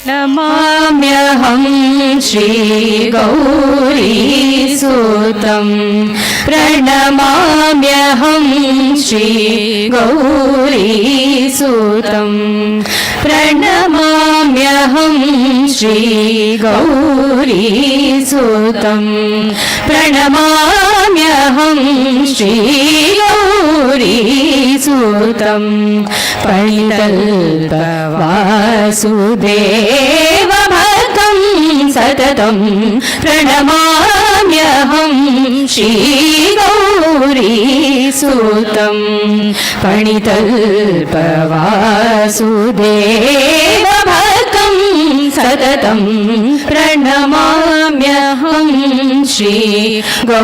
नमाम्यहं श्रीगौरीसुतं प्रणमाम्यहं श्रीगौरीसुतं प्रणमाम्यहं श्रीगौरीसुतं प्रणमाम्यहं श्रीगौरीसुतं पणितल्पवासुदेव भक्तं सततं प्रणमाम्यहं श्रीगौरीसुतं पणितल्पवासुदेव भक्तं सततं प्रणमाम्यहं श्रीगौरीसुतं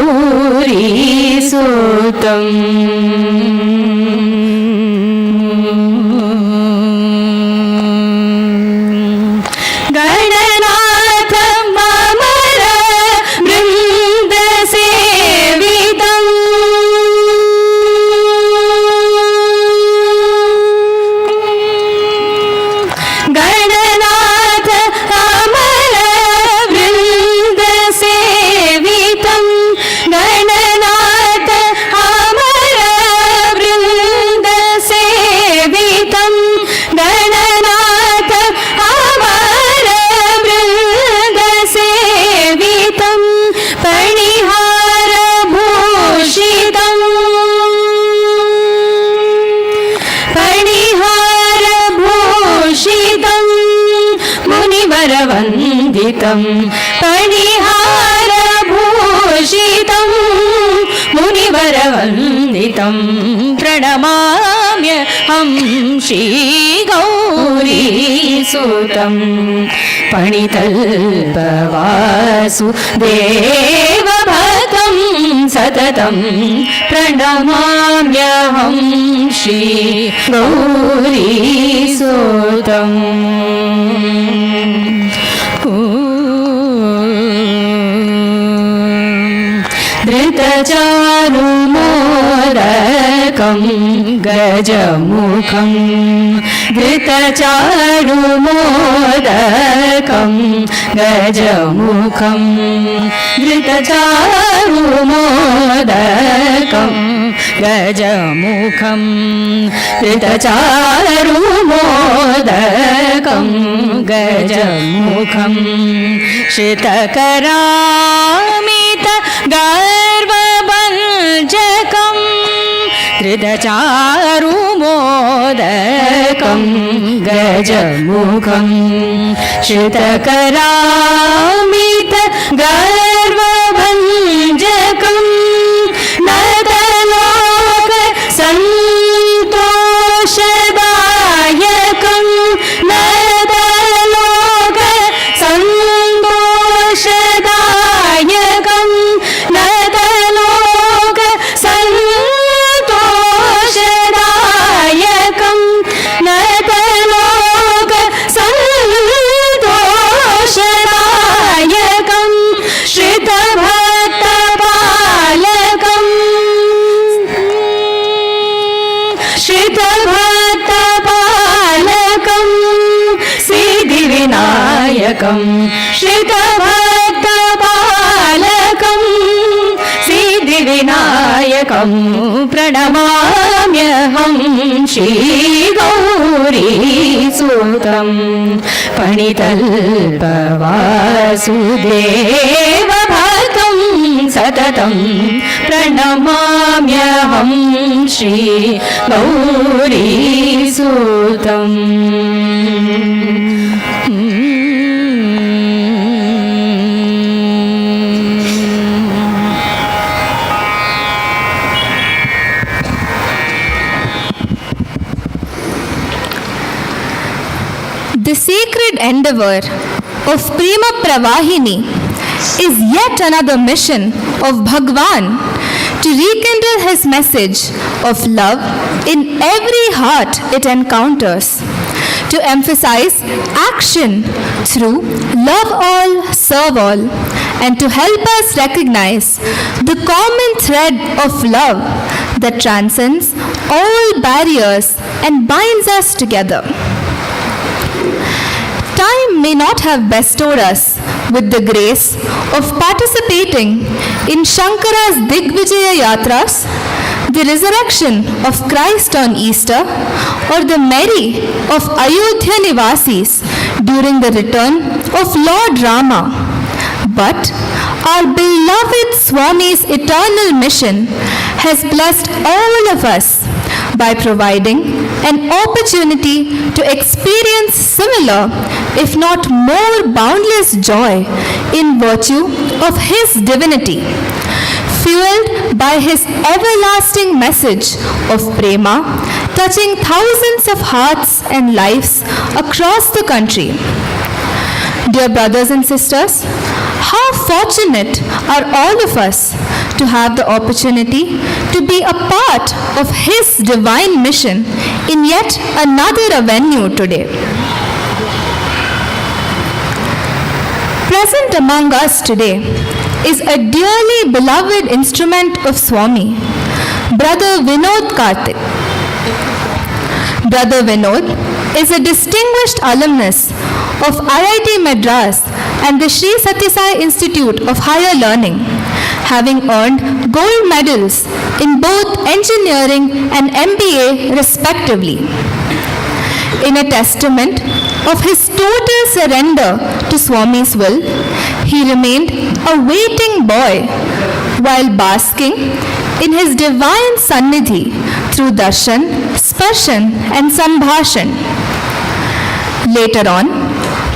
पणिहारभूषितं मुनिवरवन्दितं प्रणमाम्यहं श्रीगौरीसुतं पणितल्पवासुदेव भक्तं सततं प्रणमाम्यहं श्रीगौरीसुतं धृतचारुमोदकं गजमुखं धृतचारुमोदकं गजमुखं धृतचारुमोदकं गजमुखं धृतचारुमोदकं गजमुखं श्रितकरामित गर्वभञ्जकं धृतचारुमोदकं गजमुखं श्रितकरामित गर्वभञ्जकं नतलोक सन्तोषदायकं नतलोक सन्तोषदायकं नतलोक सन्तोषदायकं नतलोक सन्तोषदायकं श्रितभक्तपालकं श्रितभक्तपालकं सिद्धिविनायकं श्रितभक्तपालकं सिद्धिविनायकं प्रणमाम्यहं श्रीगौरीसुतं पणितल्पवासुदेव भक्तं सततं प्रणमाम्यहं श्रीगौरीसुतं The sacred endeavor of Prema Pravahini is yet another mission of Bhagawan to rekindle his message of love in every heart it encounters, to emphasize action through love all, serve all, and to help us recognize the common thread of love that transcends all barriers and binds us together. time may not have bestowed us with the grace of participating in Shankara's Digvijaya Yatras, the resurrection of Christ on Easter, or the Mary of Ayodhya Nivasis during the return of Lord Rama. But our beloved Swami's eternal mission has blessed all of us by providing an opportunity to experience similar, if not more boundless joy in virtue of His divinity, fueled by His everlasting message of Prema, touching thousands of hearts and lives across the country. Dear brothers and sisters, how fortunate are all of us to have the opportunity to be a part of His divine mission in yet another avenue today. Present among us today is a dearly beloved instrument of Swami, Brother Vinod Karthik. Brother Vinod is a distinguished alumnus of Aarathi Madras and the Sri Sathya Sai Institute of Higher Learning, having earned gold medals in both engineering and MBA respectively. In a testament of his total surrender to Swami's will, he remained a waiting boy while basking in his divine sannidhi through darshan, sparshan and sambhashan. Later on,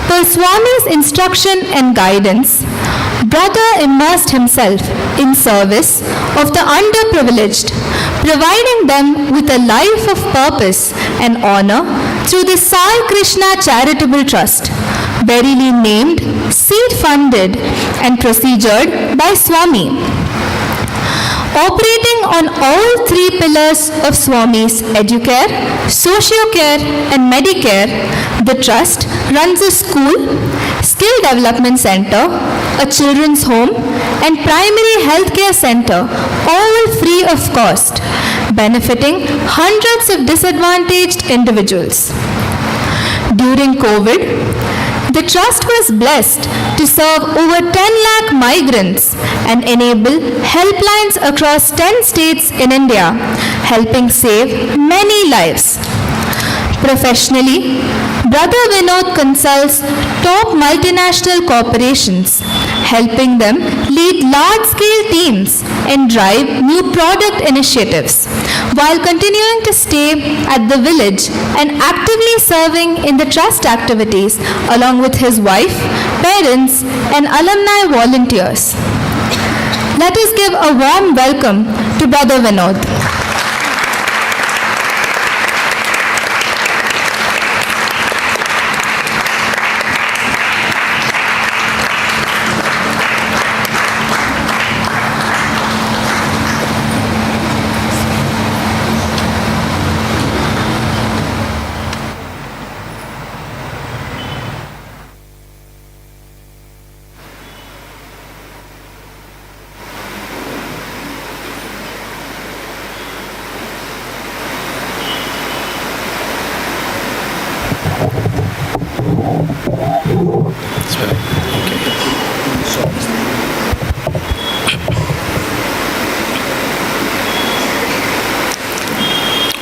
per Swami's instruction and guidance, Brother immersed himself in service of the underprivileged, providing them with a life of purpose and honor through the Sai Krishna Charitable Trust, verily named, seed-funded and procedured by Swami. Operating on all three pillars of Swami's Educare, Sociocare and Medicare, the Trust runs a school, skill development center, a children's home and primary healthcare center, all free of cost, benefiting hundreds of disadvantaged individuals. During COVID, the Trust was blessed to serve over 10 lakh migrants and enable helplines across 10 states in India, helping save many lives. Professionally, Brother Vinod consults top multinational corporations, helping them lead large-scale teams and drive new product initiatives, while continuing to stay at the village and actively serving in the trust activities along with his wife, parents, and alumni volunteers. Let us give a warm welcome to Brother Vinod.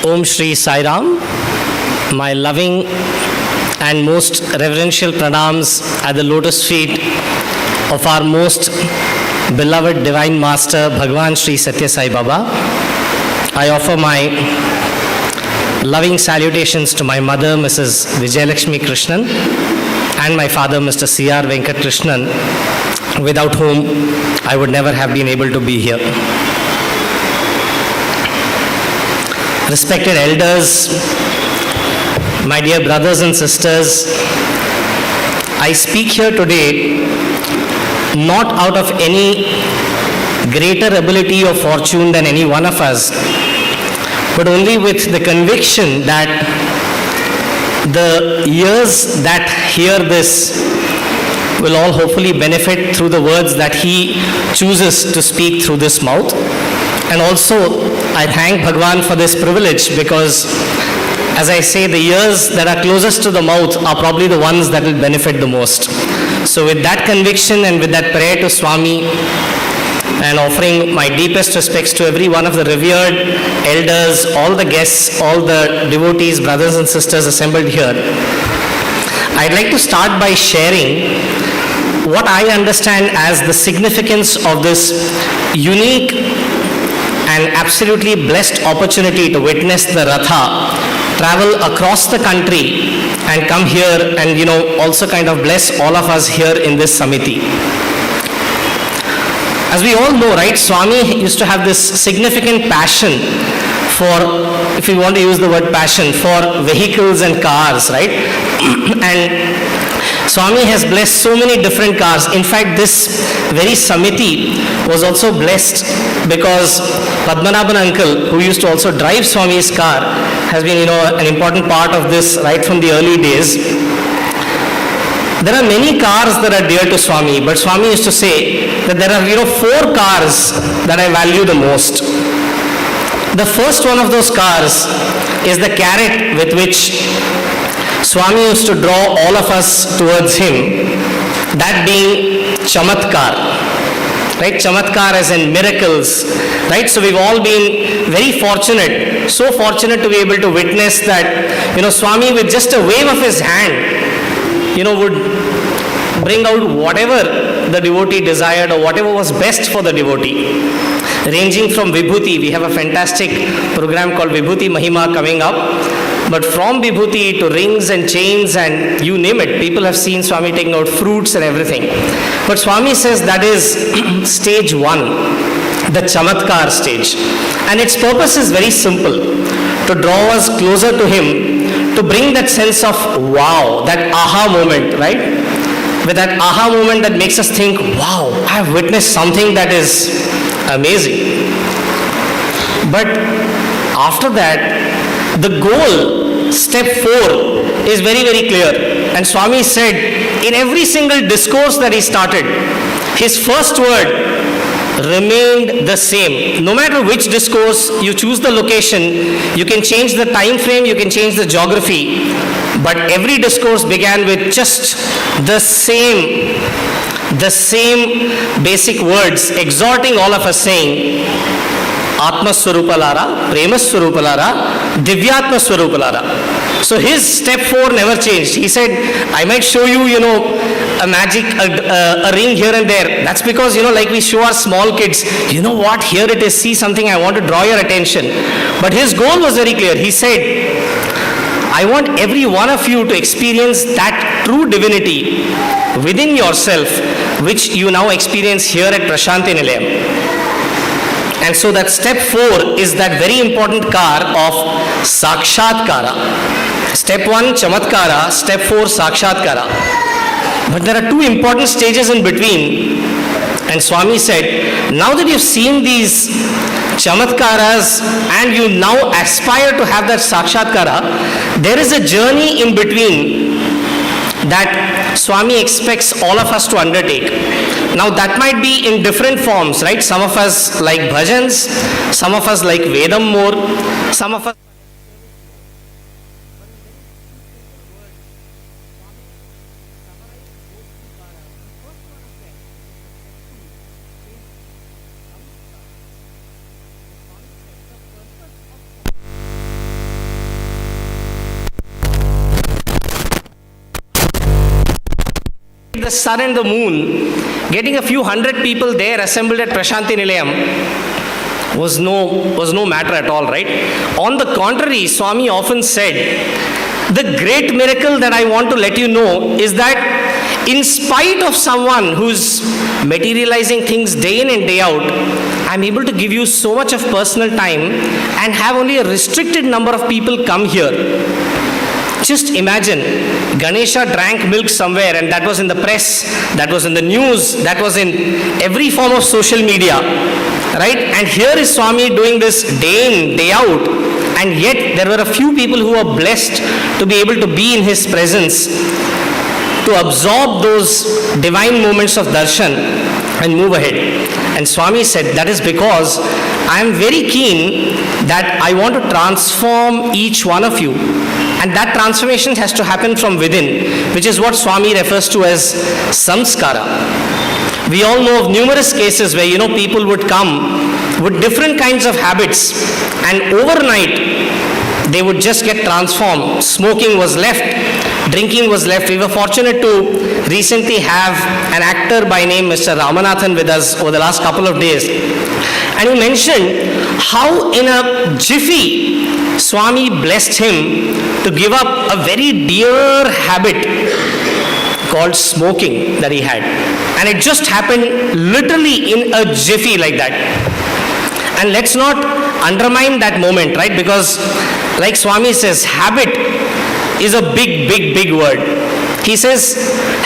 Om Shri Sai Ram, my loving and most reverential pranams at the lotus feet of our most beloved Divine Master Bhagawan Shri Sathya Sai Baba. I offer my loving salutations to my mother, Mrs. Vijayalakshmi Krishnan, and my father, Mr. C.R. Venkat Krishnan, without whom I would never have been able to be here. Respected elders, my dear brothers and sisters, I speak here today not out of any greater ability or fortune than any one of us, but only with the conviction that the ears that hear this will all hopefully benefit through the words that he chooses to speak through this mouth. And also, I thank Bhagawan for this privilege, because as I say, the ears that are closest to the mouth are probably the ones that will benefit the most. So with that conviction and with that prayer to Swami, and offering my deepest respects to every one of the revered elders, all the guests, all the devotees, brothers and sisters assembled here, I'd like to start by sharing what I understand as the significance of this unique and absolutely blessed opportunity to witness the Ratha travel across the country and come here and, also kind of bless all of us here in this Samiti. As we all know, right, Swami used to have this significant passion for, if we want to use the word passion, for vehicles and cars, right? And Swami has blessed so many different cars. In fact, this very Samiti was also blessed because Padmanabhan uncle, who used to also drive Swami's car, has been, an important part of this right from the early days. There are many cars that are dear to Swami, but Swami used to say that there are, 4 cars that I value the most. The first one of those cars is the carrot with which Swami used to draw all of us towards him, that being Chamatkar. Right? Chamatkar as in miracles. Right? So we've all been very fortunate, so fortunate to be able to witness that, Swami with just a wave of his hand, would bring out whatever the devotee desired or whatever was best for the devotee. Ranging from Vibhuti, we have a fantastic program called Vibhuti Mahima coming up. But from Vibhuti to rings and chains and you name it, people have seen Swami taking out fruits and everything. But Swami says that is stage 1, the Chamatkar stage. And its purpose is very simple, to draw us closer to him, to bring that sense of wow, that aha moment, right? With that aha moment that makes us think, wow, I have witnessed something that is amazing. But after that, the goal, step 4, is very, very clear. And Swami said, in every single discourse that he started, his first word remained the same. No matter which discourse, you choose the location, you can change the time frame, you can change the geography, but every discourse began with just the same basic words, exhorting all of us, saying, Atma Swarupalara, Prema Swarupalara, Divyatma Swarupalara. So his step 4 never changed. He said, I might show you, a magic, a ring here and there. That's because, like we show our small kids, what, here it is, see something, I want to draw your attention. But his goal was very clear. He said, I want every one of you to experience that true divinity within yourself, which you now experience here at Prashanti Nilayam. And so that step 4 is that very important car of Sakshatkara. Step 1, Chamatkara. Step 4, Sakshatkara. But there are 2 important stages in between. And Swami said, now that you've seen these Chamatkaras and you now aspire to have that Sakshatkara, there is a journey in between that Swami expects all of us to undertake. Now that might be in different forms, right? Some of us like Bhajans, some of us like Vedam more, some of us the sun and the moon, getting a few hundred people there assembled at Prashanti Nilayam was no matter at all, right? On the contrary, Swami often said, the great miracle that I want to let you know is that in spite of someone who's materializing things day in and day out, I'm able to give you so much of personal time and have only a restricted number of people come here. Just imagine, Ganesha drank milk somewhere and that was in the press, that was in the news, that was in every form of social media, right? And here is Swami doing this day in, day out, and yet there were a few people who were blessed to be able to be in his presence. to absorb those divine moments of darshan and move ahead. And Swami said, that is because I am very keen that I want to transform each one of you. And that transformation has to happen from within, which is what Swami refers to as samskara. We all know of numerous cases where, people would come with different kinds of habits, and overnight they would just get transformed. Smoking was left, drinking was left. We were fortunate to recently have an actor by name Mr. Ramanathan with us over the last couple of days. And he mentioned how in a jiffy, Swami blessed him to give up a very dear habit called smoking that he had. And it just happened literally in a jiffy like that. And let's not undermine that moment, right? Because like Swami says, habit is a big word. He says,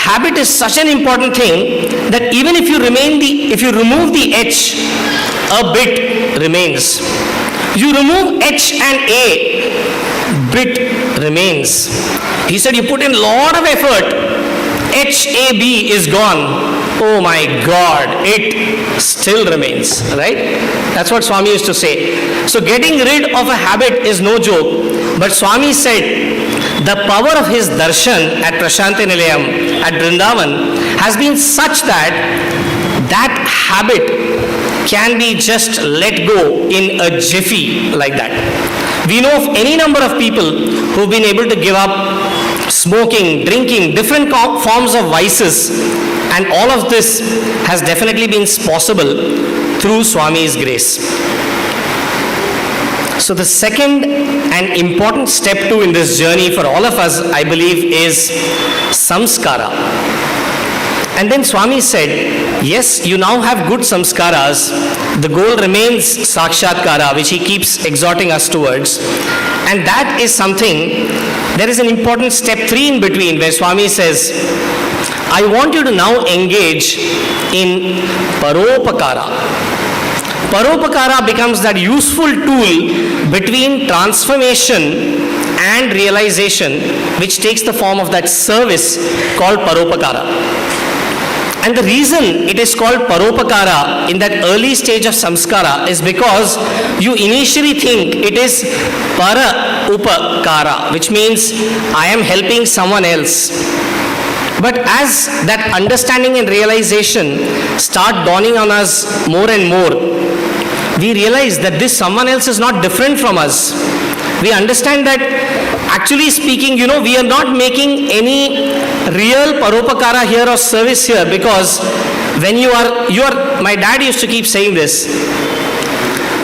habit is such an important thing that even if you remove the H, a bit remains. You remove H and A, bit remains. He said, you put in a lot of effort, HAB is gone. Oh my God, it still remains, right? That's what Swami used to say. So getting rid of a habit is no joke. But Swami said, the power of his darshan at Prashanti Nilayam, at Vrindavan, has been such that that habit can be just let go in a jiffy like that. We know of any number of people who've been able to give up smoking, drinking, different forms of vices, and all of this has definitely been possible through Swami's grace. So the second and important step too in this journey for all of us, I believe, is samskara. And then Swami said, yes, you now have good samskaras. The goal remains sakshatkara, which he keeps exhorting us towards. And that is something, there is an important step 3 in between where Swami says, I want you to now engage in paropakara. Paropakara becomes that useful tool between transformation and realization, which takes the form of that service called paropakara. And the reason it is called paropakara in that early stage of samskara is because you initially think it is para upakara, which means I am helping someone else. But as that understanding and realization start dawning on us more and more, we realize that this someone else is not different from us. We understand that actually speaking, we are not making any real paropakara here or service here, because when you are, my dad used to keep saying this,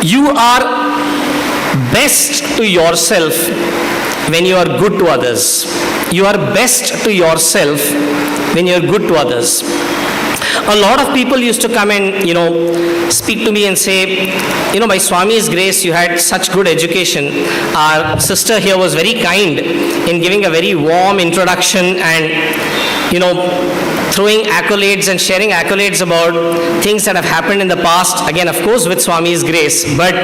you are best to yourself when you are good to others. You are best to yourself when you are good to others. A lot of people used to come and, speak to me and say, by Swami's grace, you had such good education. Our sister here was very kind in giving a very warm introduction and, throwing accolades and sharing accolades about things that have happened in the past. Again, of course, with Swami's grace. But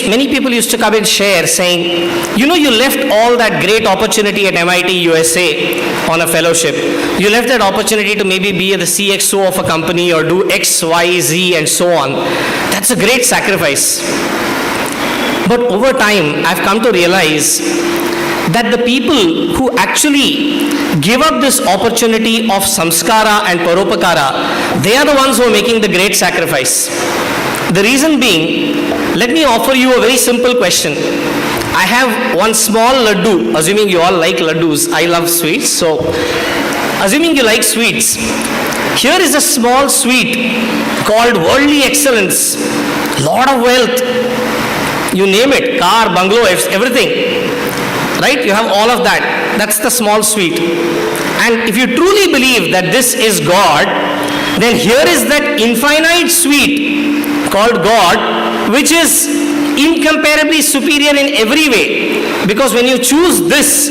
many people used to come and share saying, you left all that great opportunity at MIT USA on a fellowship. You left that opportunity to maybe be the CXO of a company or do X, Y, Z and so on. That's a great sacrifice. But over time, I've come to realize that the people who actually give up this opportunity of samskara and paropakara, they are the ones who are making the great sacrifice. The reason being, let me offer you a very simple question. I have one small laddu, assuming you all like laddus. I love sweets, so assuming you like sweets, here is a small sweet called worldly excellence, lot of wealth, you name it, car, bungalow, everything, right? You have all of that. That's the small sweet. And if you truly believe that this is God, then here is that infinite sweet called God, which is incomparably superior in every way. Because when you choose this,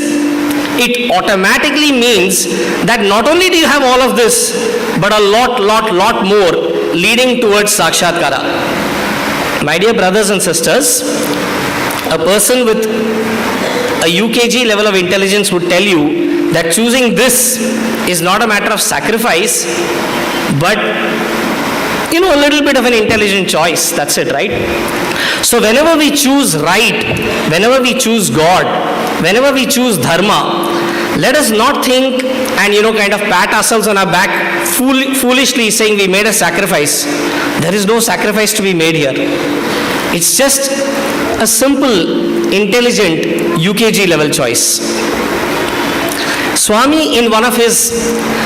it automatically means that not only do you have all of this, but a lot more leading towards sakshatkara. My dear brothers and sisters, a person with a UKG level of intelligence would tell you that choosing this is not a matter of sacrifice, but a little bit of an intelligent choice. That's it, right? So whenever we choose right, whenever we choose God, whenever we choose dharma, let us not think and kind of pat ourselves on our back foolishly saying we made a sacrifice. There is no sacrifice to be made here. It's just a simple, intelligent UKG level choice. Swami in one of his,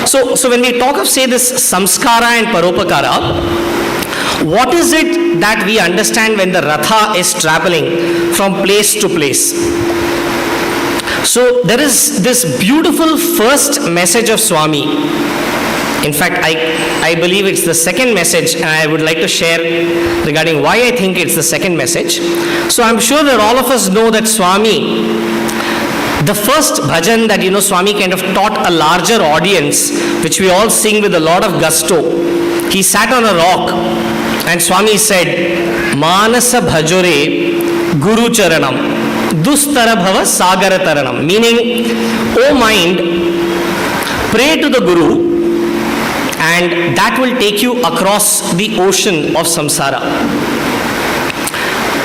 so when we talk of say this samskara and paropakara, what is it that we understand when the Ratha is traveling from place to place? So there is this beautiful first message of Swami. In fact, I believe it's the second message, and I would like to share regarding why I think it's the second message. So I'm sure that all of us know that Swami, the first bhajan that Swami kind of taught a larger audience, which we all sing with a lot of gusto. He sat on a rock and Swami said, Manasa bhajore guru charanam dustara bhava sagara taranam, meaning, O mind, pray to the Guru and that will take you across the ocean of samsara.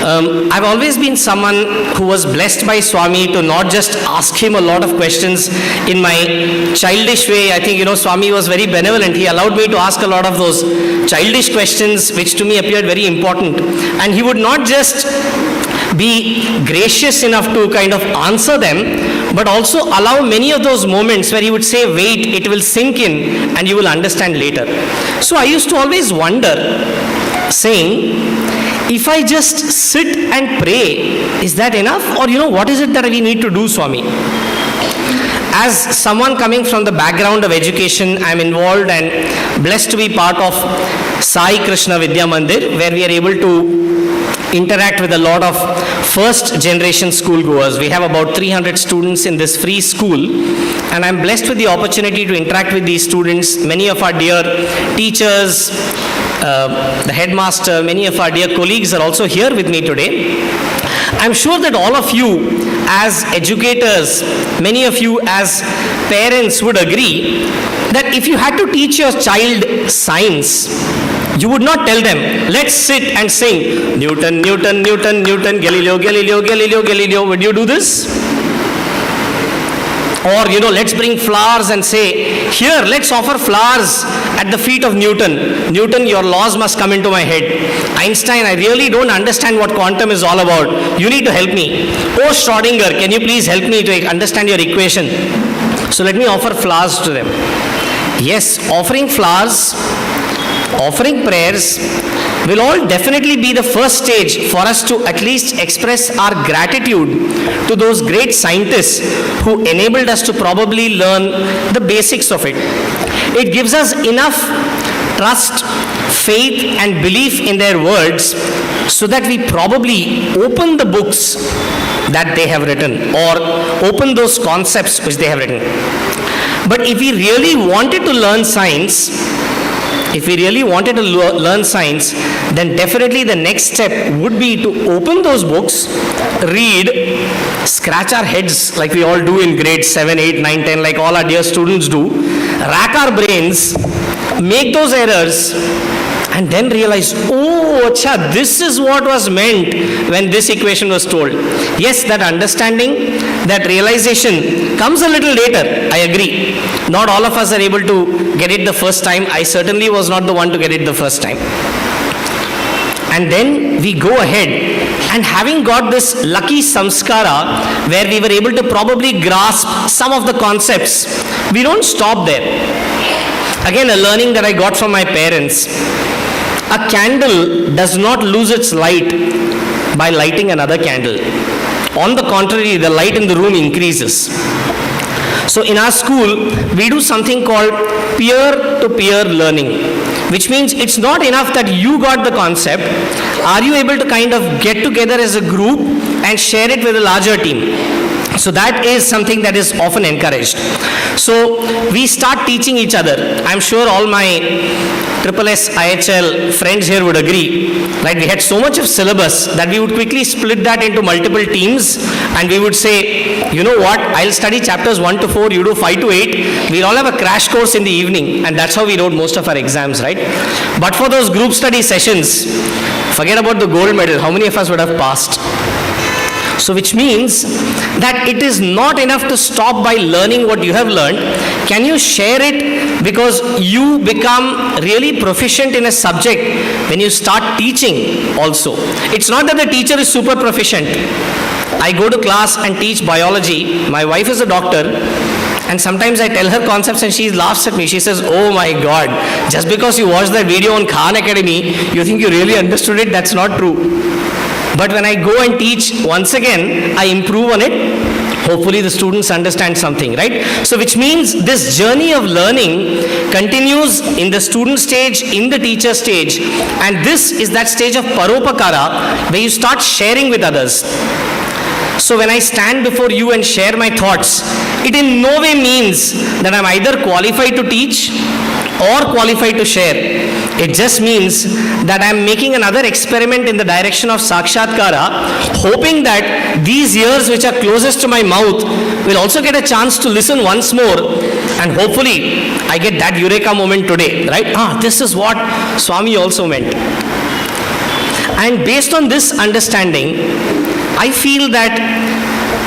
I've always been someone who was blessed by Swami to not just ask him a lot of questions in my childish way. I think, Swami was very benevolent. He allowed me to ask a lot of those childish questions which to me appeared very important. And he would not just be gracious enough to kind of answer them, but also allow many of those moments where he would say, wait, it will sink in and you will understand later. So I used to always wonder, saying, if I just sit and pray, is that enough? Or what is it that we need to do, Swami? As someone coming from the background of education, I am involved and blessed to be part of Sai Krishna Vidya Mandir, where we are able to interact with a lot of first generation schoolgoers. We have about 300 students in this free school, and I'm blessed with the opportunity to interact with these students. Many of our dear teachers, the headmaster, many of our dear colleagues are also here with me today. I'm sure that all of you as educators, many of you as parents would agree that if you had to teach your child science, you would not tell them, let's sit and sing Newton, Newton, Newton, Newton, Galileo, Galileo, Galileo, Galileo. Would you do this? Or, let's bring flowers and say, here, let's offer flowers at the feet of Newton. Newton, your laws must come into my head. Einstein, I really don't understand what quantum is all about. You need to help me. Oh, Schrodinger, can you please help me to understand your equation? So let me offer flowers to them. Yes, offering flowers, offering prayers will all definitely be the first stage for us to at least express our gratitude to those great scientists who enabled us to probably learn the basics of it. It gives us enough trust, faith and belief in their words so that we probably open the books that they have written or open those concepts which they have written. But if we really wanted to learn science, then definitely the next step would be to open those books, read, scratch our heads like we all do in grades 7, 8, 9, 10, like all our dear students do, rack our brains, make those errors, and then realize, oh, acha, this is what was meant when this equation was told. Yes, that understanding, that realization comes a little later, I agree. Not all of us are able to get it the first time. I certainly was not the one to get it the first time. And then we go ahead, and having got this lucky samskara, where we were able to probably grasp some of the concepts, we don't stop there. Again, a learning that I got from my parents. A candle does not lose its light by lighting another candle. On the contrary, the light in the room increases. So in our school, we do something called peer-to-peer learning, which means it's not enough that you got the concept. Are you able to kind of get together as a group and share it with a larger team? So that is something that is often encouraged. So we start teaching each other. I'm sure all my SSS IHL friends here would agree, right? We had so much of syllabus that we would quickly split that into multiple teams, and we would say, you know what, I'll study chapters 1 to 4, you do 5 to 8. We'll all have a crash course in the evening, and that's how we wrote most of our exams, right? But for those group study sessions, forget about the gold medal. How many of us would have passed? So which means that it is not enough to stop by learning what you have learned. Can you share it? Because you become really proficient in a subject when you start teaching also. It's not that the teacher is super proficient. I go to class and teach biology. My wife is a doctor. And sometimes I tell her concepts and she laughs at me. She says, oh my God, just because you watched that video on Khan Academy, you think you really understood it? That's not true. But when I go and teach once again, I improve on it. Hopefully the students understand something, right? So which means this journey of learning continues in the student stage, in the teacher stage. And this is that stage of paropakara where you start sharing with others. So when I stand before you and share my thoughts, it in no way means that I'm either qualified to teach or qualified to share. It just means that I'm making another experiment in the direction of Sakshatkara, hoping that these ears which are closest to my mouth will also get a chance to listen once more, and hopefully I get that eureka moment today, right? This is what Swami also meant. And based on this understanding, I feel that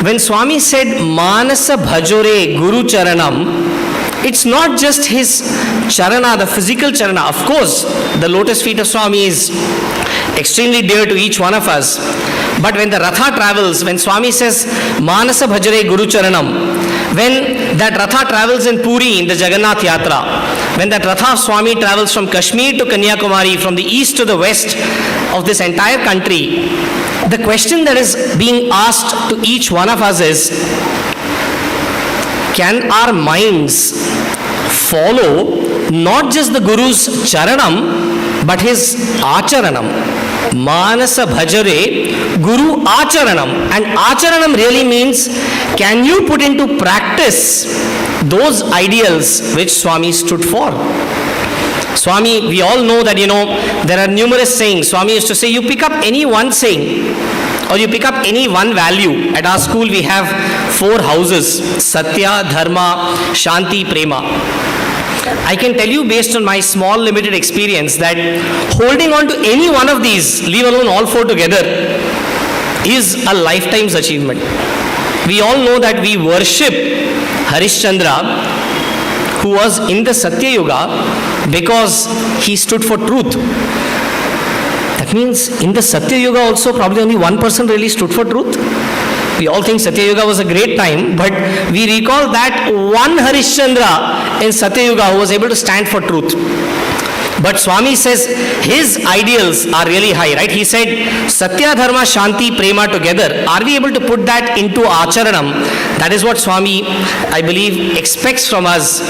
when Swami said Manasa Bhajore Guru Charanam, it's not just his charana, the physical charana. Of course, the lotus feet of Swami is extremely dear to each one of us. But when the Ratha travels, when Swami says, Manasa Bhajare Guru Charanam, when that Ratha travels in Puri in the Jagannath Yatra, when that Ratha of Swami travels from Kashmir to Kanyakumari, from the east to the west of this entire country, the question that is being asked to each one of us is, can our minds follow not just the Guru's charanam, but his acharanam? Manasa bhajare Guru acharanam. And acharanam really means, can you put into practice those ideals which Swami stood for? Swami, we all know that, there are numerous sayings. Swami used to say, you pick up any one saying, or you pick up any one value. At our school we have 4 houses: Satya, Dharma, Shanti, Prema. I can tell you based on my small limited experience that holding on to any one of these, leave alone all 4 together, is a lifetime's achievement. We all know that we worship Harishchandra, who was in the Satya Yuga because he stood for truth. That means in the Satya Yuga also probably only one person really stood for truth. We all think Satya Yuga was a great time, but we recall that one Harishchandra in Satya Yuga who was able to stand for truth. But Swami says his ideals are really high, right? He said, Satya, Dharma, Shanti, Prema together. Are we able to put that into Acharanam? That is what Swami, I believe, expects from us.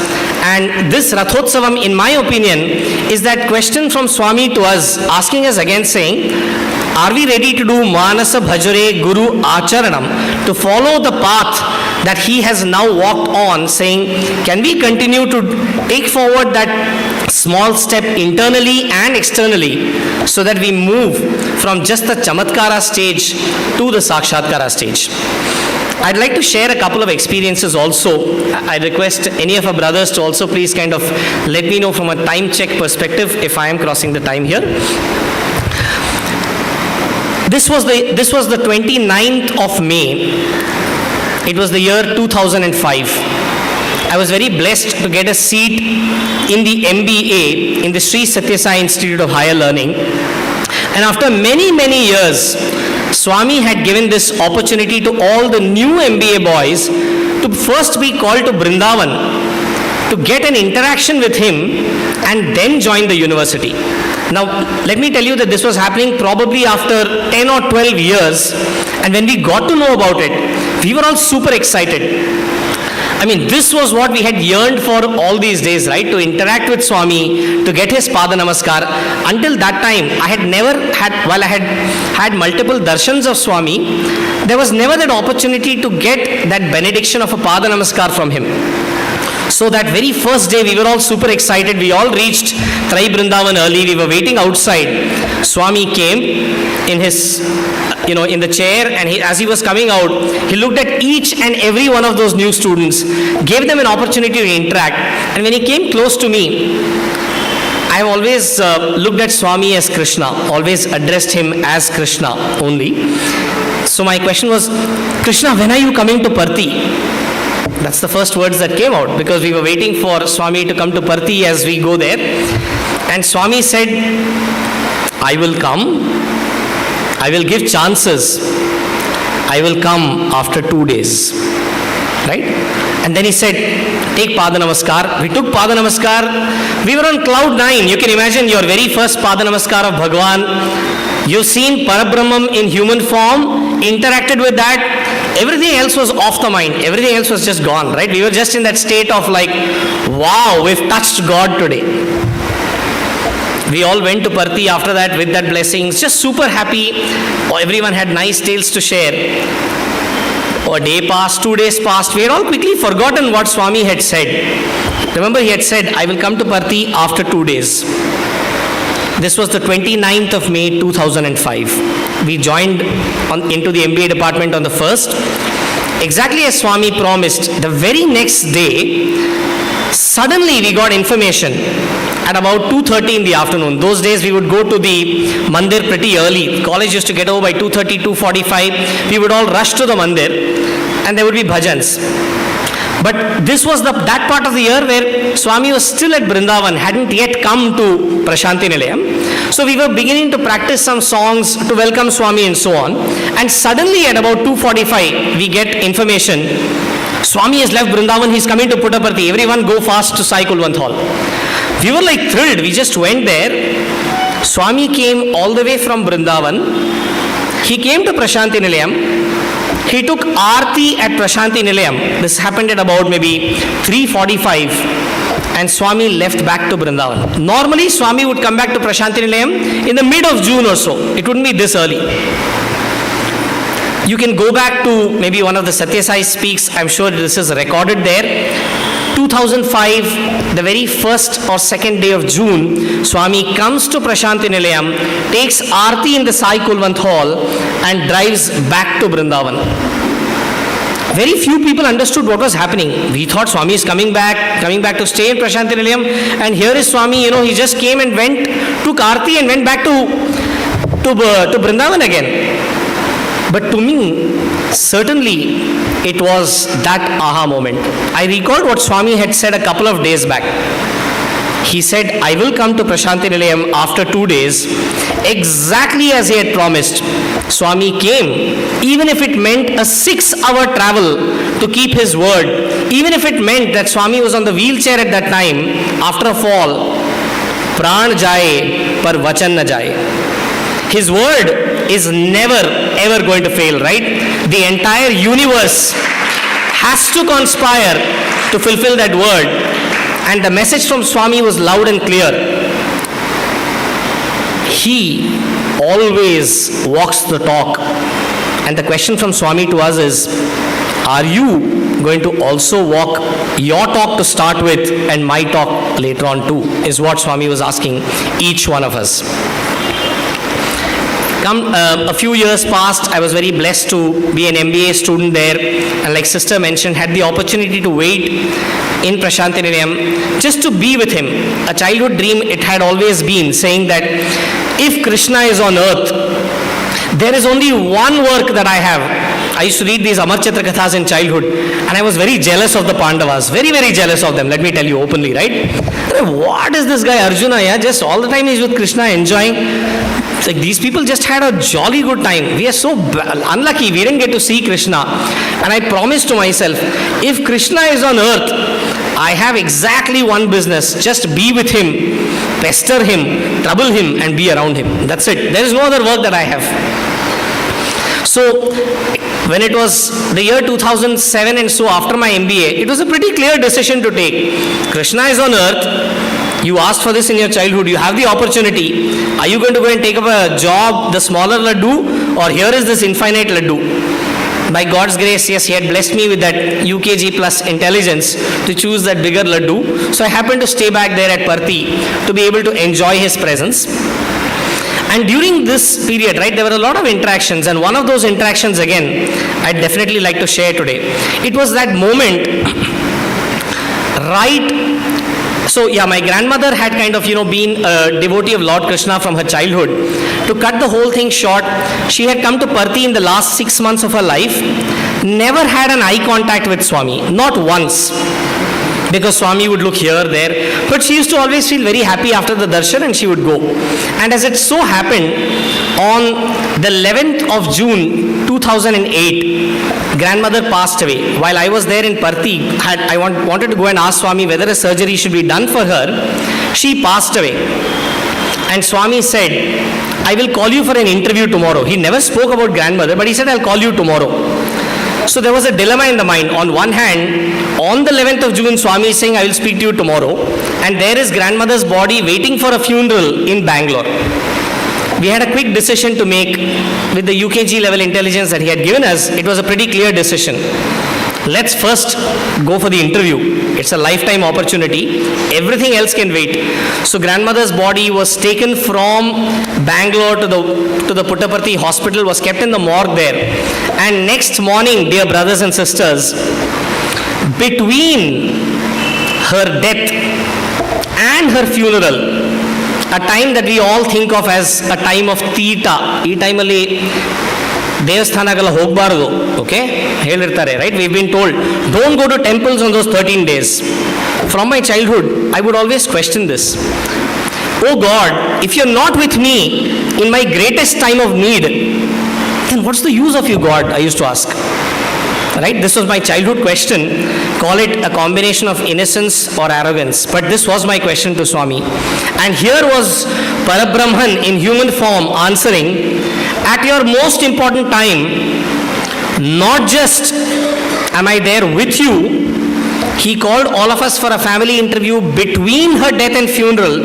And this Rathotsavam, in my opinion, is that question from Swami to us, asking us again, saying, are we ready to do Manasa Bhajare Guru Acharanam, to follow the path that he has now walked on, saying, can we continue to take forward that small step internally and externally so that we move from just the Chamatkara stage to the Sakshatkara stage? I'd like to share a couple of experiences also. I request any of our brothers to also please kind of let me know from a time check perspective if I am crossing the time here. This was the 29th of May. It was the year 2005. I was very blessed to get a seat in the MBA in the Sri Sathya Sai Institute of Higher Learning. And after many, many years, Swami had given this opportunity to all the new MBA boys to first be called to Brindavan, to get an interaction with him and then join the university. Now, let me tell you that this was happening probably after 10 or 12 years, and when we got to know about it, we were all super excited. I mean, this was what we had yearned for all these days, right? To interact with Swami, to get his Pada Namaskar. Until that time, I had never had, while I had multiple darshans of Swami, there was never that opportunity to get that benediction of a Pada Namaskar from him. So that very first day, we were all super excited. We all reached Trai Brindavan early. We were waiting outside. Swami came in his, in the chair, and as he was coming out, he looked at each and every one of those new students, gave them an opportunity to interact. And when he came close to me, I have always looked at Swami as Krishna, always addressed him as Krishna only. So my question was, Krishna, when are you coming to Parthi? That's the first words that came out, because we were waiting for Swami to come to Parthi as we go there. And Swami said, I will come. I will give chances. I will come after 2 days. Right? And then he said, take Pada Namaskar. We took Pada Namaskar. We were on cloud 9. You can imagine your very first Pada Namaskar of Bhagawan. You've seen Parabrahmam in human form, interacted with that. Everything else was off the mind. Everything else was just gone, right? We were just in that state of like, wow, we've touched God today. We all went to Parthi after that with that blessings, just super happy. Everyone had nice tales to share. A day passed, 2 days passed. We had all quickly forgotten what Swami had said. Remember, he had said, I will come to Parthi after 2 days. This was the 29th of May 2005. We joined into the MBA department on the 1st. Exactly as Swami promised, the very next day, suddenly we got information at about 2:30 in the afternoon. Those days we would go to the mandir pretty early. College used to get over by 2:30, 2:45. We would all rush to the mandir and there would be bhajans. But this was that part of the year where Swami was still at Brindavan, hadn't yet come to Prashanti Nilayam. So we were beginning to practice some songs to welcome Swami and so on. And suddenly at about 2:45, we get information, Swami has left Brindavan, he's coming to Puttaparthi. Everyone go fast to Sai Kulwant Hall. We were like thrilled. We just went there. Swami came all the way from Brindavan. He came to Prashanti Nilayam. He took Aarathi at Prashanti Nilayam. This happened at about maybe 3:45, and Swami left back to Brindavan. Normally, Swami would come back to Prashanti Nilayam in the mid of June or so. It wouldn't be this early. You can go back to maybe one of the Sathya Sai speaks. I'm sure this is recorded there. 2005, the very first or second day of June, Swami comes to Prashanti Nilayam, takes Aarathi in the Sai Kulwant Hall and drives back to Brindavan. Very few people understood what was happening. We thought Swami is coming back to stay in Prashanti Nilayam, and here is Swami, he just came and went, took Aarathi and went back to Brindavan again. But to me, certainly, it was that aha moment. I recalled what Swami had said a couple of days back. He said, I will come to Prashanti Nilayam after 2 days, exactly as he had promised. Swami came, even if it meant a 6-hour travel to keep his word, even if it meant that Swami was on the wheelchair at that time, after a fall, pran jaye, par vachan na jaye. His word is never ever going to fail, right? The entire universe has to conspire to fulfill that word. And the message from Swami was loud and clear. He always walks the talk. And the question from Swami to us is, are you going to also walk your talk to start with and my talk later on too? Is what Swami was asking each one of us. A few years passed, I was very blessed to be an MBA student there, and like sister mentioned, had the opportunity to wait in Prashanti Nilayam just to be with him. A childhood dream it had always been, saying that if Krishna is on earth, there is only one work that I have. I used to read these Amar Chitra Kathas in childhood, and I was very jealous of the Pandavas, very, very jealous of them, let me tell you openly, right? What is this guy Arjuna, yeah? Just all the time he's with Krishna enjoying. It's like these people just had a jolly good time. We are so unlucky, we didn't get to see Krishna. And I promised to myself, if Krishna is on earth, I have exactly one business, just be with him, pester him, trouble him, and be around him. That's it. There is no other work that I have. So, when it was the year 2007 and so after my MBA, it was a pretty clear decision to take. Krishna is on earth. You asked for this in your childhood. You have the opportunity. Are you going to go and take up a job, the smaller laddu, or here is this infinite laddu? By God's grace, yes, He had blessed me with that UKG plus intelligence to choose that bigger laddu. So I happened to stay back there at Parthi to be able to enjoy His presence. And during this period, right, there were a lot of interactions, and one of those interactions, again, I'd definitely like to share today. It was that moment, right. So yeah, my grandmother had kind of, been a devotee of Lord Krishna from her childhood. To cut the whole thing short, she had come to Parthi in the last 6 months of her life, never had an eye contact with Swami, not once. Because Swami would look here, there. But she used to always feel very happy after the darshan and she would go. And as it so happened, on the 11th of June 2008, grandmother passed away. While I was there in Parthi, I wanted to go and ask Swami whether a surgery should be done for her. She passed away. And Swami said, I will call you for an interview tomorrow. He never spoke about grandmother, but he said, I'll call you tomorrow. So there was a dilemma in the mind. On one hand, on the 11th of June, Swami is saying, I will speak to you tomorrow. And there is grandmother's body waiting for a funeral in Bangalore. We had a quick decision to make with the UKG level intelligence that he had given us. It was a pretty clear decision. Let's first go for the interview. It's a lifetime opportunity. Everything else can wait. So grandmother's body was taken from Bangalore to the Puttaparthi hospital, was kept in the morgue there. And next morning, dear brothers and sisters, between her death and her funeral, a time that we all think of as a time of ತೀಟ, ಈ ಟೈಮಲ್ಲಿ ದೇವಸ್ಥಾನಗಳ ಹೋಗಬಾರ್ದು, okay ಹೇಳಿರ್ತಾರೆ, right? We been told, don't go to temples on those 13 days. From my childhood, I would always question this. Oh God, if you're not with me in my greatest time of need, then what's the use of you, God? I used to ask. Right? This was my childhood question. Call it a combination of innocence or arrogance. But this was my question to Swami. And here was Parabrahman in human form answering, at your most important time, not just am I there with you, he called all of us for a family interview between her death and funeral,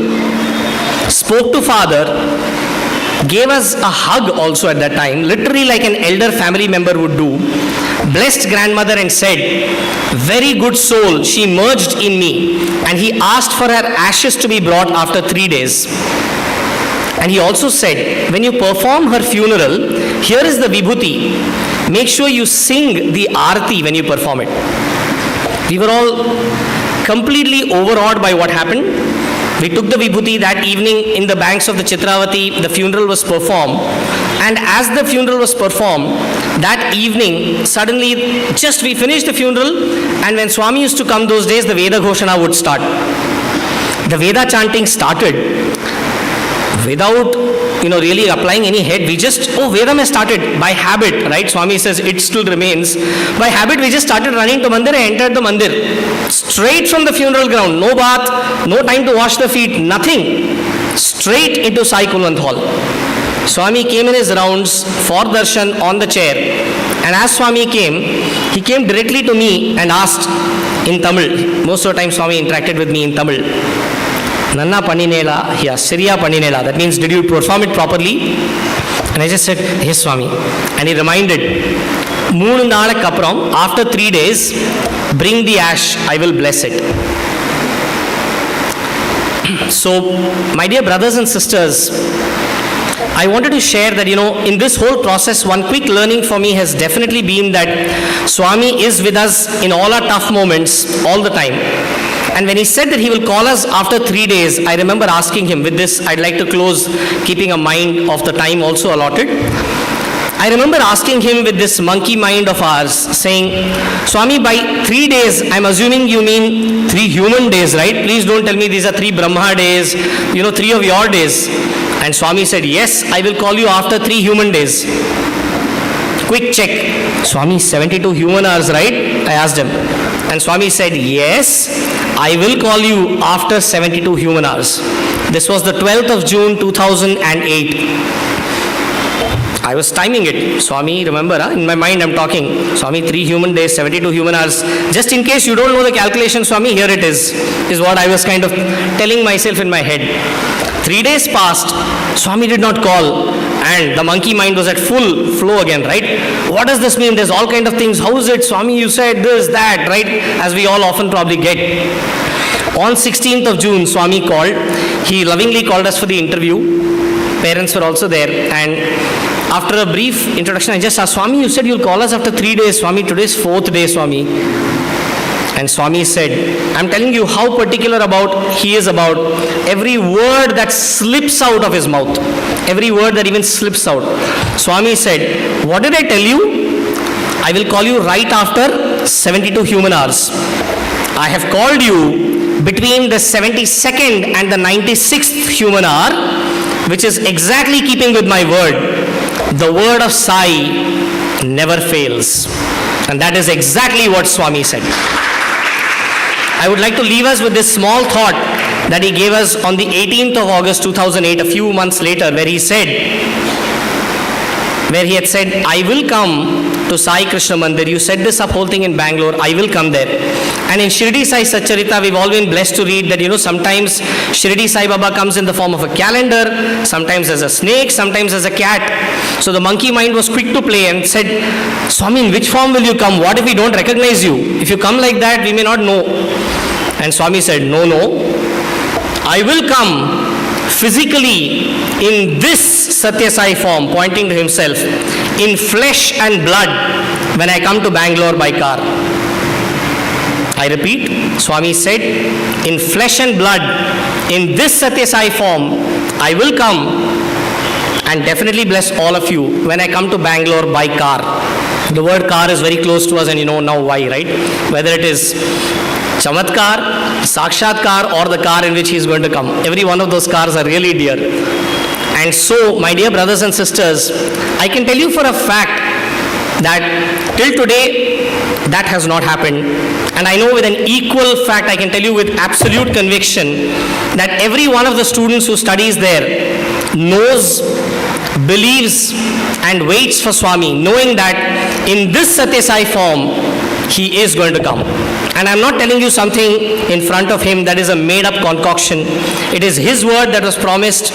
spoke to Father, gave us a hug also at that time, literally like an elder family member would do, blessed grandmother and said, very good soul, she merged in me. And he asked for her ashes to be brought after 3 days. And he also said, when you perform her funeral, here is the Vibhuti. Make sure you sing the Aarathi when you perform it. We were all completely overawed by what happened. We took the Vibhuti that evening in the banks of the Chitravati. The funeral was performed. And as the funeral was performed, that evening, suddenly, just we finished the funeral, and when Swami used to come those days, the Veda Ghoshana would start. The Veda chanting started. Without, really applying any head, we just, Vedam has started by habit, right? Swami says it still remains. By habit, we just started running to Mandir and entered the Mandir. Straight from the funeral ground, no bath, no time to wash the feet, nothing. Straight into Sai Kulwant Hall. Swami came in his rounds for darshan on the chair. And as Swami came, he came directly to me and asked in Tamil. Most of the time, Swami interacted with me in Tamil. Nanna paninela, yes, Siriya paninela. That means, did you perform it properly? And I just said, yes, Swami. And he reminded, 3 நாளுக்கு அப்புறம், after 3 days, bring the ash, I will bless it. So, my dear brothers and sisters, I wanted to share that, in this whole process, one quick learning for me has definitely been that Swami is with us in all our tough moments, all the time. And when he said that he will call us after 3 days, I remember asking him, with this, I'd like to close, keeping a mind of the time also allotted. I remember asking him with this monkey mind of ours, saying, Swami, by 3 days, I'm assuming you mean 3 human days, right? Please don't tell me these are 3 Brahma days, 3 of your days. And Swami said, yes, I will call you after 3 human days. Quick check. Swami, 72 human hours, right? I asked him. And Swami said, yes, I will call you after 72 human hours. This was the 12th of June 2008. I was timing it. Swami, remember, in my mind I'm talking. Swami, 3 human days, 72 human hours. Just in case you don't know the calculation, Swami, here it is what I was kind of telling myself in my head. 3 days passed, Swami did not call, and the monkey mind was at full flow again, right? What does this mean? There's all kind of things. How is it? Swami, you said this, that, right? As we all often probably get. On 16th of June, Swami called. He lovingly called us for the interview. Parents were also there, and after a brief introduction, I just asked, Swami, you said you'll call us after 3 days. Swami, today's 4th day, Swami. And Swami said, I'm telling you how particular he is about every word that slips out of his mouth. Every word that even slips out. Swami said, what did I tell you? I will call you right after 72 human hours. I have called you between the 72nd and the 96th human hour, which is exactly keeping with my word. The word of Sai never fails. And that is exactly what Swami said. I would like to leave us with this small thought that he gave us on the 18th of August 2008, a few months later, where he had said, I will come to Sai Krishna Mandir. You set this up whole thing in Bangalore. I will come there. And in Shirdi Sai Satcharita, we've all been blessed to read that, sometimes Shirdi Sai Baba comes in the form of a calendar, sometimes as a snake, sometimes as a cat. So the monkey mind was quick to play and said, Swami, in which form will you come? What if we don't recognize you? If you come like that, we may not know. And Swami said, no, I will come physically in this Sathya Sai form, pointing to himself, in flesh and blood, when I come to Bangalore by car. I repeat, Swami said, in flesh and blood, in this Sathya Sai form, I will come and definitely bless all of you when I come to Bangalore by car. The word car is very close to us, and you know now why, right? Whether it is Chamatkar, Sakshatkar, or the car in which he is going to come. Every one of those cars are really dear. And so, my dear brothers and sisters, I can tell you for a fact that till today, that has not happened. And I know with an equal fact, I can tell you with absolute conviction, that every one of the students who studies there knows, believes, and waits for Swami, knowing that in this Sathya Sai form, he is going to come. And I'm not telling you something in front of him that is a made-up concoction. It is his word that was promised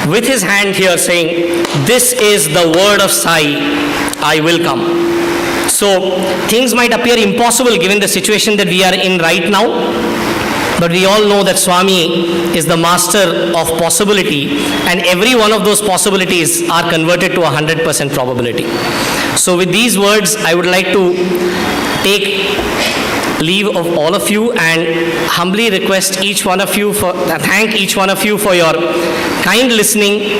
with his hand here, saying, this is the word of Sai, I will come. So, things might appear impossible given the situation that we are in right now, but we all know that Swami is the master of possibility, and every one of those possibilities are converted to 100% probability. So with these words, I would like to take leave of all of you and humbly request each one of you thank each one of you for your kind listening.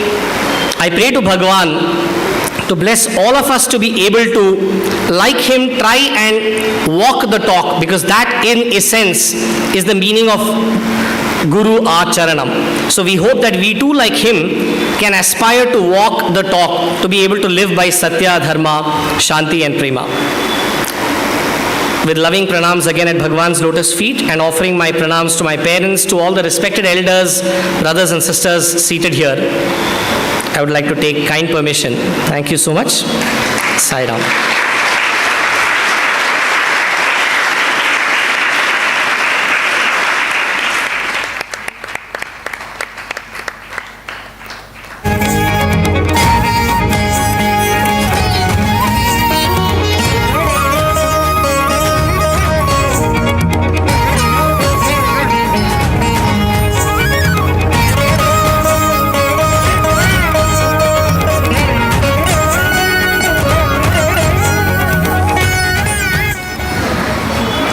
I pray to Bhagawan to bless all of us to be able to, like him, try and walk the talk, because that in essence is the meaning of Guru Acharanam. So we hope that we too, like him, can aspire to walk the talk, to be able to live by Satya, Dharma, Shanti and Prema. With loving pranams again at Bhagawan's lotus feet, and offering my pranams to my parents, to all the respected elders, brothers and sisters seated here, I would like to take kind permission. Thank you so much. Sai Ram.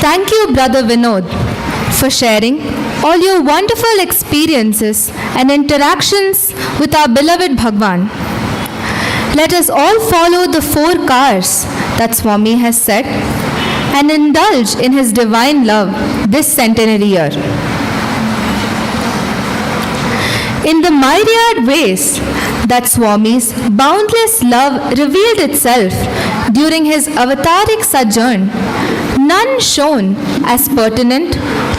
Thank you, Brother Vinod, for sharing all your wonderful experiences and interactions with our beloved Bhagawan. Let us all follow the 4 cars that Swami has set and indulge in his divine love this centenary year. In the myriad ways that Swami's boundless love revealed itself during his avataric sojourn, none shone as pertinent,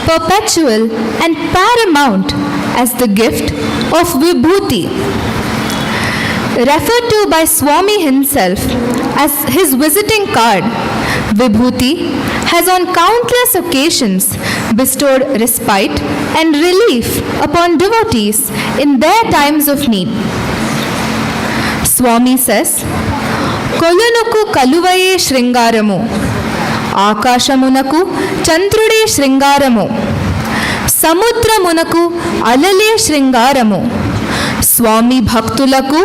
perpetual, and paramount as the gift of Vibhuti. referred to by Swami himself as his visiting card, Vibhuti has on countless occasions bestowed respite and relief upon devotees in their times of need. Swami says, Kolunuku kaluvaye shringaramu, Akashamunaku chandrude shringaramu, Samudramunaku alale shringaramu, Swami bhaktulaku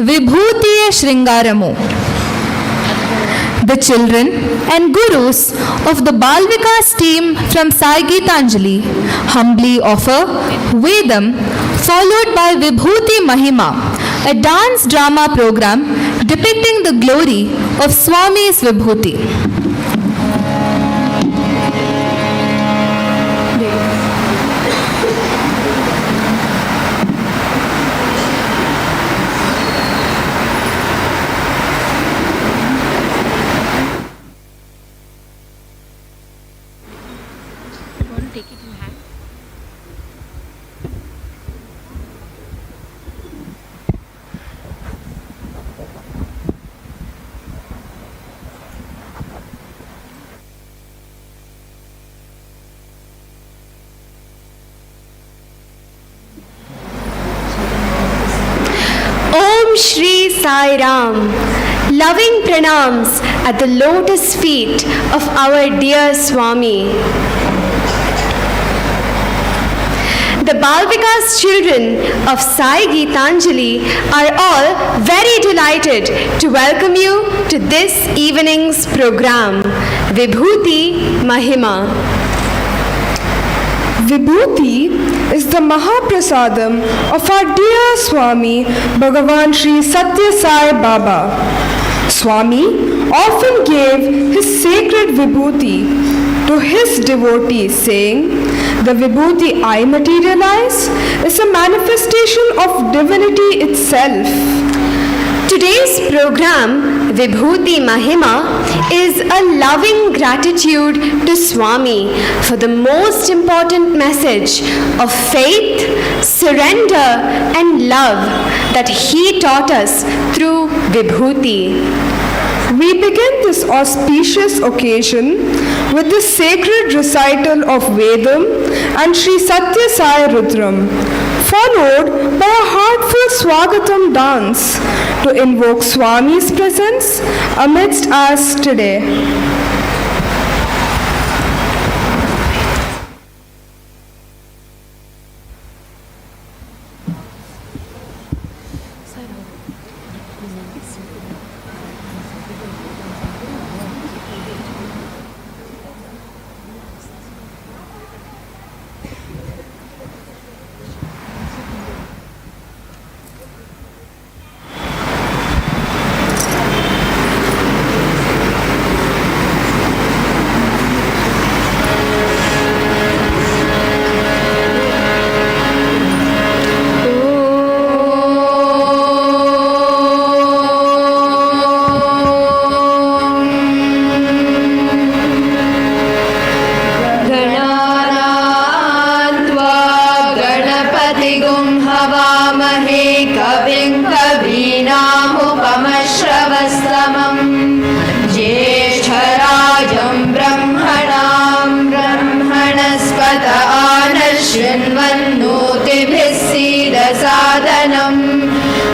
vibhutiye shringaramu. The children and gurus of the Balvikas team from Sai Gitanjali humbly offer Vedam followed by Vibhuti Mahima, a dance drama program depicting the glory of Swami's Vibhuti. Shri Sai Ram, loving pranams at the lotus feet of our dear Swami. The Balvikas children of Sai Gitanjali are all very delighted to welcome you to this evening's program, Vibhuti Mahima. Vibhuti is the Mahaprasadam of our dear Swami, Bhagawan Sri Sathya Sai Baba. Swami often gave his sacred Vibhuti to his devotees, saying, "The Vibhuti I materialize is a manifestation of divinity itself." Today's program, Vibhuti Mahima, is a loving gratitude to Swami for the most important message of faith, surrender, and love that he taught us through Vibhuti. We begin this auspicious occasion with the sacred recital of Vedam and Sri Sathya Sai Rudram, followed by a heartful Swagatam dance to invoke Swami's presence amidst us today.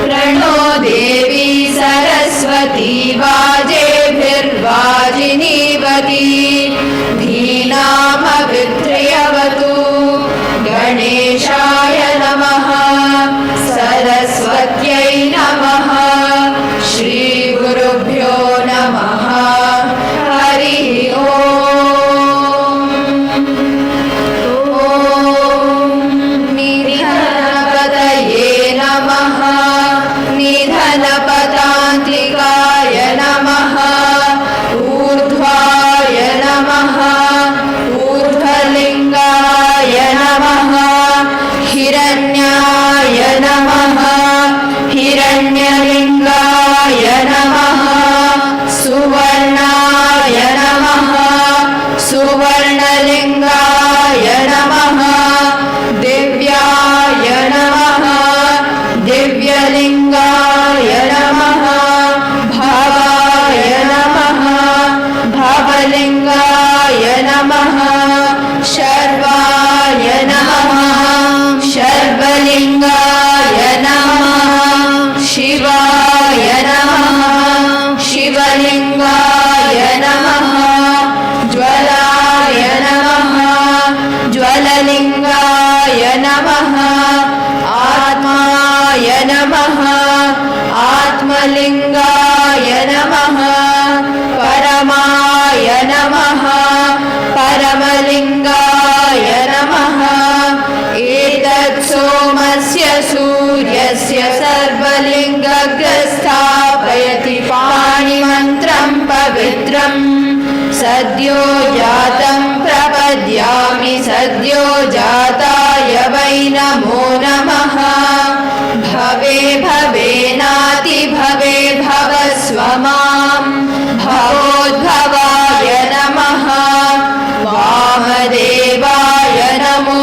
प्रणो देवी सरस्वती वाजेभिर्वाजिनीवती धीनामभित्र्यवतु गणेशाय नमः सरस्वत्यै नमः श्रीगुरुभ्यो नमः हरिः ओम् निधनपतये नमः निधनपतान्तिकाय नमः ऊर्ध्वाय नमः ऊर्ध्वलिङ्गाय नमः हिरण्याय नमः हिरण्यलिङ्गाय नमः सुवर्णाय नमः सुवर्णलिङ्गाय नमः दिव्याय नमः दिव्यलिङ्गाय नमः शर्वाय नमः शर्वलिङ्गाय नमः शिवाय नमः शिवलिङ्गाय नमः ज्वलाय नमः ज्वललिङ्गाय नमः आत्माय नमः आत्मलिङ्गाय नमः परमाय नमः परमलिङ्गाय नमः एतत् सोमस्य सूर्यस्य सर्वलिङ्गग्रस्थापयति पाणिमन्त्रं पवित्रम् सद्यो जातं प्रपद्यामि सद्यो जाताय वै नमो नमः भवे भवेनाति भवे भव स्वमां भवोद्भवाय नमः वामदेवाय नमो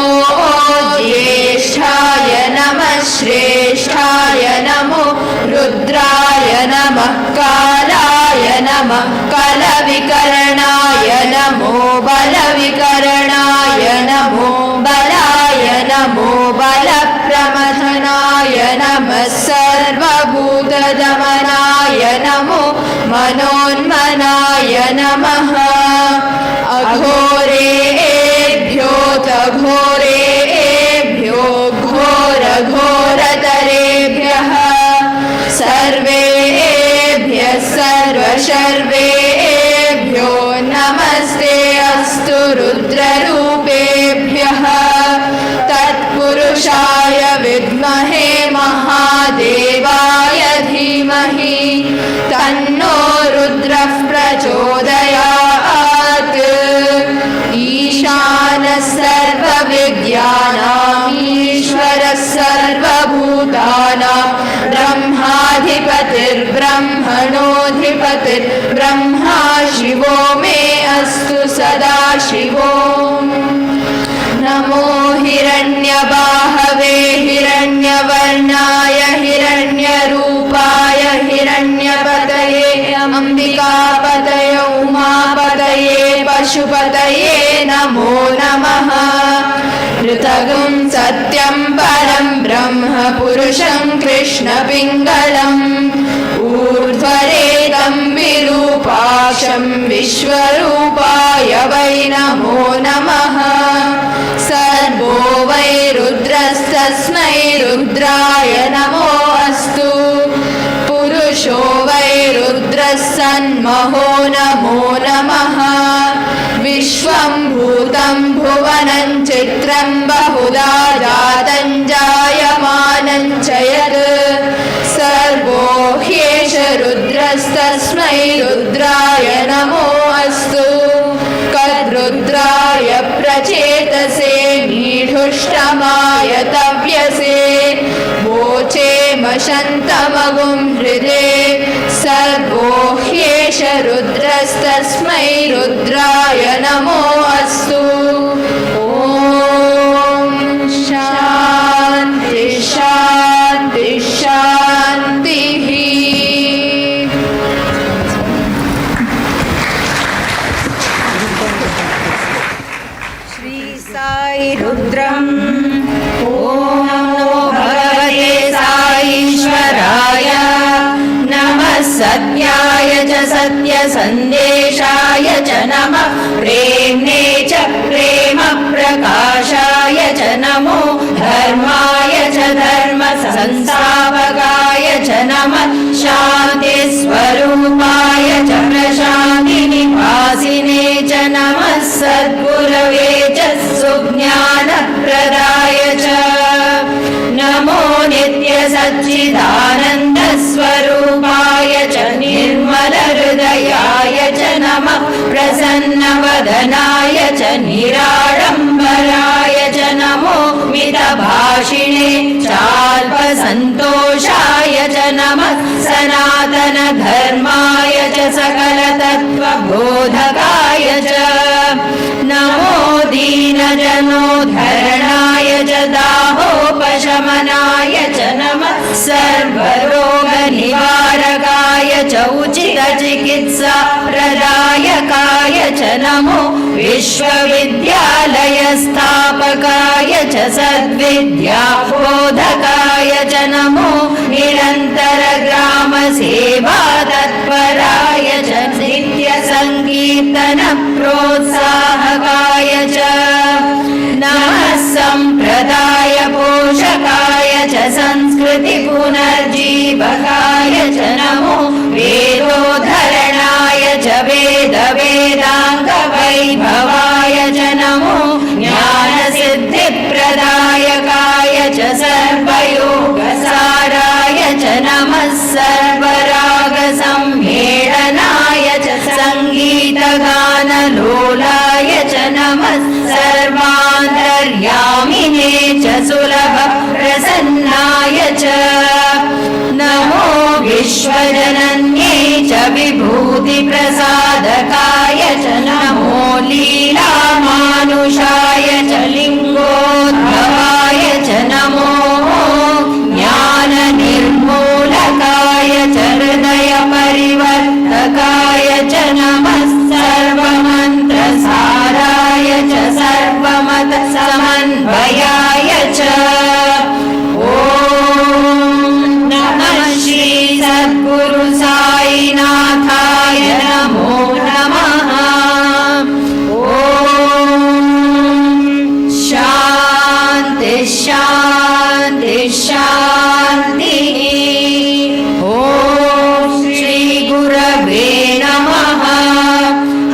ज्येष्ठाय नमः श्रेष्ठाय नमो रुद्राय नमः कालाय नमः कलविकरणाय नमो बलविकरणाय नमो बलाय नमो बलप्रमथनाय नमः सर्वभूतदमनाय नमो मनोन्मनाय नमः अघोरेभ्योऽघोरेभ्यो घोरघोरतरेभ्यः सर्वेभ्यः सर्वशर्वेभ्यो नमस्ते अस्तु रुद्ररूपेभ्यः तत्पुरुषाय विद्महे महादेवाय धीमहि तन्नो रुद्रः प्रचोदयात् ईशानः सर्वविद्यानाम् ईश्वरः सर्वभूतानां ब्रह्माधिपतिर्ब्रह्मणोऽधिपतिर्ब्रह्मा शिवो मे अस्तु सदा शिवो नमो हिरण्यबाहवे हिरण्यवर्णाय हिरण्यरूपाय हिरण्यपतये अम्बिकापतये उमापतये पशुपतये नमो नमः ऋतगुं सत्यं परं ब्रह्म पुरुषं कृष्णपिङ्गलम् ऊर्ध्वरेतं विरूपाक्षं विश्वरूपाय वै नमो नमः सर्वो वै रुद्रस्तस्मै रुद्राय नमो अस्तु पुरुषो वै रुद्रः सन्महो नमो नमः विश्वं भूतं भुवनं चित्रं बहुधा जातं जायमानं च यत् सर्वो ह्येष रुद्रस्तस्मै रुद्राय नमो अस्तु कद्रुद्राय प्रचेतसे मीढुष्टमाय तव्यसे वोचे मशन्तमगुं हृदे सर्वो ह्येष रुद्रस्तस्मै रुद्राय नमो अस्तु ॐ शान्ति शान्ति शान्तिः साई रुद्रम् ॐ नमो भगवते साईश्वराय नमः सत्याय च सत्यसन्देशाय च नमः प्रेम्णे च प्रेम प्रकाशाय च नमो धर्माय च धर्म संस्थापकाय च नमः शान्तिस्वरूपाय च प्रशान्तिनिवासिने च नमः सद्गुरवे च सुज्ञानप्रदाय च नमो नित्यसच्चिदानन्दस्वरूपाय च निर्मलहृदयाय च नमः प्रसन्नवदनाय च निराडम्बराय च नमो मितभाषिणे चाल्पसन्तोषाय च नमः सनातनधर्माय च सकलतत्त्वबोधकाय च नमो दीनजनोद्धरणाय च दाहोपशमनाय च नमः सर्वरोगनिवारकाय च उचित चिकित्सा प्रदायकाय च नमो विश्वविद्यालय स्थापकाय च सद्विद्या बोधकाय च नमो निरन्तर ग्राम सेवा तत्पराय च नित्य संकीर्तन प्रोत्साहकाय च नमः संप्रदाय पोषकाय च संस्कृति पुनर्जीवकाय च नमो वेदोद्धरणाय च वेद वेदांग वैभवाय च नमो ज्ञान सिद्धि प्रदायकाय च सर्वयोगसाराय च नमः सर्वराग सम्मेलनाय च संगीतगानलोलाय च नमः सर्वान्तर्यामिने च सुलभ प्रसन्नाय च नमो विश्वजनन्ये च विभूति प्रसादकाय च नमो लीलामानुषाय च लिङ्गोद्भवाय च नमो ज्ञान निर्मूलकाय च हृदय परिवर्तकाय च नमः सर्वमन्त्रसाराय च सर्वमत समन्वयाय च ॐ नमः श्री सद्गुरु साईनाथाय नमो नमः ॐ शान्ति शान्ति शान्तिः ॐ श्री गुरवे नमः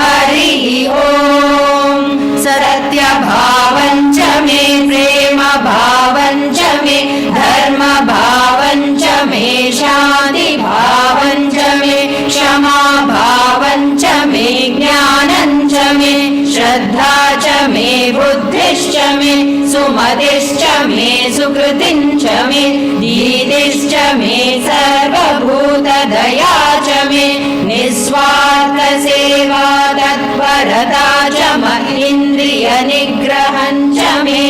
हरिः ॐ सत्यभावं च मे प्रेम भावं च मे धर्म भावं च मे शान्ति भावं च मे क्षमा भावं च मे ज्ञानं च मे श्रद्धा च मे बुद्धिश्च मे सुमतिश्च मे सुकृतिं च मे दीदिश्च मे सर्वभूतदया च मे निस्वार्थ सेवा तत्परता च महीन्द्रिय निग्रहं च मे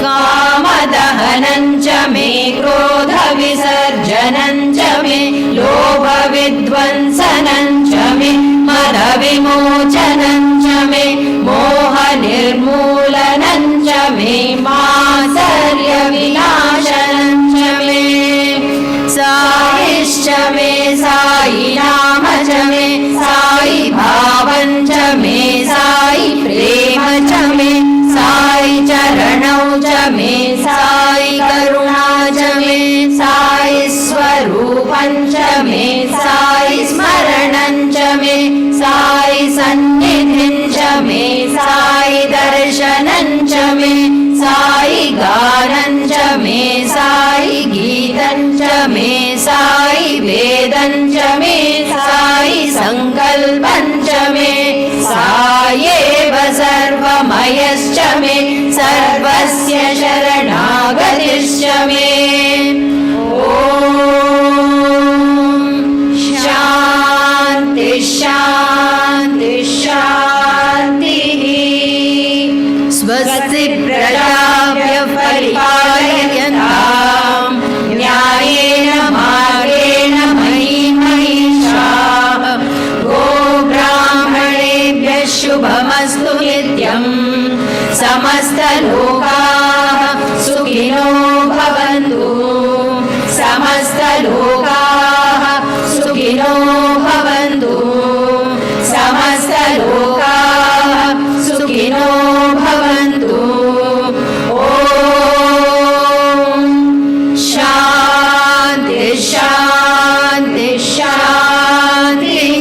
कामदहनं च मे क्रोध विसर्जनं च मे लोभ विध्वंसनं च मे मद विमोचनं च मे मोह निर्मूलनं च मे मात्सर्य विनाशनं च मे साईश्च मे साई नाम च मे साई भावं च मे साई प्रेम च मे साई चरणौ च मे साई करुणा च मे साई स्वरूपं च मे साई स्मरणं च मे साई सन्निधिं च मे साई दर्शनं च मे साई गानं च मे साई गीतं च मे साई वेदं च मे साई संकल्पं च मे सायेव सर्वमयश्च मे सर्वस्य शरणागतिश्च मे ॐ शान्ति शान्ति शान्तिः स्वस्ति प्रजाभ्यः परिपालयन्तां न्यायेन मार्गेण मयि महिषाः गोब्राह्मणेभ्यः शुभमस्तु नित्यं समस्तलोकाः सुखिनो भवन्तु समस्तलोकाः सुखिनो भवन्तु समस्तलोकाः सुखिनो भवन्तु ॐ शान्ति शान्ति शान्तिः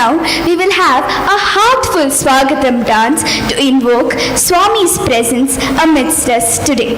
now we will have a heartful Swagatam dance to invoke Swami's presence amidst us today.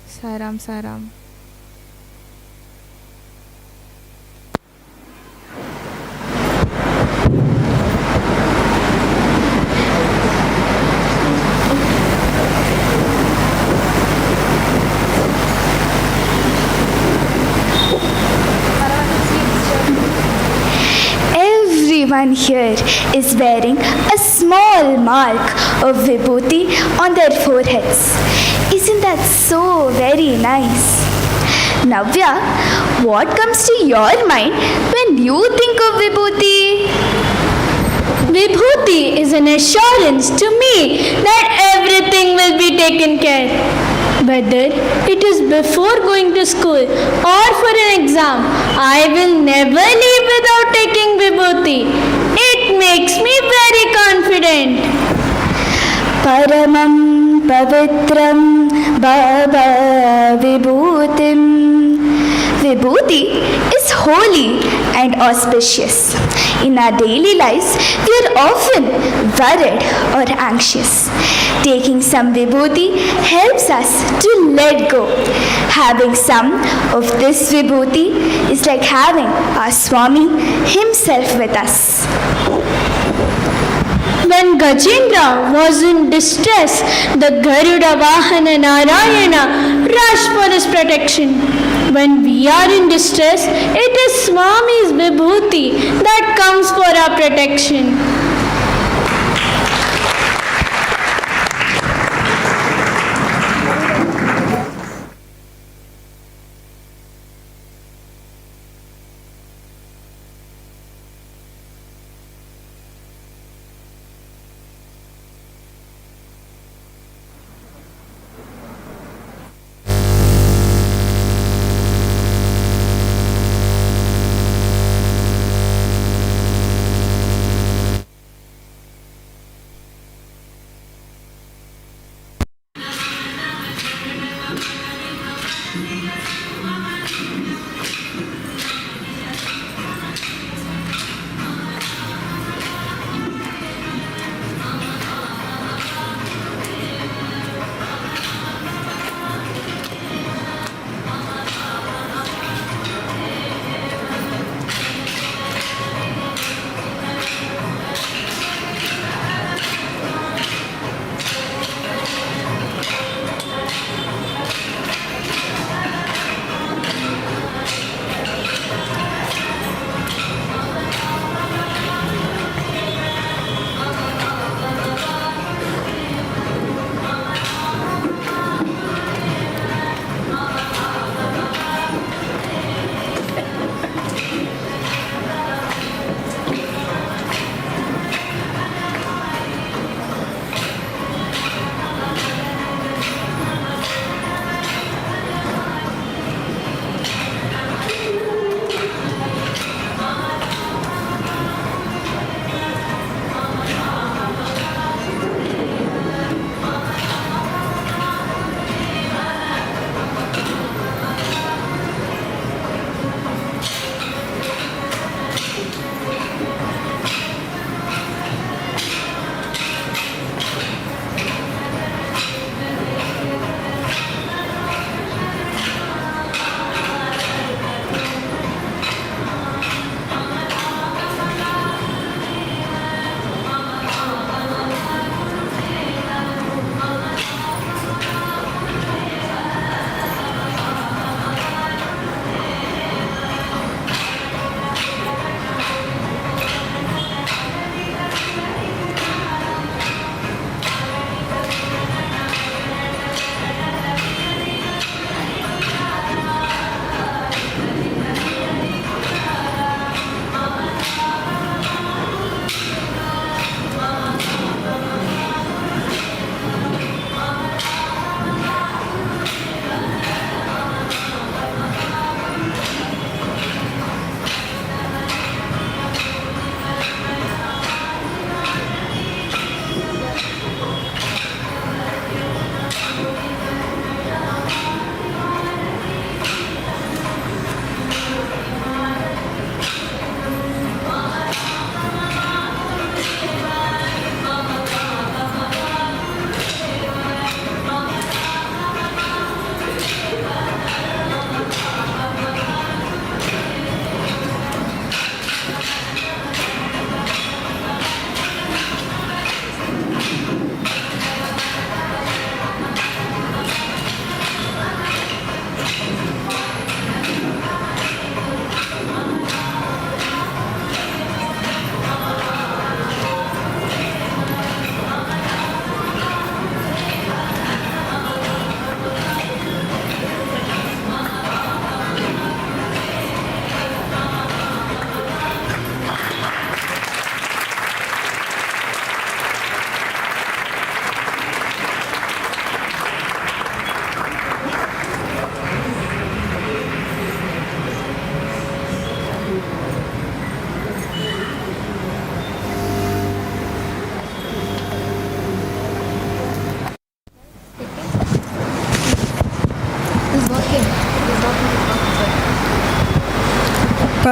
Sairam, Sairam. Everyone here is wearing a small mark of Vibhuti on their foreheads. Isn't that so very nice? Navya, what comes to your mind when you think of Vibhuti? Vibhuti is an assurance to me that everything will be taken care. Whether it is before going to school or for an exam, I will never leave without taking Vibhuti. It makes me very confident. Paramam pavitram baba vibhutim. Vibhuti is holy and auspicious. In our daily lives, we are often worried or anxious. Taking some Vibhuti helps us to let go. Having some of this Vibhuti is like having our Swami himself with us. When Gajendra was in distress, the Garuda Vahana Narayana rushed for his protection. When we are in distress, it is Swami's Vibhuti that comes for our protection.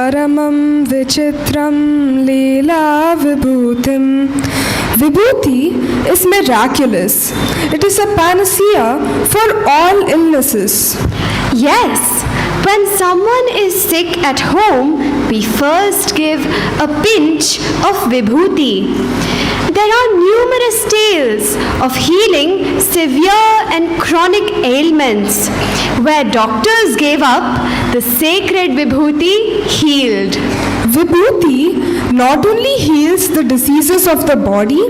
Paramam Vichitram Leela Vibhutim. Vibhuti is miraculous. It is a panacea for all illnesses. Yes, when someone is sick at home, we first give a pinch of Vibhuti. There are numerous tales of healing severe and chronic ailments where doctors gave up, the sacred Vibhuti healed. Vibhuti not only heals the diseases of the body,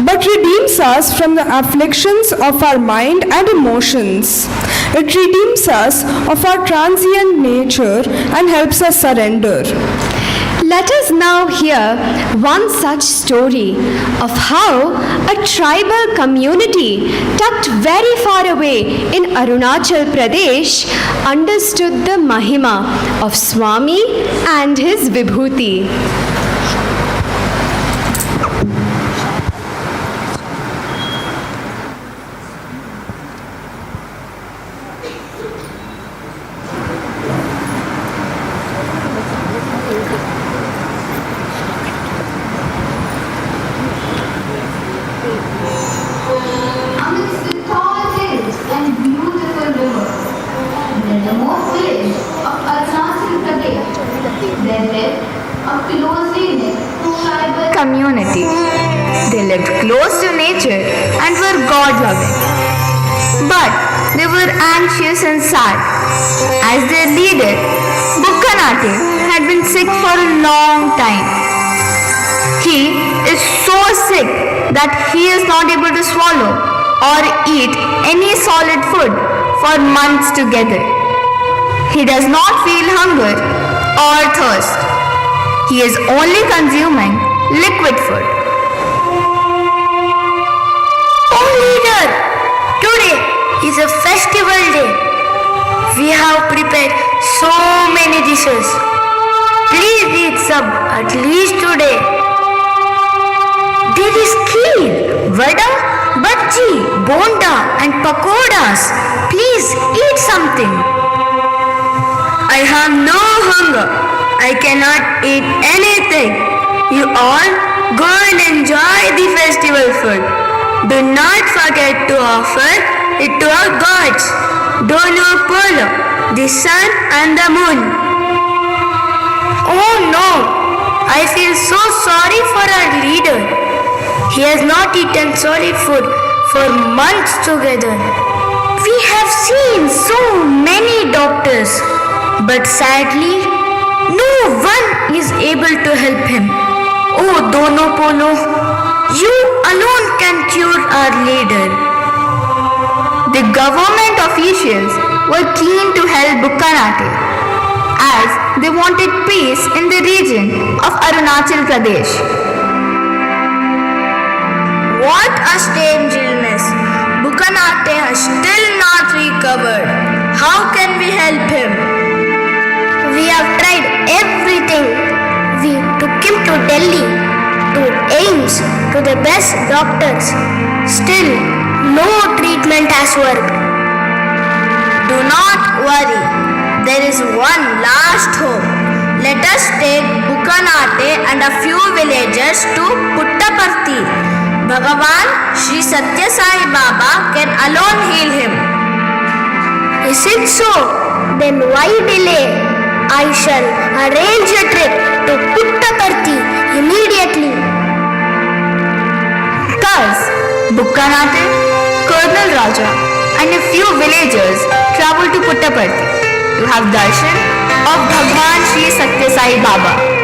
but redeems us from the afflictions of our mind and emotions. It redeems us of our transient nature and helps us surrender. Let us now hear one such story of how a tribal community tucked very far away in Arunachal Pradesh understood the Mahima of Swami and his Vibhuti. Amidst the tall hills and beautiful rivers, in the remote village of Aarathi Pradesh, there lived a closely knit tribal Community. They lived close to nature and were God-loving. But they were anxious and sad, as their leader, Bukkanate, had been sick for a long time. He is so sick that he is not able to swallow or eat any solid food for months together. He does not feel hunger or thirst. He is only consuming liquid food. Oh leader, today is a festival day. We have prepared so many dishes. Please eat some at least today. There is kheer, vada, bhaji, bonda and pakoras. Please eat something. I have no hunger. I cannot eat anything. You all go and enjoy the festival food. Do not forget to offer it to our gods, Dono Polo, the sun and the moon. Oh no! I feel so sorry for our leader. He has not eaten solid food for months together. We have seen so many doctors, but sadly, no one is able to help him. Oh Dono Polo, you alone can cure our leader. The government officials were keen to help Bukkanate, as they wanted peace in the region of Arunachal Pradesh. What a strange illness. Bukkanate has still not recovered. How can we help him? We have tried everything. We took him to Delhi, to AIIMS, to the best doctors. Still, no treatment has worked. Do not worry. There is one last hope. Let us take Bukkanate and a few villagers to Puttaparthi. Bhagawan, Sri Sathya Sai Baba can alone heal him. Is it so? Then why delay? I shall arrange a trip to Puttaparthi immediately. Thus, Bukkanate, Colonel Raja and a few villagers traveled to Puttaparthi to have darshan of Bhagawan Sri Sathya Sai Baba.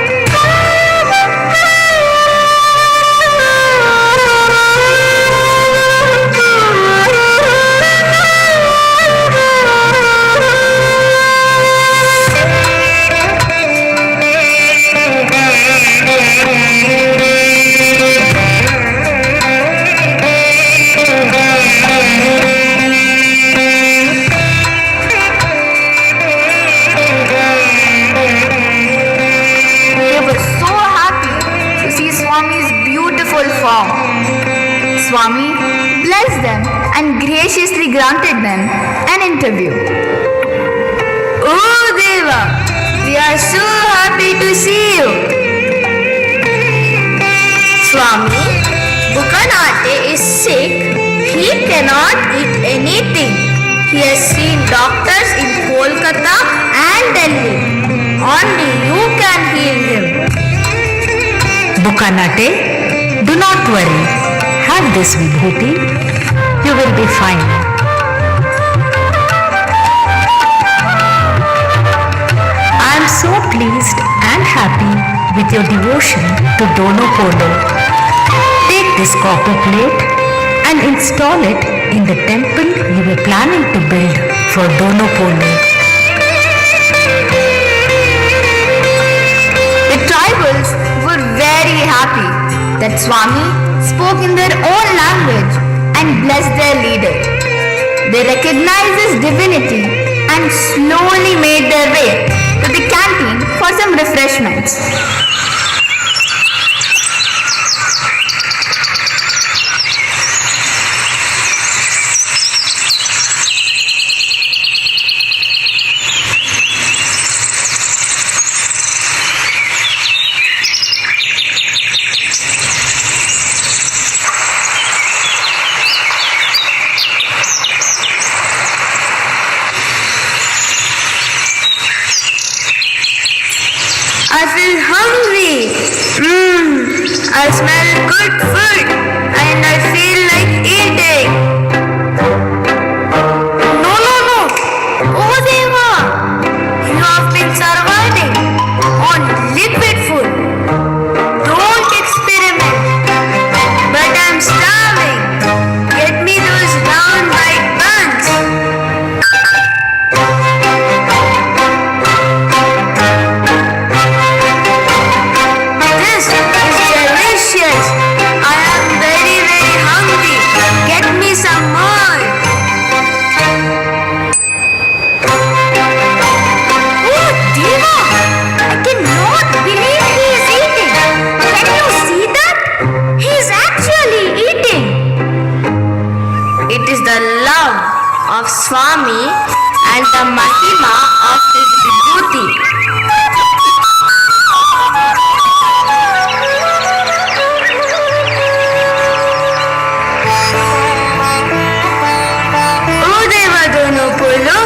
Swami blessed them and graciously granted them an interview. Oh Deva, We are so happy to see you. Swami, Bukanate is sick. He cannot eat anything. He has seen doctors in Kolkata and Delhi. Only you can heal him. Bukanate, do not worry. Have this Vibhuti. You will be fine. I am so pleased and happy with your devotion to Dono Polo. Take this copper plate and install it in the temple you were planning to build for Dono Polo. The tribals were very happy that Swami spoke in their own language and blessed their leader. They recognized his divinity and slowly made their way to the canteen for some refreshments. I feel hungry. I smell good food and I feel like eating. No. Oh Deva, you have been surviving on liquid food. Don't experiment. But I'm starving. Get me those round white buns. This is delicious. I am very, very hungry. Get me some more. Oh, Deva! I cannot believe he is eating. Can you see that? He is actually eating. It is the love of Swami and the Mahima of his Vibhuti. Oh Deva Dono Polo,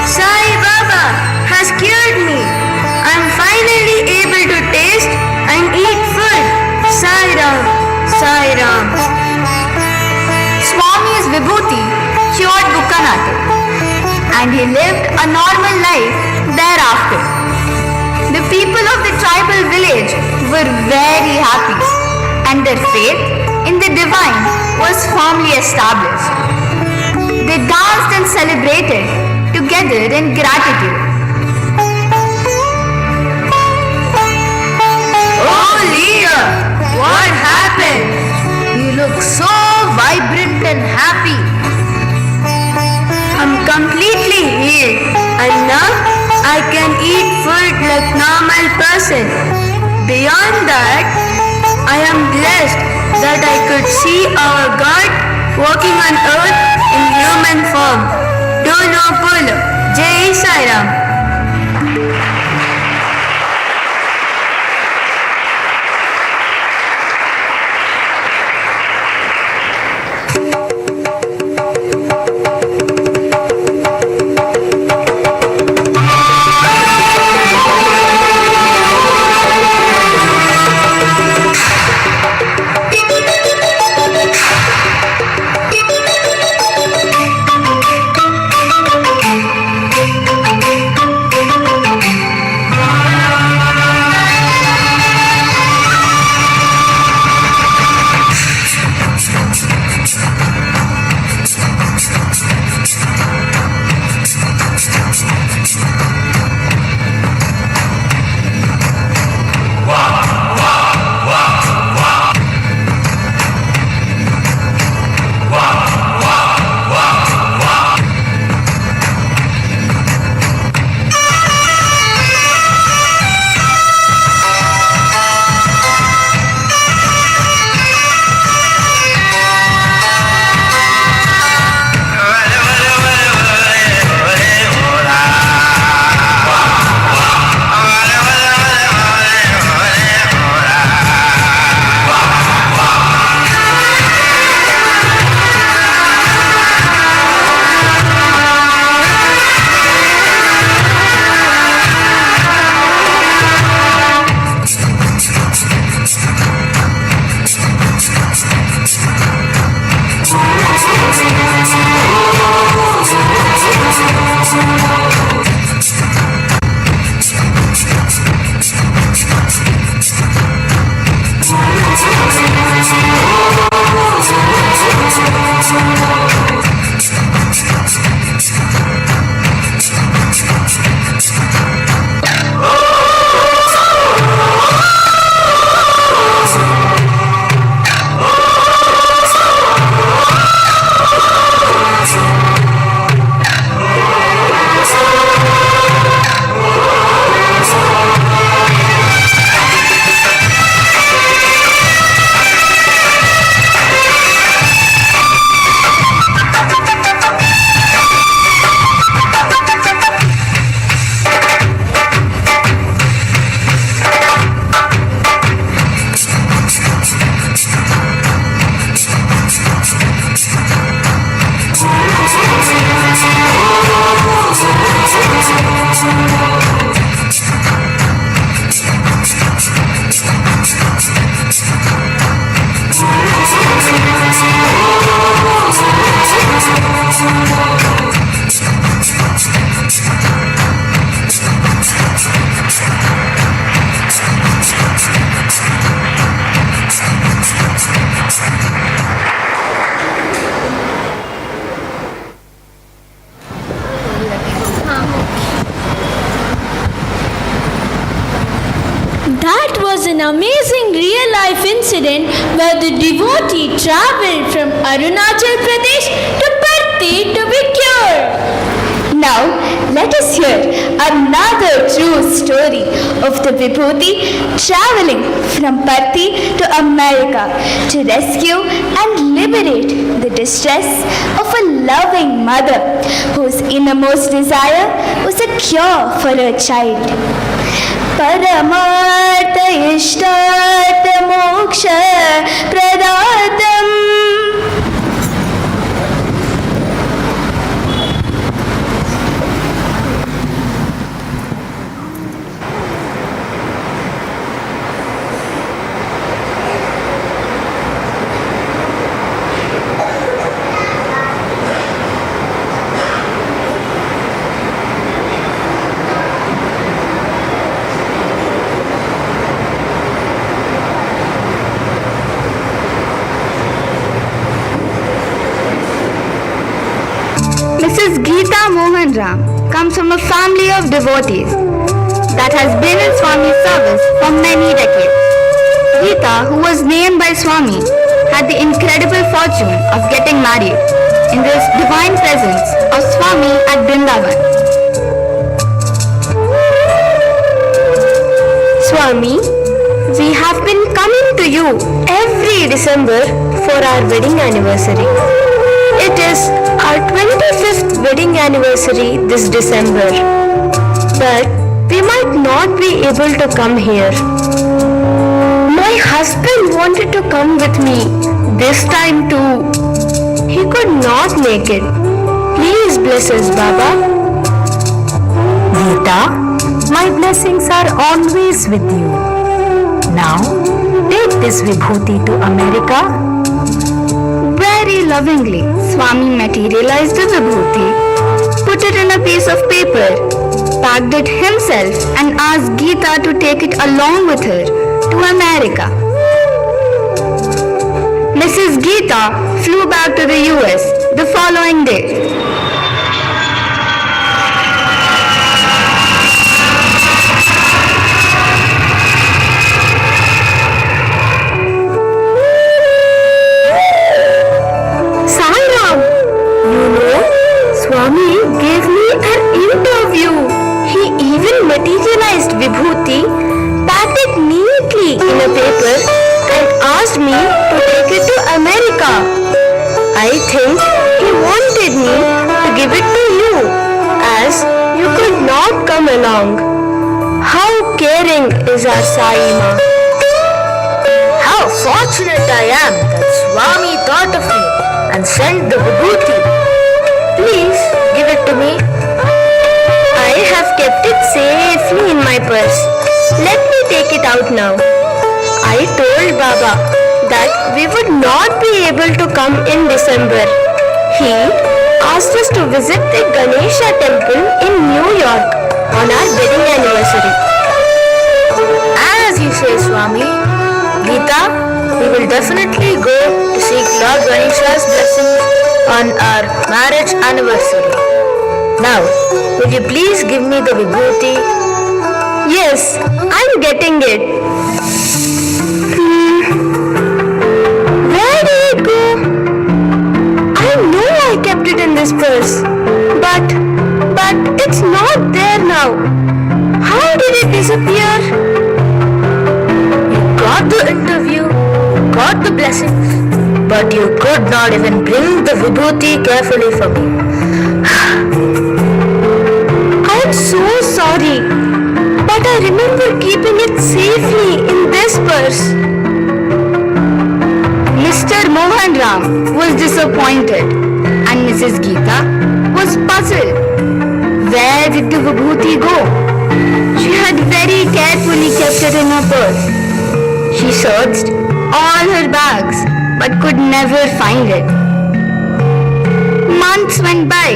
Sai Baba has cured me. I am finally able to taste and eat food. Sai Ram, Sai Ram. Swami's Vibhuti cured Bukanate and he lived a normal life thereafter. The people of the tribal village were very happy and their faith in the divine was firmly established. They danced and celebrated together in gratitude. Oh Leah, what happened? You look so vibrant and happy. I'm completely healed and now I can eat food like normal person. Beyond that, I am blessed that I could see our God walking on earth in human form. Dono Polo, Jai Sai Ram. That was an amazing real-life incident where the devotee travelled from Arunachal Pradesh to Parthi to be cured. Now, let us hear another true story of the Vibhuti traveling from Parthi to America to rescue and liberate the distress of a loving mother whose innermost desire was a cure for her child. Paramartha Ishtartha Moksha Pradatam. Mrs. Geeta Mohan Ram comes from a family of devotees that has been in Swami's service for many decades. Geeta, who was named by Swami, had the incredible fortune of getting married in this divine presence of Swami at Vrindavan. Swami, we have been coming to you every December for our wedding anniversary. It is our 25th wedding anniversary this December, but we might not be able to come here. My husband wanted to come with me this time too. He could not make it. Please bless us, Baba. Geeta, my blessings are always with you. Now, take this Vibhuti to America. Very lovingly, Swami materialized the Vibhuti, put it in a piece of paper, packed it himself and asked Geeta to take it along with her to America. Mrs. Geeta flew back to the US the following day. Swami gave me an interview. He even materialized Vibhuti, packed it neatly in a paper and asked me to take it to America. I think he wanted me to give it to you as you could not come along. How caring is our Sai Ma. How fortunate I am that Swami thought of me and sent the Vibhuti. Please give it to me. I have kept it safely in my purse. Let me take it out now. I told Baba that we would not be able to come in December. He asked us to visit the Ganesha temple in New York on our wedding anniversary. As you say, Swami. Geeta, we will definitely go to seek Lord Ganesha's blessings on our marriage anniversary. Now, will you please give me the Vibhuti? Yes, I'm getting it. Where did it go? I know I kept it in this purse, but it's not there now. How did it disappear? You got the interview, got the blessings, but you could not even bring the Vibhuti carefully for me. I am so sorry, but I remember keeping it safely in this purse. Mr. Mohan Ram was disappointed and Mrs. Geeta was puzzled. Where did the Vibhuti go? She had very carefully kept it in her purse. She searched all her bags but could never find it. Months went by,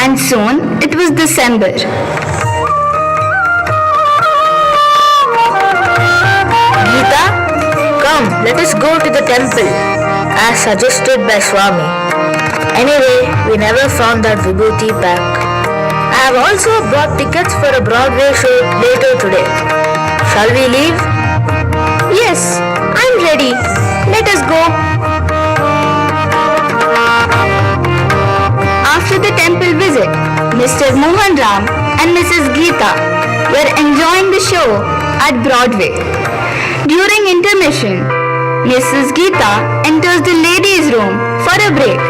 and soon it was December. Geeta, come, let us go to the temple, as suggested by Swami. Anyway, we never found that Vibhuti pack. I have also bought tickets for a Broadway show later today. Shall we leave? Yes, I'm ready. Let us go. After the temple visit, Mr. Mohan Ram and Mrs. Geeta were enjoying the show at Broadway. During intermission, Mrs. Geeta enters the ladies' room for a break.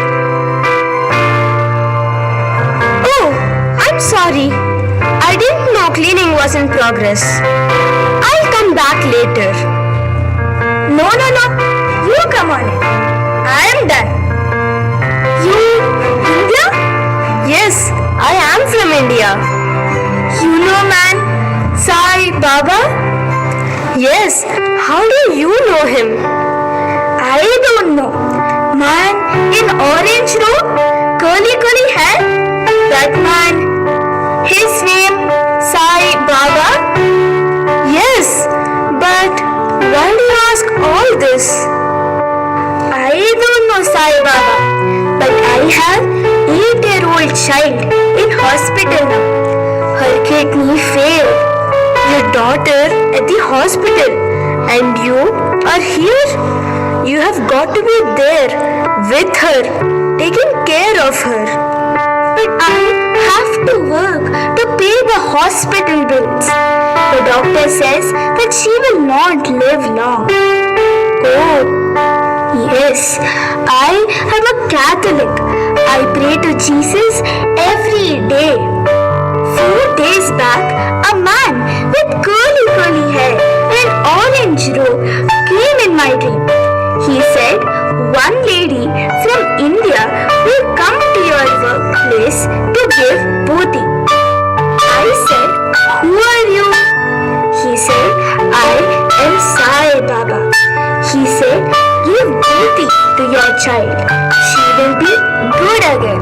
Oh, I'm sorry. I didn't know cleaning was in progress. I'll come back later. No. You come on in. I am done. You, India? Yes, I am from India. You know man, Sai Baba? Yes, how do you know him? I don't know. Man in orange robe, curly hair? That man, his name Sai Baba? Yes, but why do you ask all this? I don't know Sai Baba, but I have 8-year-old child in hospital now. Her kidney failed. Your daughter at the hospital, and you are here. You have got to be there with her, taking care of her. But I have to work to pay the hospital bills. The doctor says that she will not live long. Oh, yes, I am a Catholic. I pray to Jesus every day. Few days back, a man with curly hair and orange robe came in my dream. He said, one lady from India will come to your workplace to give booty. I said, who are you? He said, I am Sai Baba. He said, give booty to your child. She will be good again.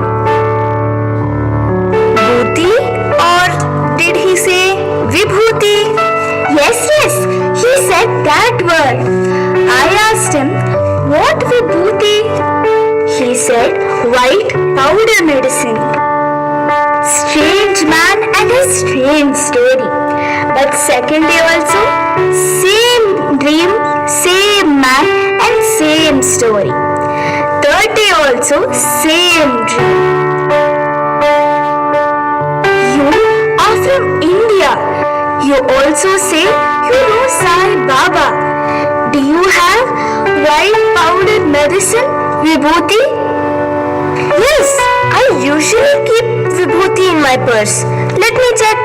Booty? Or did he say Vibhuti? Yes, he said that word. I asked him, what Vibhuti? He said, white powder medicine. Strange man and a strange story. But second day also, same dream, same man and same story. Third day also, same dream. You are from India. You also say you know Sai Baba. Do you have white powdered medicine, Vibhuti? Yes, I usually keep Vibhuti in my purse. Let me check.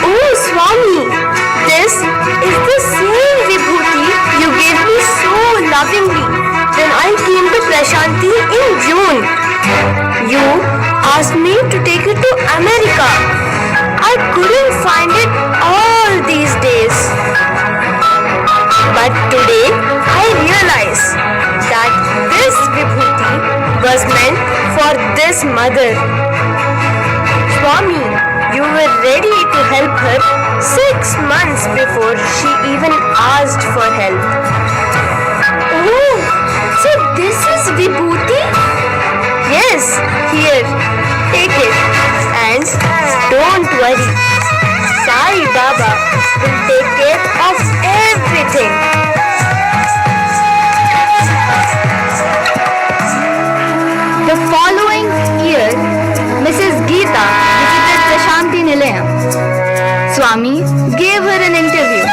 Oh, Swami, this is the same Vibhuti you gave me so lovingly when I came to Prashanti in June. You asked me to take it to America. I couldn't find it all these days. But today I realize that this Vibhuti was meant for this mother. Swami, you were ready to help her 6 months before she even asked for help. Oh, so this is Vibhuti? Yes, here, take it. And don't worry, Sai Baba will take care of everything. The following year, Mrs. Geeta visited Prashanti Nilayam. Swami gave her an interview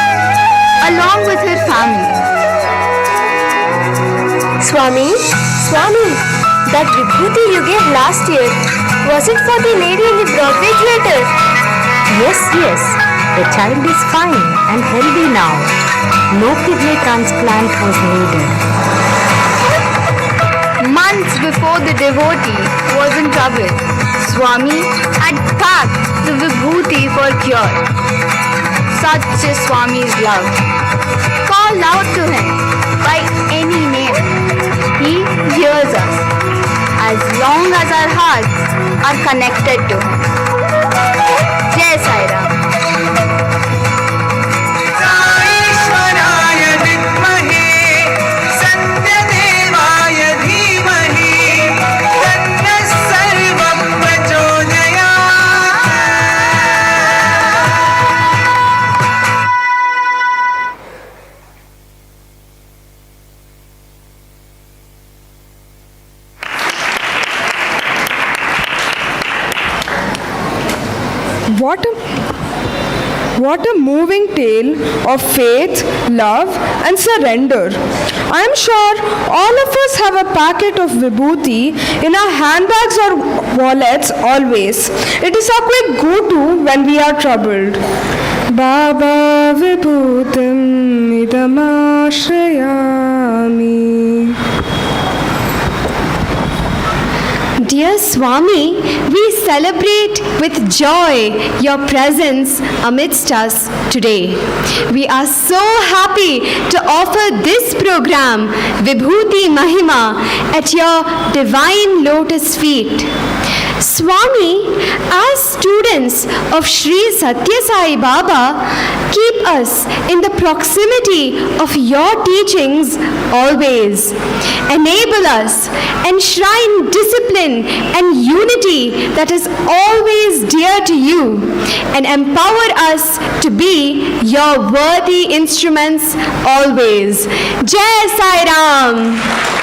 along with her family. Swami, that Vibhuti you gave last year, was it for the lady in the Broadway theatre? Yes. The child is fine and healthy now. No kidney transplant was needed. Months before the devotee was in trouble, Swami had packed the Vibhuti for cure. Such is Swami's love. Call out to him by any name. He hears us. are connected to him. Jai Sai Ram. What a moving tale of faith, love, and surrender. I am sure all of us have a packet of Vibhuti in our handbags or wallets always. It is our quick go-to when we are troubled. Baba Vibhutim idamashrayami. Dear Swami, we celebrate with joy your presence amidst us today. We are so happy to offer this program, Vibhuti Mahima, at your divine lotus feet. Swami, as students of Sri Sathya Sai Baba, keep us in the proximity of your teachings always. Enable us, enshrine discipline and unity that is always dear to you, and empower us to be your worthy instruments always. Jai Sai Ram.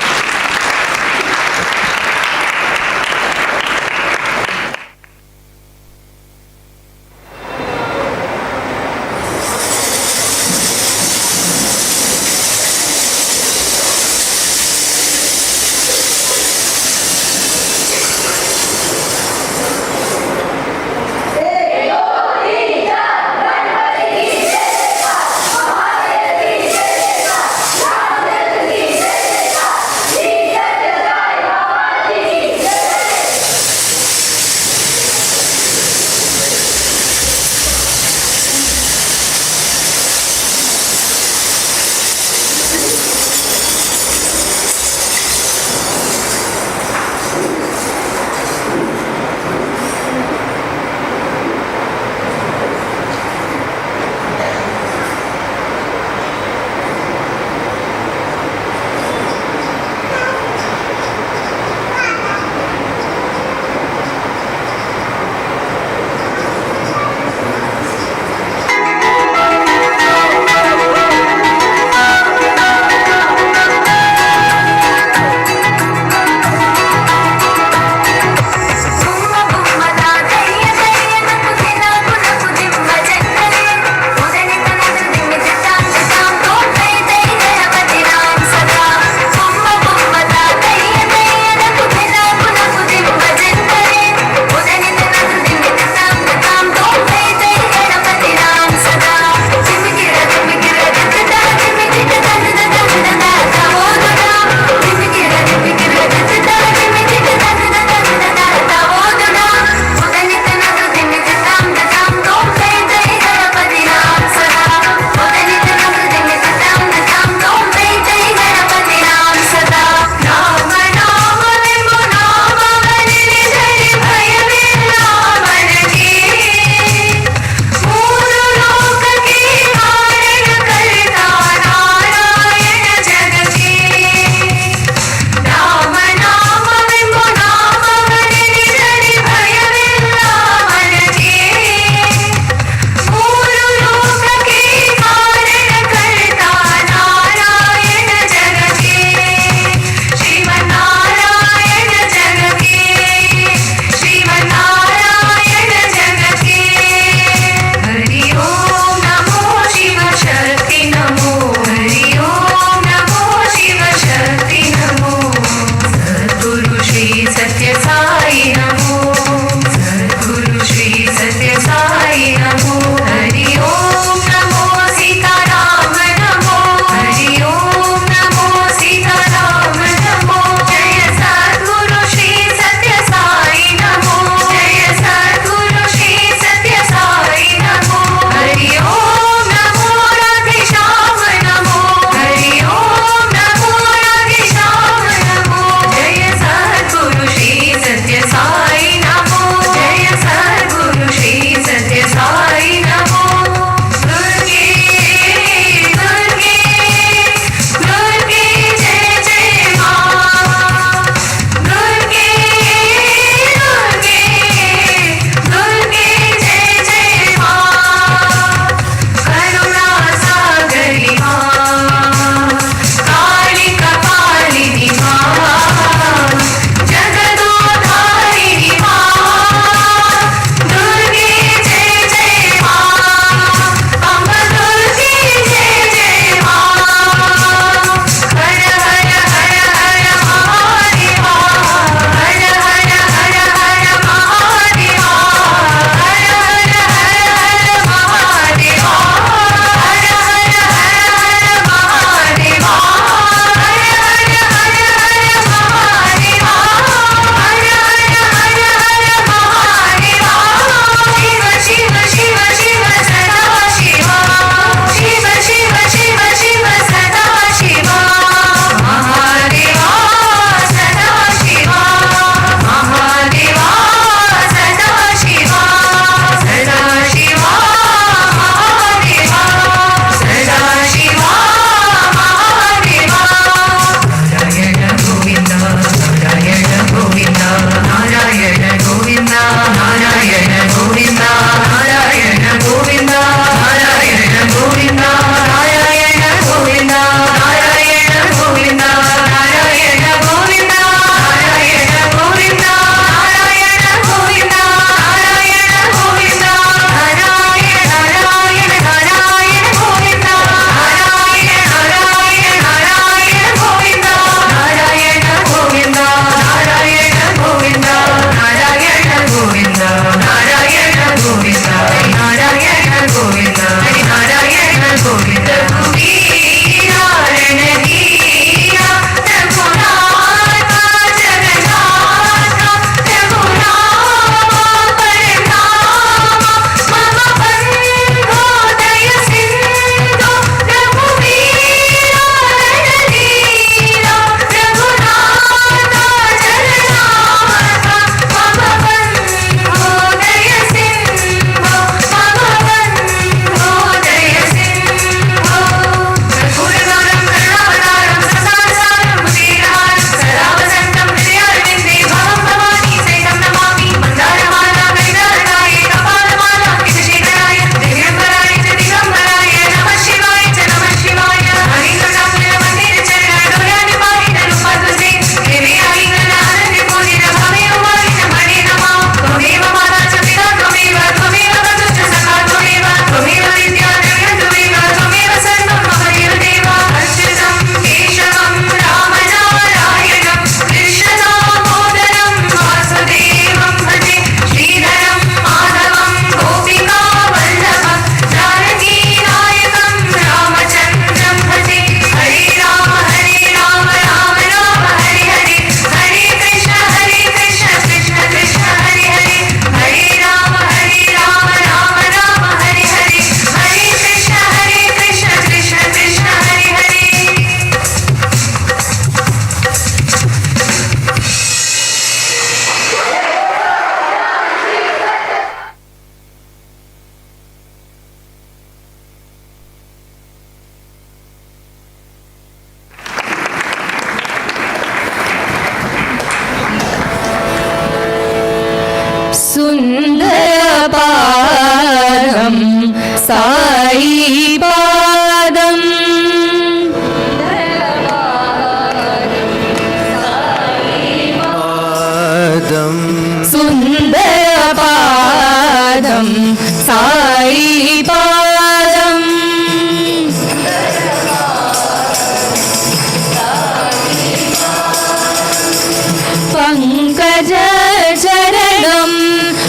चरणं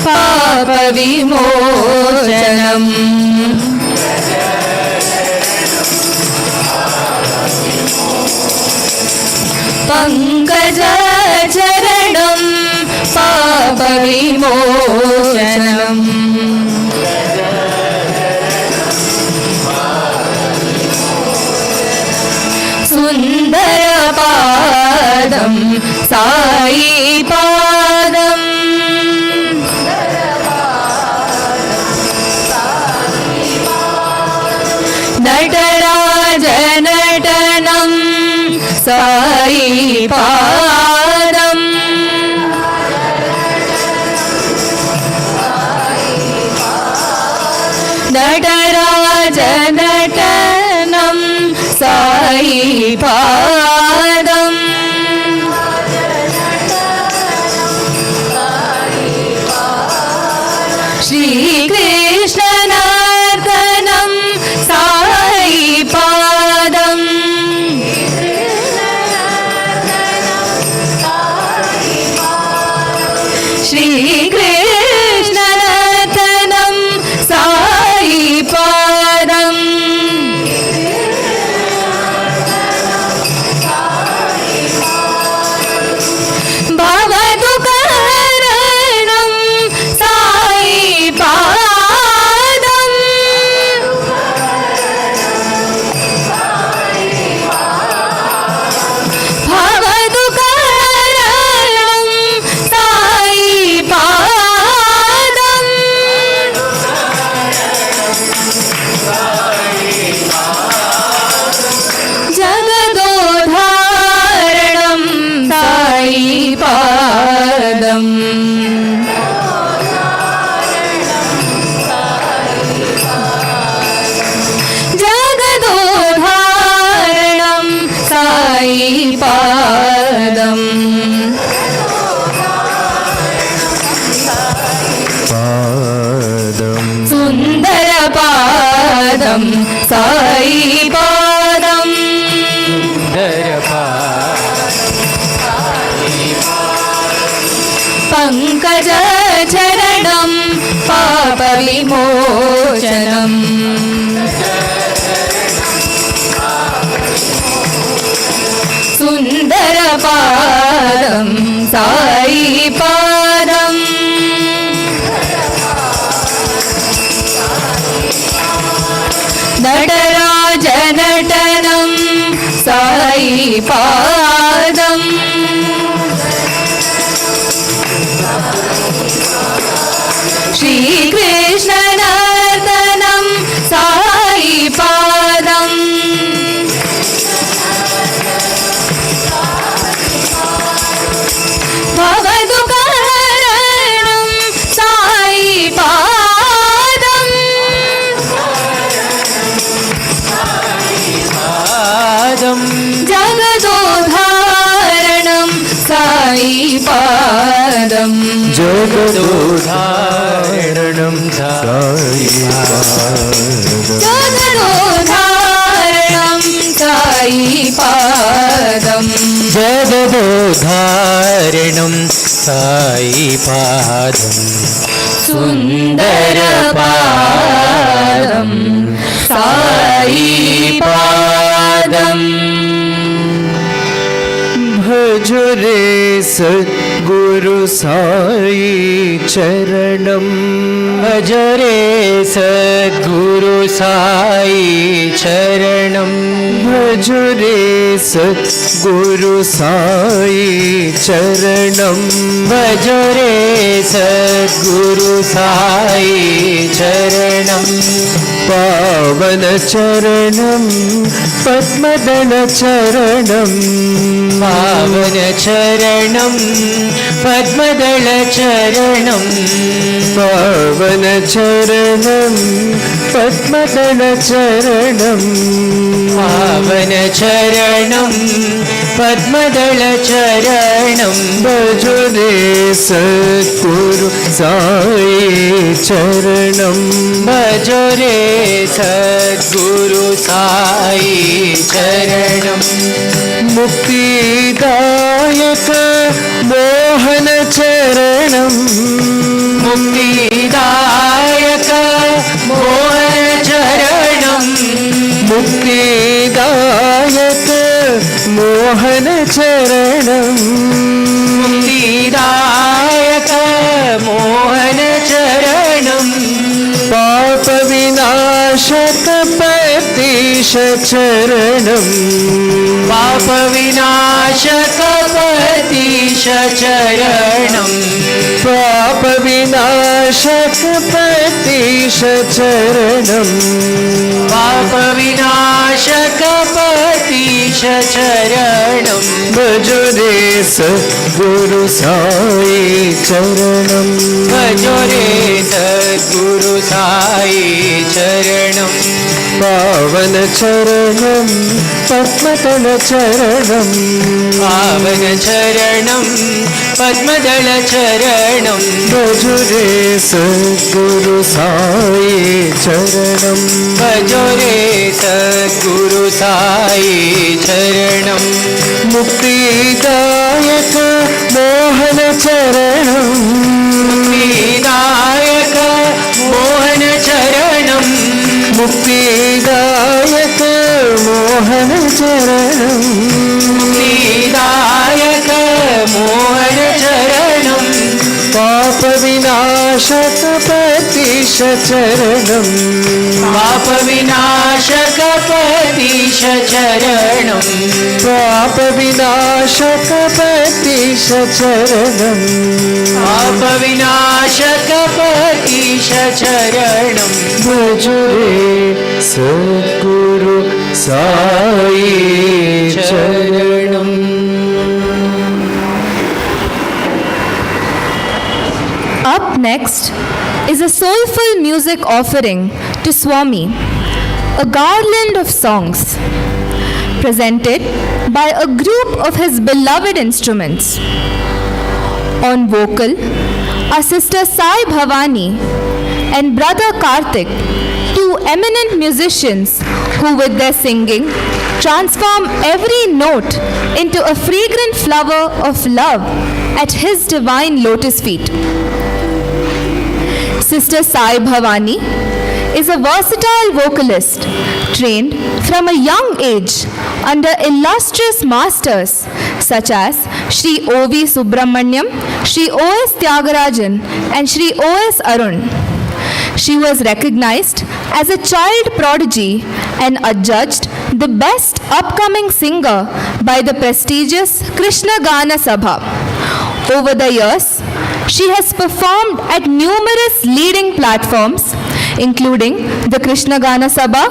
पापविमोचनम् पङ्कजचरणं पापविमोचनम् सुन्दरपादं साईपादम् नटराजनटनं साईपादम् नटराजनटनं साईपादम् श्रीकृष्णनर्तनं साईपादम् श्रीकृष्णनर्तनं साईपादम् भवदुःखहरणं साईपादम् भवदुःखहरणं साईपादम् जगदोद्धारणं साईपादम् जगदोद्धारणं साईपादम् सुन्दरपादं साईपादम् पङ्कजचरणं पापविमोचनम् सुन्दरपादं साईपादम् नटराजनटनं साईपादम् श्रीकृष्णनर्तनं साईपादम् भवदुःखहरणं साईपादम् जगदोद्धारणं साईपादम् जगदोद्धारणं जगदोद्धारणं साईपादम् जगदोद्धारणं साईपादम् सुन्दरपादं साईपादम् भज रे सद्गुरु साई चरणं भज रे सद्गुरु साई चरणं भज रे सद्गुरु साई चरणं भज रे सद्गुरु साई चरणं पावन चरणं पद्मदल चरणं पावन चरणं पद्मदल चरणं पावन चरणं पद्मदल चरणं पावन चरणं पद्मदल चरणं भजो रे सद्गुरु साई चरणं भजो रे सद्गुरु साई चरणं मुक्तिदायक मोहन चरणम मुक्तिदायक मोहन चरणम मुक्तिदायक मोहन चरणम मुक्तिदायक मोहन चरणम पाप विनाशक पतिश चरणम पाप विनाशक पतिश चरणम पाप विनाशक पतिश चरणम पाप विनाशक पतिश चरणम भजो रे सद्गुरु साई चरणम भजो रे सद्गुरु साई चरणम पावन चरणम पद्मतल चरणम पावन चरणम पद्मदल चरणम भजो रे सद्गुरु साई चरणम भजो रे सद्गुरु साई चरणम मुक्तिदायक मोहन चरणम मुक्तिदायक मोहन चरणम मुक्तिदायक मोहन चरणम मुक्तिदायक मोहन चरणम पाप विनाशक पतिश चरणम पाप विनाशक पतिश चरणम पाप विनाशक पतिश चरणम पाप विनाशक पतिश चरणम भजो रे सद्गुरु Sai चरणम Up next is a soulful music offering to Swami, a garland of songs, presented by a group of his beloved instruments. On vocal are Sister Sai Bhavani and Brother Karthik, two eminent musicians who with their singing transform every note into a fragrant flower of love at his divine lotus feet. Sister Sai Bhavani is a versatile vocalist trained from a young age under illustrious masters such as Shri O.V. Subramanyam, Shri O.S. Tyagarajan and Shri O.S. Arun. She was recognized as a child prodigy and adjudged the best upcoming singer by the prestigious Krishna Gana Sabha. Over the years, she has performed at numerous leading platforms, including the Krishna Gana Sabha,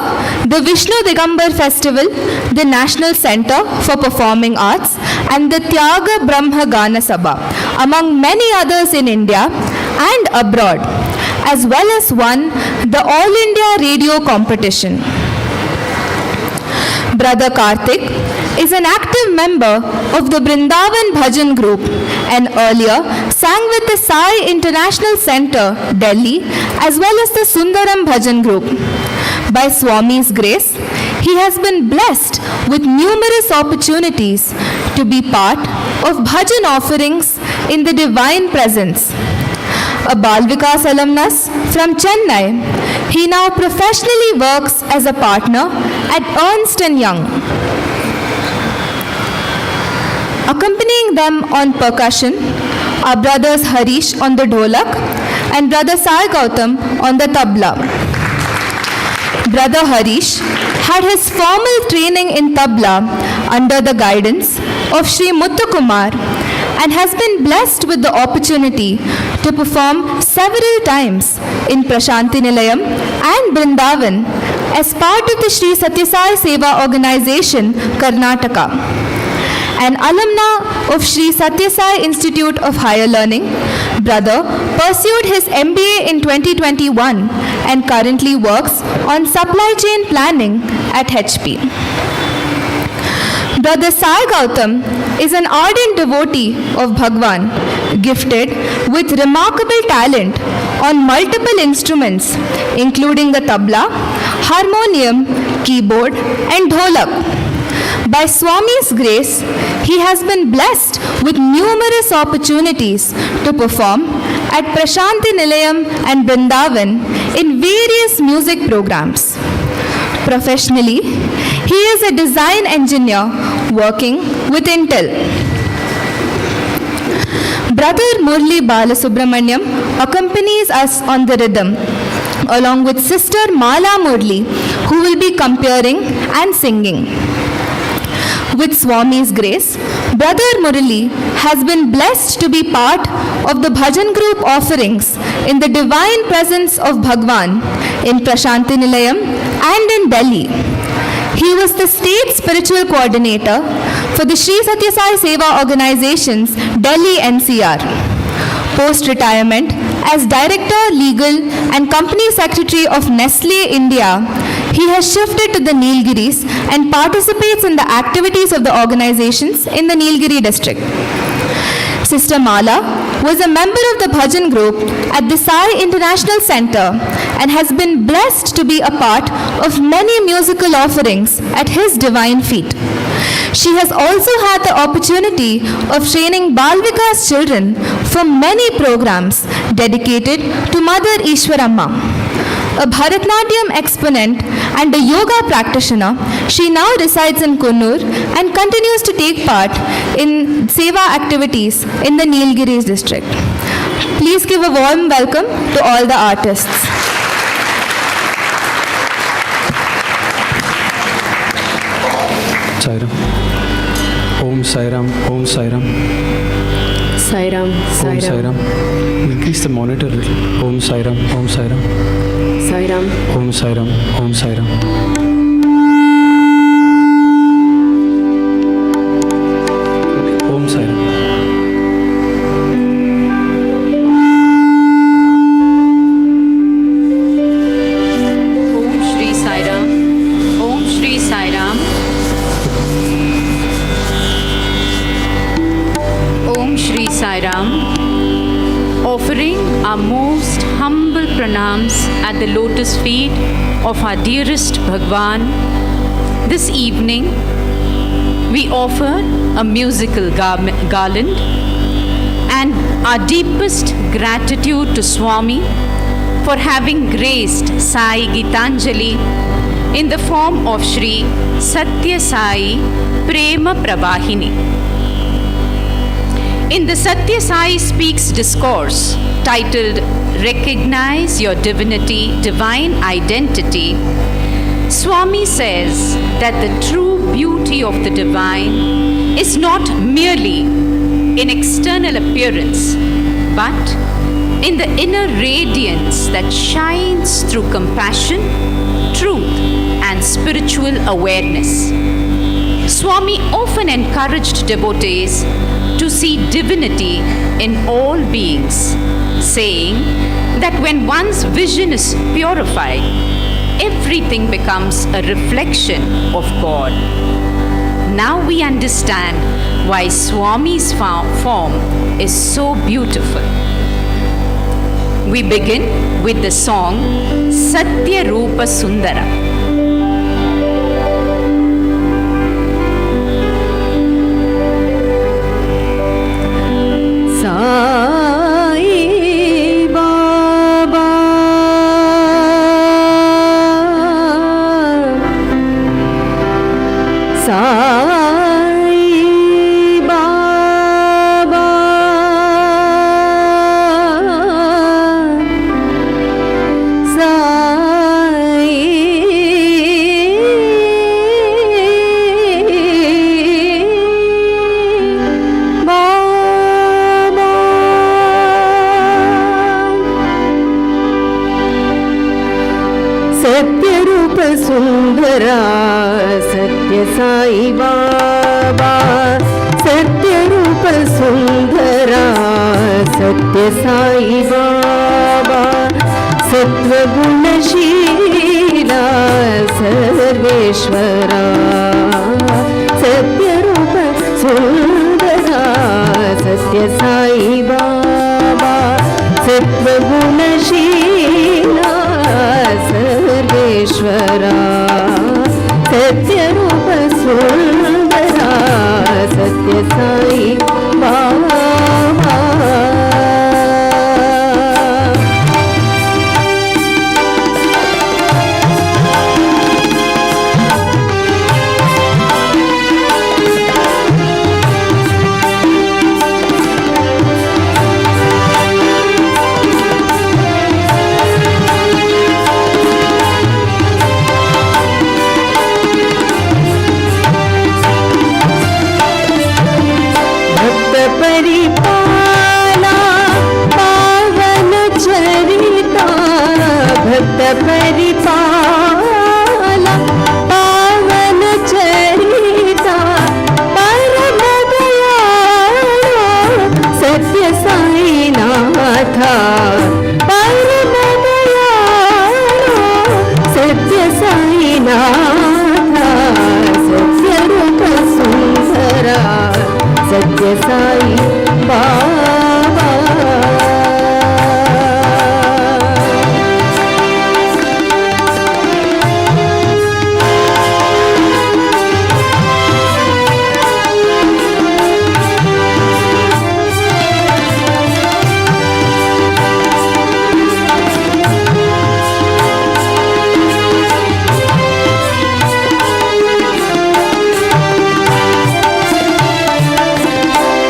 the Vishnu Digambar Festival, the National Center for Performing Arts, and the Tyaga Brahma Gana Sabha, among many others in India and abroad, as well as won the All India Radio competition. Brother Karthik is an active member of the Brindavan Bhajan group and earlier sang with the Sai International Center, Delhi, as well as the Sundaram Bhajan group. By Swami's grace, he has been blessed with numerous opportunities to be part of bhajan offerings in the divine presence. A Balvikas alumnus from Chennai, he now professionally works as a partner at Ernst & Young. Accompanying them on percussion are brothers Harish on the dholak and brother Sai Gautam on the tabla. Brother Harish had his formal training in tabla under the guidance of Sri Muthukumar and has been blessed with the opportunity to perform several times in Prashanti Nilayam and Brindavan as part of the Sri Sathya Sai Seva organization, Karnataka. An alumna of Sri Sathya Sai Institute of Higher Learning, brother pursued his MBA in 2021 and currently works on supply chain planning at HP. Brother Sai Gautam is an ardent devotee of Bhagawan, gifted with remarkable talent on multiple instruments, including the tabla, harmonium, keyboard, and dholak. By Swami's grace, he has been blessed with numerous opportunities to perform at Prashanti Nilayam and Vrindavan in various music programs. Professionally, he is a design engineer working with Intel. Brother Murli Balasubramanyam accompanies us on the rhythm, along with sister Mala Murli, who will be comparing and singing. With Swami's grace, Brother Murali has been blessed to be part of the Bhajan group offerings in the divine presence of Bhagawan in Prashanti Nilayam and in Delhi. He was the state spiritual coordinator for the Sri Sathya Sai Seva Organization's Delhi NCR. Post-retirement, as Director, Legal and Company Secretary of Nestle India, he has shifted to the Nilgiris and participates in the activities of the organizations in the Nilgiri district. Sister Mala was a member of the Bhajan group at the Sai International Center and has been blessed to be a part of many musical offerings at his divine feet. She has also had the opportunity of training Balvikas children from many programs dedicated to Mother Ishwaramma. A Bharatnatyam exponent and a yoga practitioner, she now resides in Kunnur and continues to take part in seva activities in the Nilgiris district. Please give a warm welcome to all the artists. Sairam. Om Sairam. Om Sairam. Sairam. Om Sairam. Increase the monitor a little. Om Sairam. Om Sairam. Sairam. Om Sairam. Om Sairam. Om Sairam. Om Shri Sairam. Om Shri Sairam. Om Shri Sairam. Offering our most humble pranams at the lotus feet of our dearest Bhagawan. This evening, we offer a musical garland and our deepest gratitude to Swami for having graced Sai Gitanjali in the form of Sri Sathya Sai Prema Pravahini. In the Sathya Sai Speaks discourse titled Recognize Your Divinity, Divine Identity, Swami says that the true beauty of the divine is not merely in external appearance, but in the inner radiance that shines through compassion, truth, and spiritual awareness. Swami often encouraged devotees to see divinity in all beings, saying that when one's vision is purified, everything becomes a reflection of God. Now we understand why Swami's form is so beautiful. We begin with the song Satya Rupa Sundara. Sathya Sai Baba, Satya Rupa Sundara, Satya Sai Baba, Sattva Guna Shila Sarveshwara, Satya Rupa Sundara, Satya Sai Baba, Sattva Guna Shila Sarveshwara, Satya Rupa Sundara. परिपाला पावन चरिता भक्त परिपाला पावन चरिता परम दयाळु सत्य साई नाथा परम दयाळु सत्य साई नाथा सत्य रूप सुंदरा सत्य साई बाबा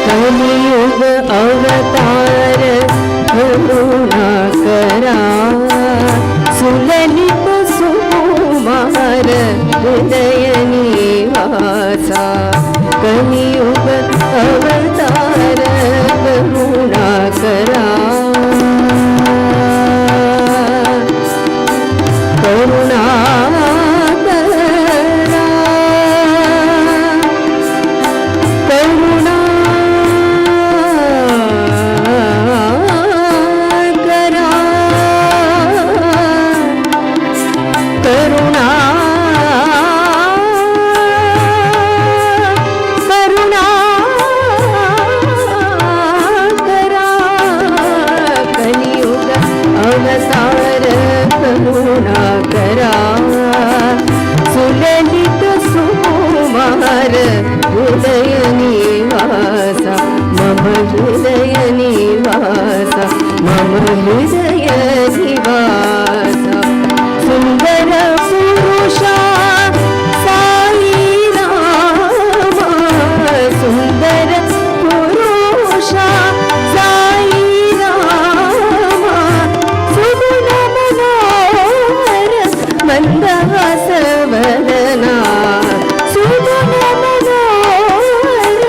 कलियुग अवतार करुणा करा सुललित सुकुमार हृदय निवासा कलियुग अवतार करुणा करा करुणा करा करुणा करुणा करुणा करा कलियुग अवतार करुणा करा सुललित सुकुमार हृदय निवासा मम हृदय निवासा मम हृदय निवासा सुंदर पुरुषा साई रामा सुंदर पुरुषा साई रामा सुगुण मनोहर मंदहास वदना सुगुण मनोहर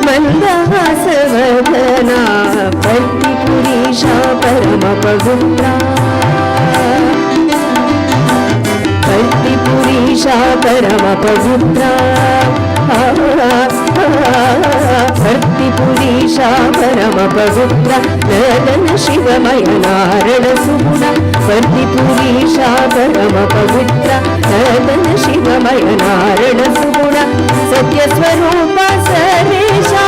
मंदहास वदना पति पुरीशा परम पवित्रा पति पुरीशा परम पवित्रा पति पुरीशा परम पवित्रा नदन शिवमय नारण सुगुण पति पुरीशा परम पवित्रा नदन शिवमय नारण सुगुण सत्य स्वरूप सरेशा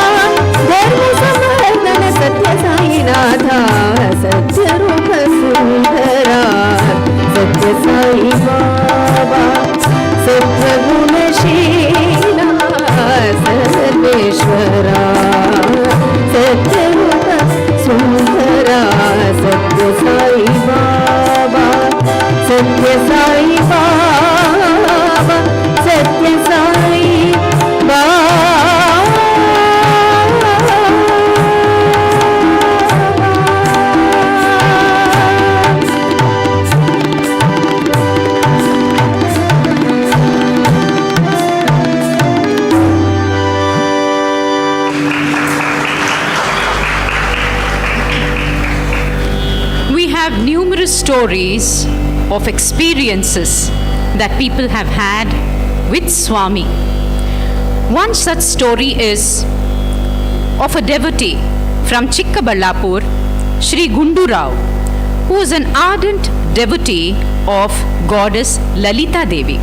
धर्म समर्दन सत्य साई नाथा सत्य रूप सुंदरा सत्य साई बाबा सत्य गुणशीला सर्वेश्वरा सत्य रूप सुंदरा सत्य साई बाबा सत्य साई बाबा सत्य Sai Baba have numerous stories of experiences that people have had with Swami. One such story is of a devotee from Chikkaballapur, Sri Gundu Rao, who is an ardent devotee of goddess Lalita Devi.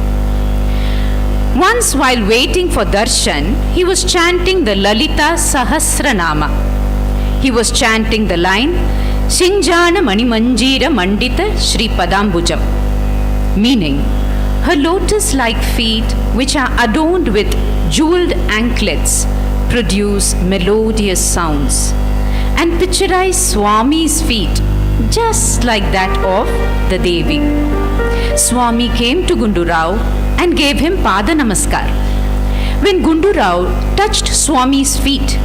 Once while waiting for darshan, he was chanting the Lalita Sahasranama. He was chanting the line, Shinjana Manimanjira Mandita Shri Padambujam, meaning her lotus-like feet, which are adorned with jeweled anklets, produce melodious sounds, and picturize Swami's feet just like that of the Devi. Swami came to Gundu Rao and gave him Pada Namaskar. When Gundu Rao touched Swami's feet,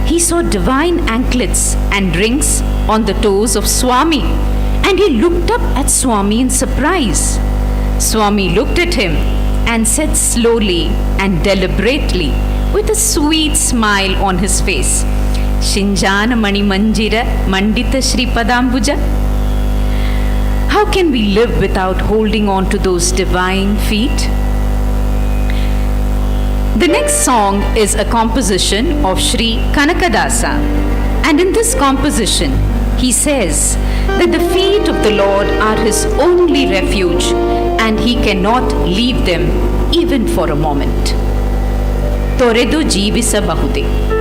he saw divine anklets and rings on the toes of Swami, and he looked up at Swami in surprise. Swami looked at him and said slowly and deliberately, with a sweet smile on his face, Shinjana Mani Manjira Mandita Shri Padambuja. How can we live without holding on to those divine feet? The next song is a composition of Sri Kanakadasa, and in this composition he says that the feet of the Lord are his only refuge and he cannot leave them even for a moment. Toredu jeevisabahude.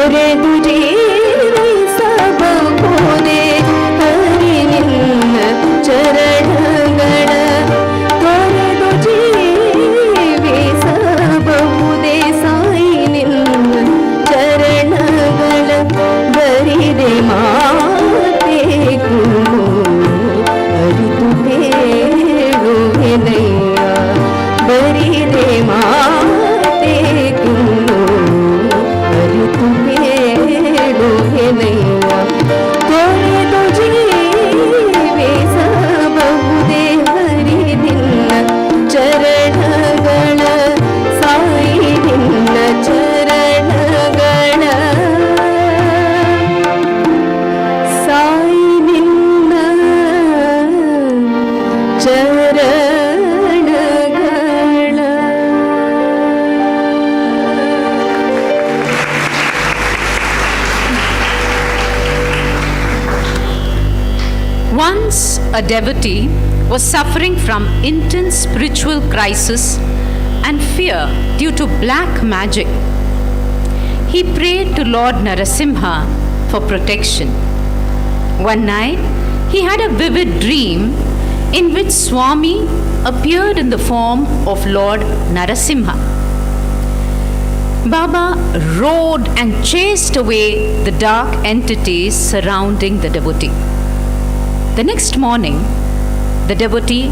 ತೊರೆದು ಜೀವಿಸಬಹುದೇ ಹರಿ ನಿನ್ನ ಚರಣಗಳ ತೊರೆದು ಜೀವಿಸಬಹುದೇ ಸಾಯಿ ನಿನ್ನ ಚರಣಗಳ ಬರಿದೆ ಮಾತೆ ಕುಮು ಅರಿತು ಹೇಳುವೆನಯ್ಯ ಬರಿದೆ ಮಾತೆ ಕುಮು ಅರಿತು ಹೇಳುವೆನಯ್ಯ ತೊರೆದು ಜೀವಿಸಬಹುದೇ ಹರಿ ನಿನ್ನ ಚರಣಗಳ ಸಾಯಿ ನಿನ್ನ ಚರಣಗಳ ಸಾಯಿ ನಿನ್ನ ಚರಣಗಳ. Once a devotee was suffering from intense spiritual crisis and fear due to black magic. He prayed to Lord Narasimha for protection. One night, he had a vivid dream in which Swami appeared in the form of Lord Narasimha. Baba roared and chased away the dark entities surrounding the devotee. The next morning, the devotee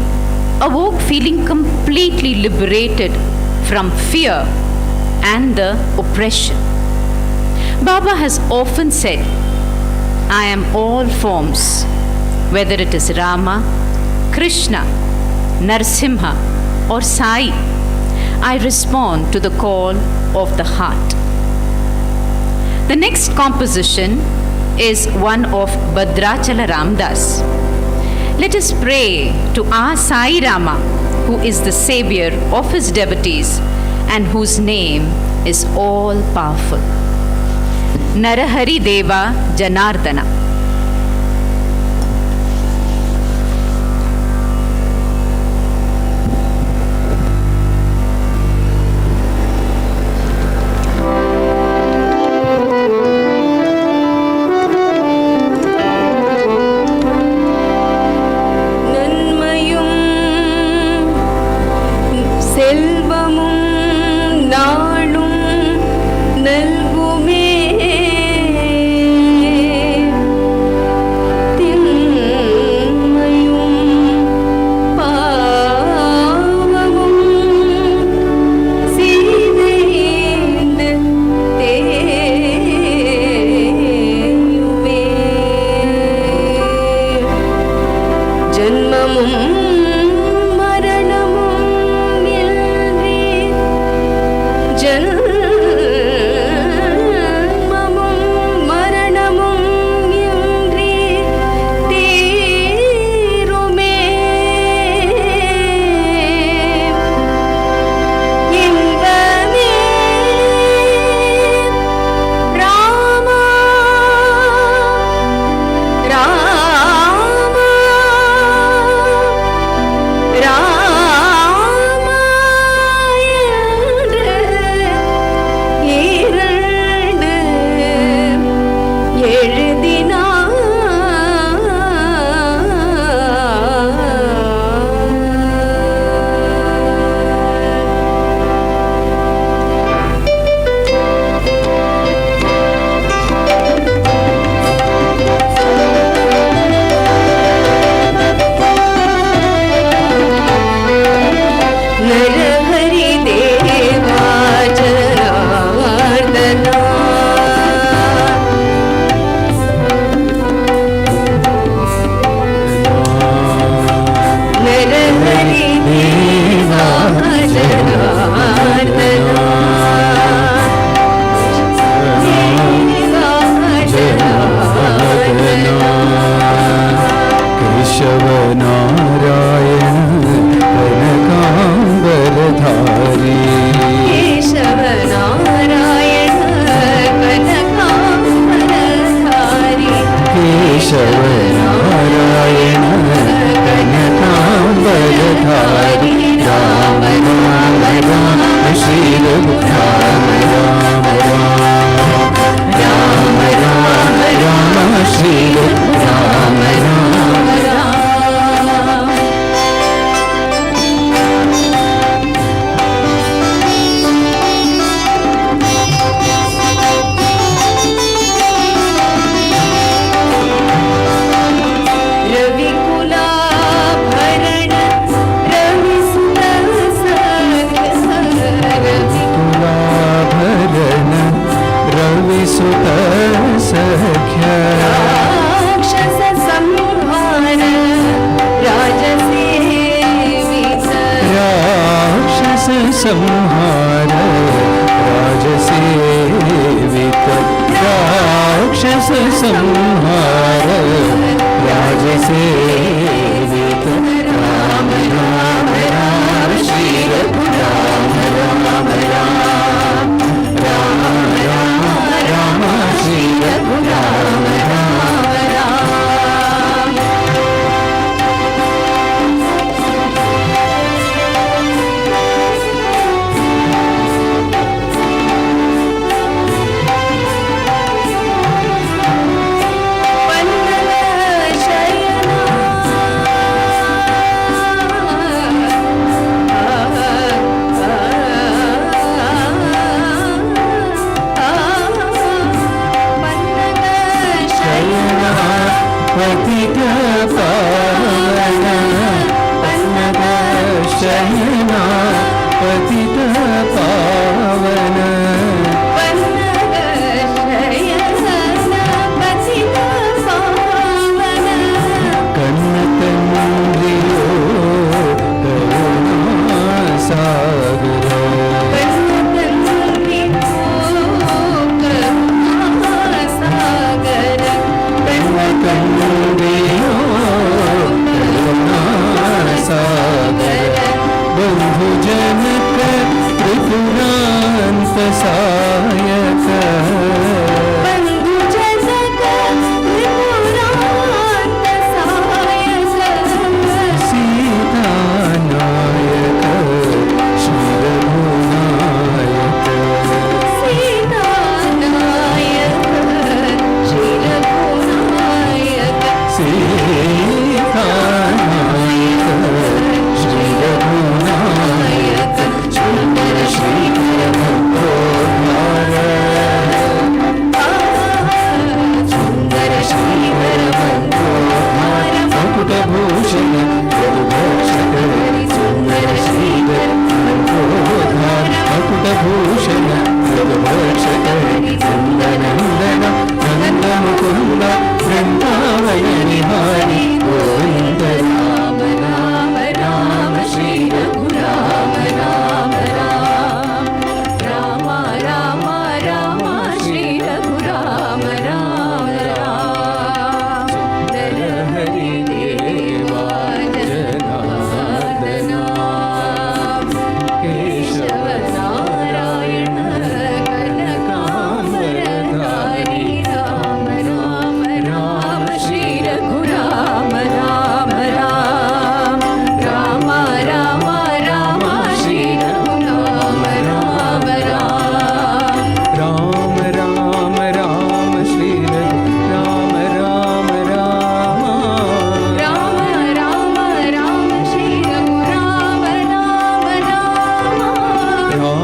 awoke feeling completely liberated from fear and the oppression. Baba has often said, I am all forms, whether it is Rama, Krishna, Narasimha or Sai. I respond to the call of the heart. The next composition is one of Bhadrachala Ramdas. Let us pray to our Sai Rama, who is the savior of his devotees and whose name is all powerful. Narahari Deva Janardana. நன்மையும் செல்வமும் நாளும் நல்குமே सुत सख्य राक्षस संहार राजसेवित राक्षस संहार राजसेवित राक्षस संहार राजसेवित राम राम राम श्री राम राम राम राम राम राम श्री राम राम पतित पावन पन्नग शयना पतित पावन पन्नग शयना पतित पावन कन्नतन्द्रियो करुणा सागर बंधु जनक त्रिपुरांत सायक बंधु जनक त्रिपुरांत सायक सीता नायक श्री रघुनायक सीता नायक श्री रघुनायक सीता नायक श्री रघुनायक सुंदर श्रीकर मनोहर सुंदर श्रीकर मनोहर मुकुट भूषण रघुभूषण सुंदर श्रीकर मनोहर मुकुट भूषण रघुभूषण नंदनंदन नंद मुकुंद वृंदावन हरि गोविंद राम राम राम श्री रघुराम राम राम राम राम राम श्री रघुराम राम राम सुंदर हरि देवा जनार्दना Keshav Narayan कनकांबरधारी Ram Ram Ram Shri Raghuram Ram Ram Ram Ram Ram Shri Raghuram Ram Ram Ram Ram Shri Raghuram Ram Ram Ram Ram Ram Shri Raghuram Ram Ram Ram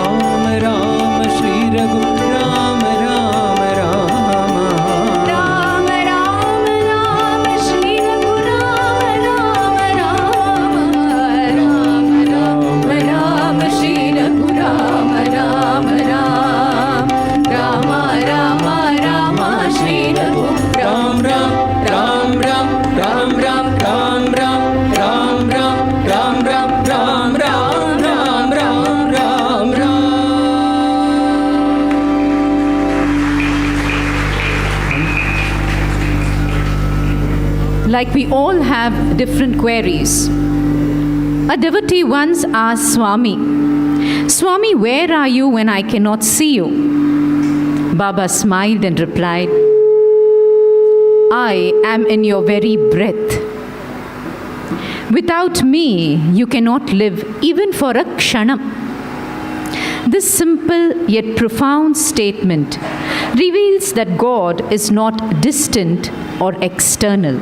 Ram Ram Shri Raghuram Ram Ram Ram Ram Ram Shri Raghuram Ram Ram Ram Ram Ram Shri Raghuram Ram Ram Ram Ram Ram Shri Raghu Ram Ram Ram Ram Ram Ram Ram Ram Ram Ram Ram Ram Ram Ram Ram Ram Ram Ram Like we all have different queries. A devotee once asked Swami, Swami, where are you when I cannot see you? Baba smiled and replied, I am in your very breath. Without me, you cannot live even for a kshanam. This simple yet profound statement reveals that God is not distant or external.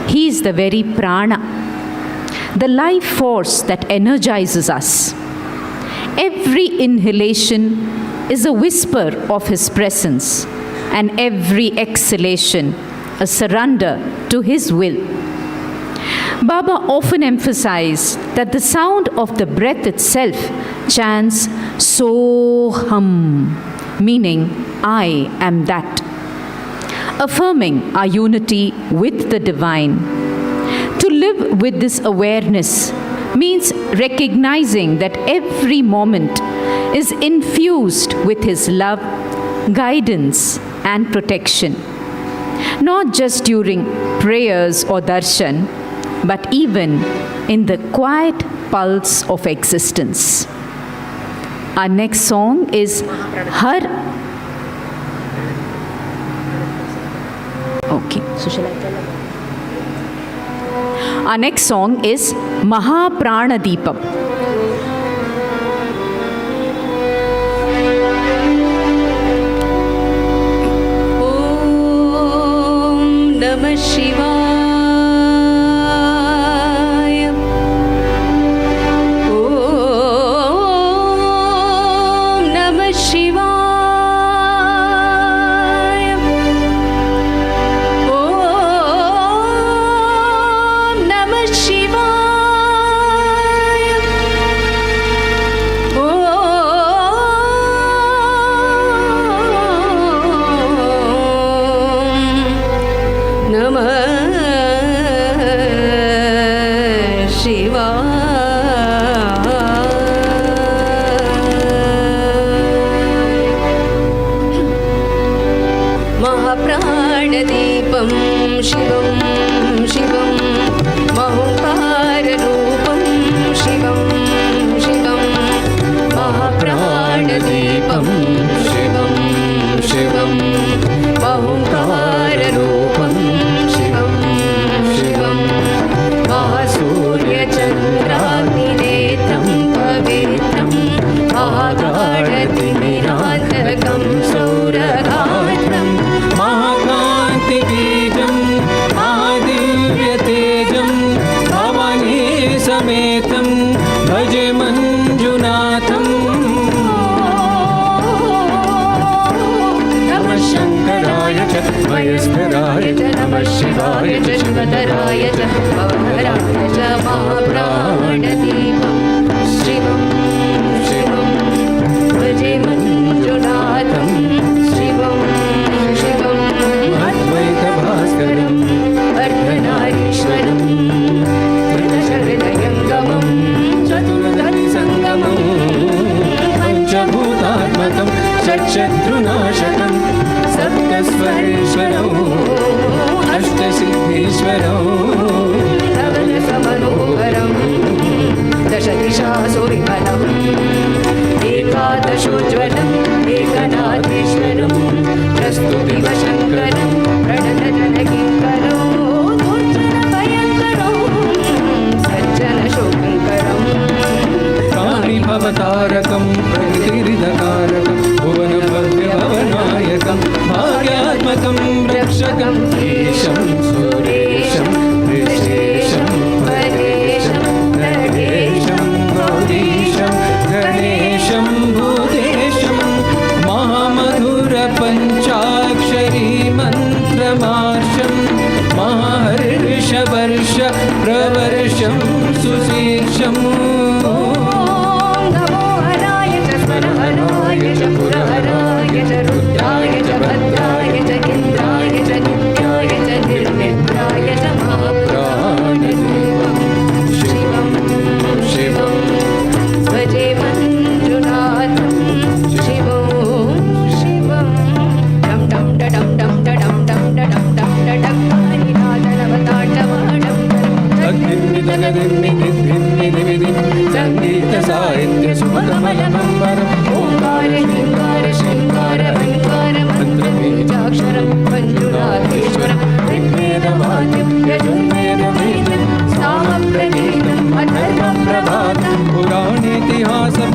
He is the very prana, the life force that energizes us. Every inhalation is a whisper of His presence, and every exhalation a surrender to His will. Baba often emphasized that the sound of the breath itself chants Soham, meaning I am that. Affirming our unity with the divine. To live with this awareness means recognizing that every moment is infused with His love, guidance, and protection. Not just during prayers or darshan, but even in the quiet pulse of existence. Our next song is Our next song is Maha Prana Deepam. Om Namah Shivaya. Om Namah Shivaya.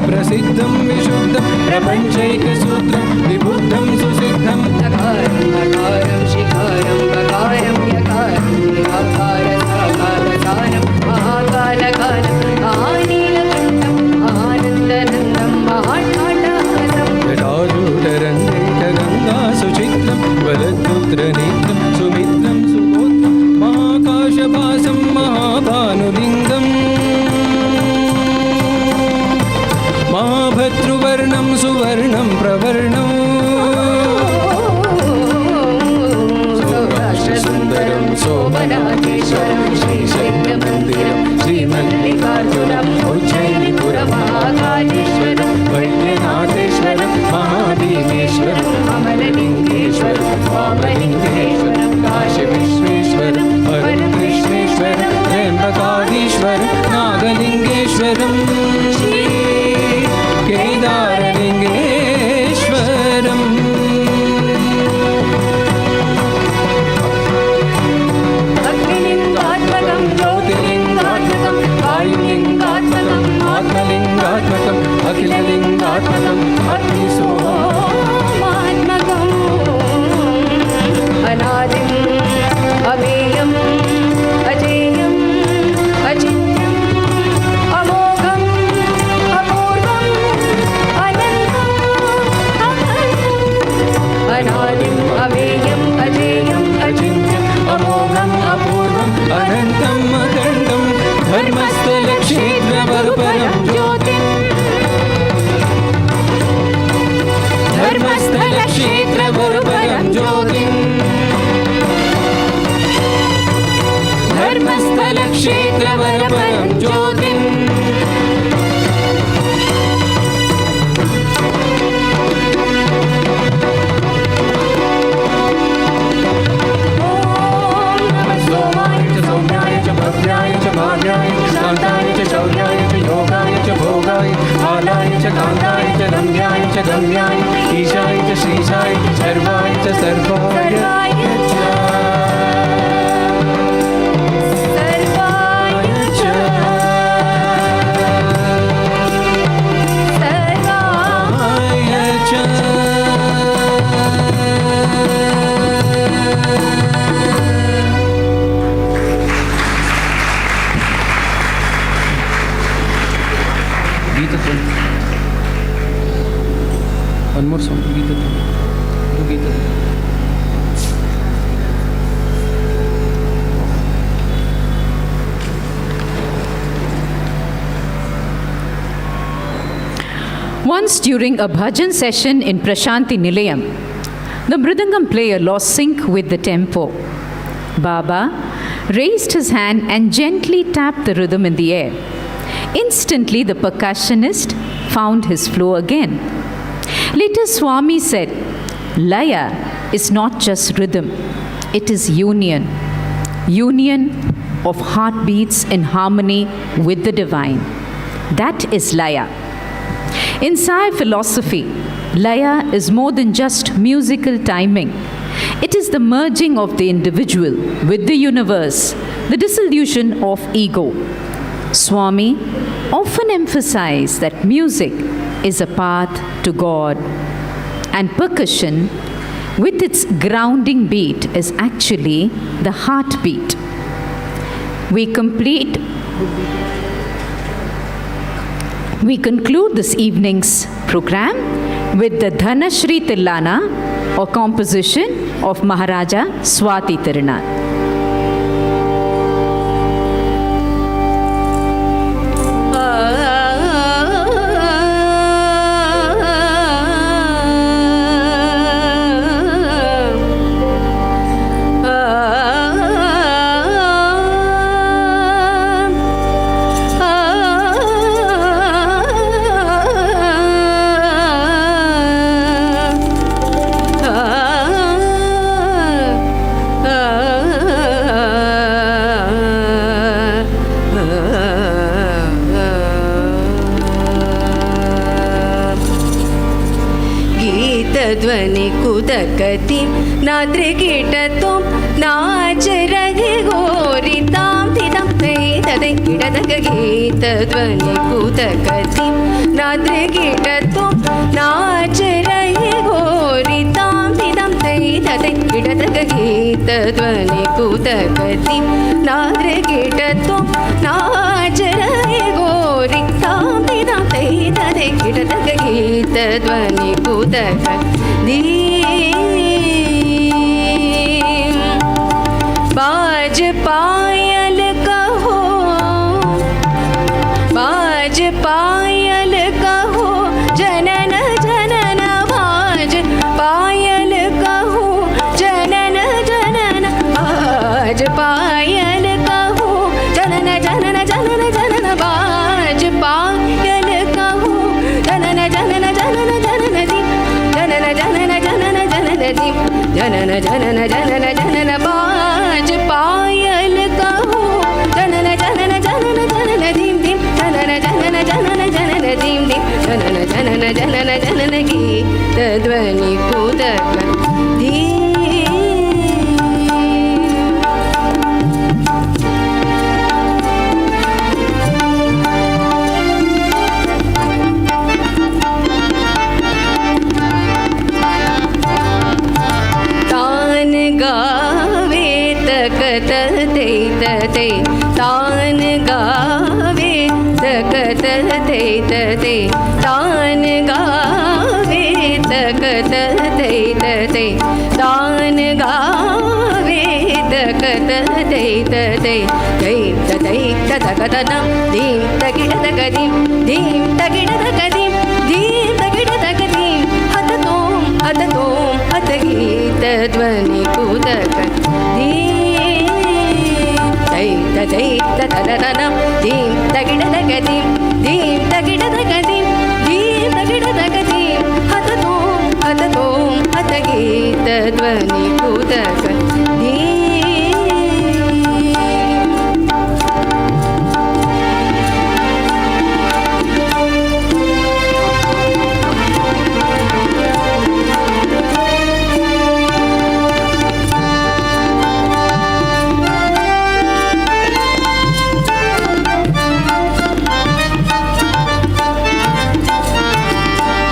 प्रसिद्धं विशुद्धं प्रपञ्चैकसूत्रं विबुद्धं सुसिद्धं नकारं शिकारं बकारं यकारं निराकारं साकारसारं महाकालकालं महानीलकण्ठं महानन्दनन्दं महाटाटहासं जटाजूटरङ्गैकगङ्गा सुचित्रं वलद्पुत्रनेत्रं सुमित्रं सुगोत्रं महाकाशभासं महाभानुलिङ्गम् महाभद्रुवर्णं सुवर्णं प्रवर्णम् लिङ्गेश्वरम् अमरलिङ्गेश्वरं वामलिङ्गेश्वरं काशी विश्वेश्वरं परं कृष्णेश्वरं त्र्यम्बकाधीश्वरं नागलिङ्गेश्वरं श्री केदारलिङ्गेश्वरम् अग्निलिङ्गात्मकं ज्योतिलिङ्गात्मकं वायुलिङ्गात्मकं आत्मलिङ्गात्मकम् अखिललिङ्गात्मकम् अग्निसोमात्मकम् अनादिम् अमेयम् अजेयम् अचिन्त्यम् अमोघम् अपूर्वम् अनन्तम् अनादिम् अमेयम् अजेयम् अचिन्त्यम् अमोघम् अपूर्वम् अनन्तम् अखण्डम् धर्मस्थलक्षेत्रवरुपरं ज्योतिम् धर्मस्थलक्षेत्रवरुपरं ज्योतिम् धर्मस्थलक्षेत्रवरुपरं ज्योतिम् भव्याय च भाग्याय शान्ताय च शौर्याय च योगाय च भोगाय बालाय च कान्ताय च रम्याय च गम्याय ईशाय च श्रीशाय च सर्वाय च सर्वाय च सर्वाय च सर्वाय च One more song, Gita. Do Gita. Once during a bhajan session in Prashanti Nilayam, the mridangam player lost sync with the tempo. Baba raised his hand and gently tapped the rhythm in the air. Instantly, the percussionist found his flow again. Later, Swami said, Laya is not just rhythm, it is union. Union of heartbeats in harmony with the divine. That is Laya. In Sai philosophy, Laya is more than just musical timing. It is the merging of the individual with the universe, the dissolution of ego. Swami often emphasized that music is a path to God, and percussion, with its grounding beat, is actually the heartbeat. We conclude this evening's program with the Dhanashri Tillana, or composition of Maharaja Swati Tirunal. कुदकतिं नाद्रिकीटतुं नाच रहे घोरितां तिदं तदै किडदग गीतध्वनि कुदकतिं नाद्रिकीटतुं नाच रहे घोरितां तिदं तदै किडदग गीतध्वनि कुदकतिं नाद्रिकीटतुं नाच रहे घोरितां तिदं तदै किडदग गीतध्वनि कुदकतिं बाज पायल कहो, बाज पायल कहो, जनन जनन बाज पायल कहो, जनन जनन बाज पायल कहो, जनन जनन जनन जनन बाज पायल कहो, जनन जनन जनन जनन दी जनन जनन dim, janana janana janana janana baaj payal kaho, janana janana janana janana dim dim, janana janana janana janana dim dim, janana janana janana janana geet dvani kudaka dim. गावे तकत ते तते तान गावे तकत ते तते तान गावे तकत ते तते तान गावे तकत ते तते दैं तदै ततकतनं दीं तकिड तकदिं दीं तकिड तकदिं दीं तकिड तकदिं हततों हततों हतगीत ध्वनि कुदक दीं तै तदै तततनं दीं तकिड तकदिं दीं तकिड तकदिं दीं तकिड तकदिं हततों हततों हतगीत ध्वनि कुदक दीं.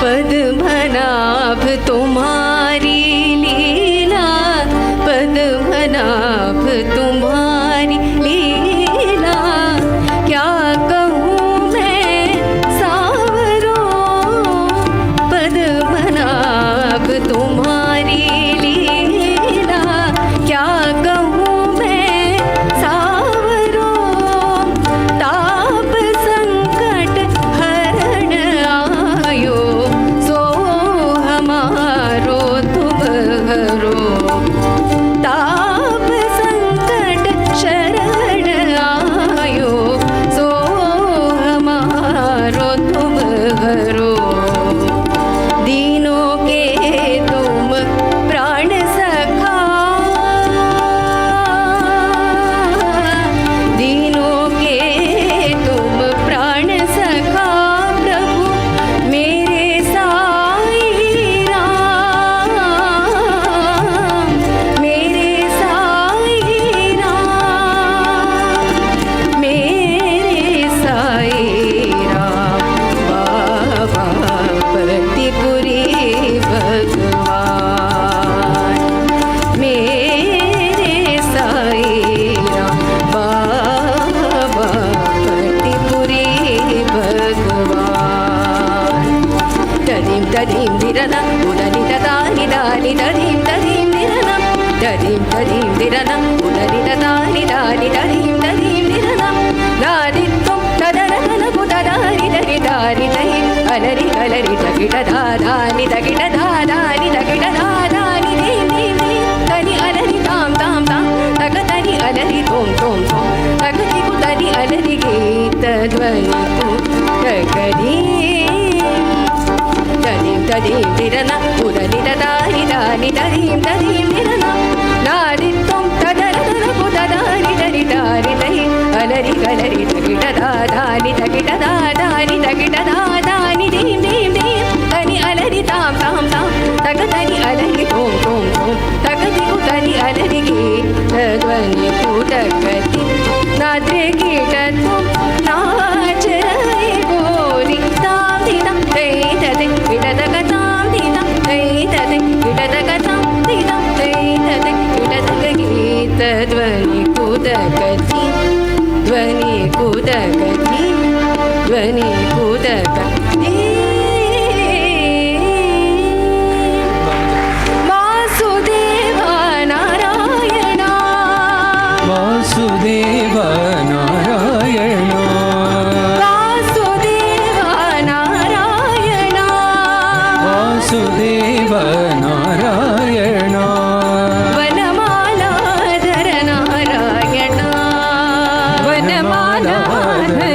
पद्मनाभ तुम्हारी लीला, पद्मनाभ तुम्हारी लीला, क्या कहूँ मैं सावरों, पद्मनाभ तुम्हारी लीला, क्या कहूँ मैं सावरों, ताप संकट हरण आयो, हमारो तुम हरो, ताप संकट शरण आयो, सो हमारो तुम हरो, दीनों के तुम प्राण सखा, दीनों के तुम प्राण सखा, प्रभु मेरे तदीं दिरना उदनि तदानि दानि तदीं तदीं दिरना तदीं तदीं दिरना उदनि तदानि दानि तदीं तदीं दिरना दादित्वं तदरतन कुतदानि दरि दानि दहि अलरि अलरि तकिट दादानि तकिट दादानि तकिट दादानि दीं दीं दीं तनि अलरि तां तां तां तकतनि अलरि तों तों तों तकति कुतनि अलरि गीत ध्वनि कुतकदीं तदीं तदीं दिरना उदनि तदानि दानि तदीं तदीं दिरना नादित्वं तदरतन कुतदानि दरि दानि दहि अलरि अलरि तकिट दादानि तकिट दादानि तकिट दादानि दीं दीं दीं तनि अलरि तां तां तां तकतनि अलरि तों तों तों तकति कुतनि अलरि गीत ध्वनि कुतकति नाद्रे कीटत्वं नाच रहे गोरि तां दिनं तै तदै इडदकतां दिनं तै तदै इडदकतां दिनं तै तदै इडदकगीत ध्वनि कुतकति ध्वनि कुतकति ध्वनि कुतकति. वासुदेव नारायण वासुदेव नारायण वासुदेव नारायण वासुदेव नारायण वनमालाधर नारायण वनमालाधर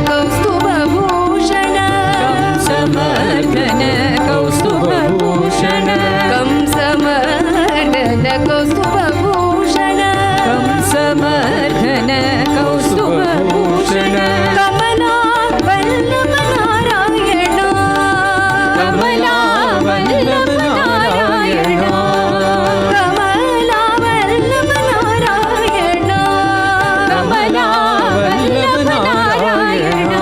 कौस्तुभभूषण कंसमर्दन कौस्तुभभूषण कंसमर्दन कौस्तुभभूषण कंसमर्दन कौस्तुभभूषण कमला वल्लभ नारायण कमला वल्लभ नारायण कमला वल्लभ नारायण कमला Vallabh Narayan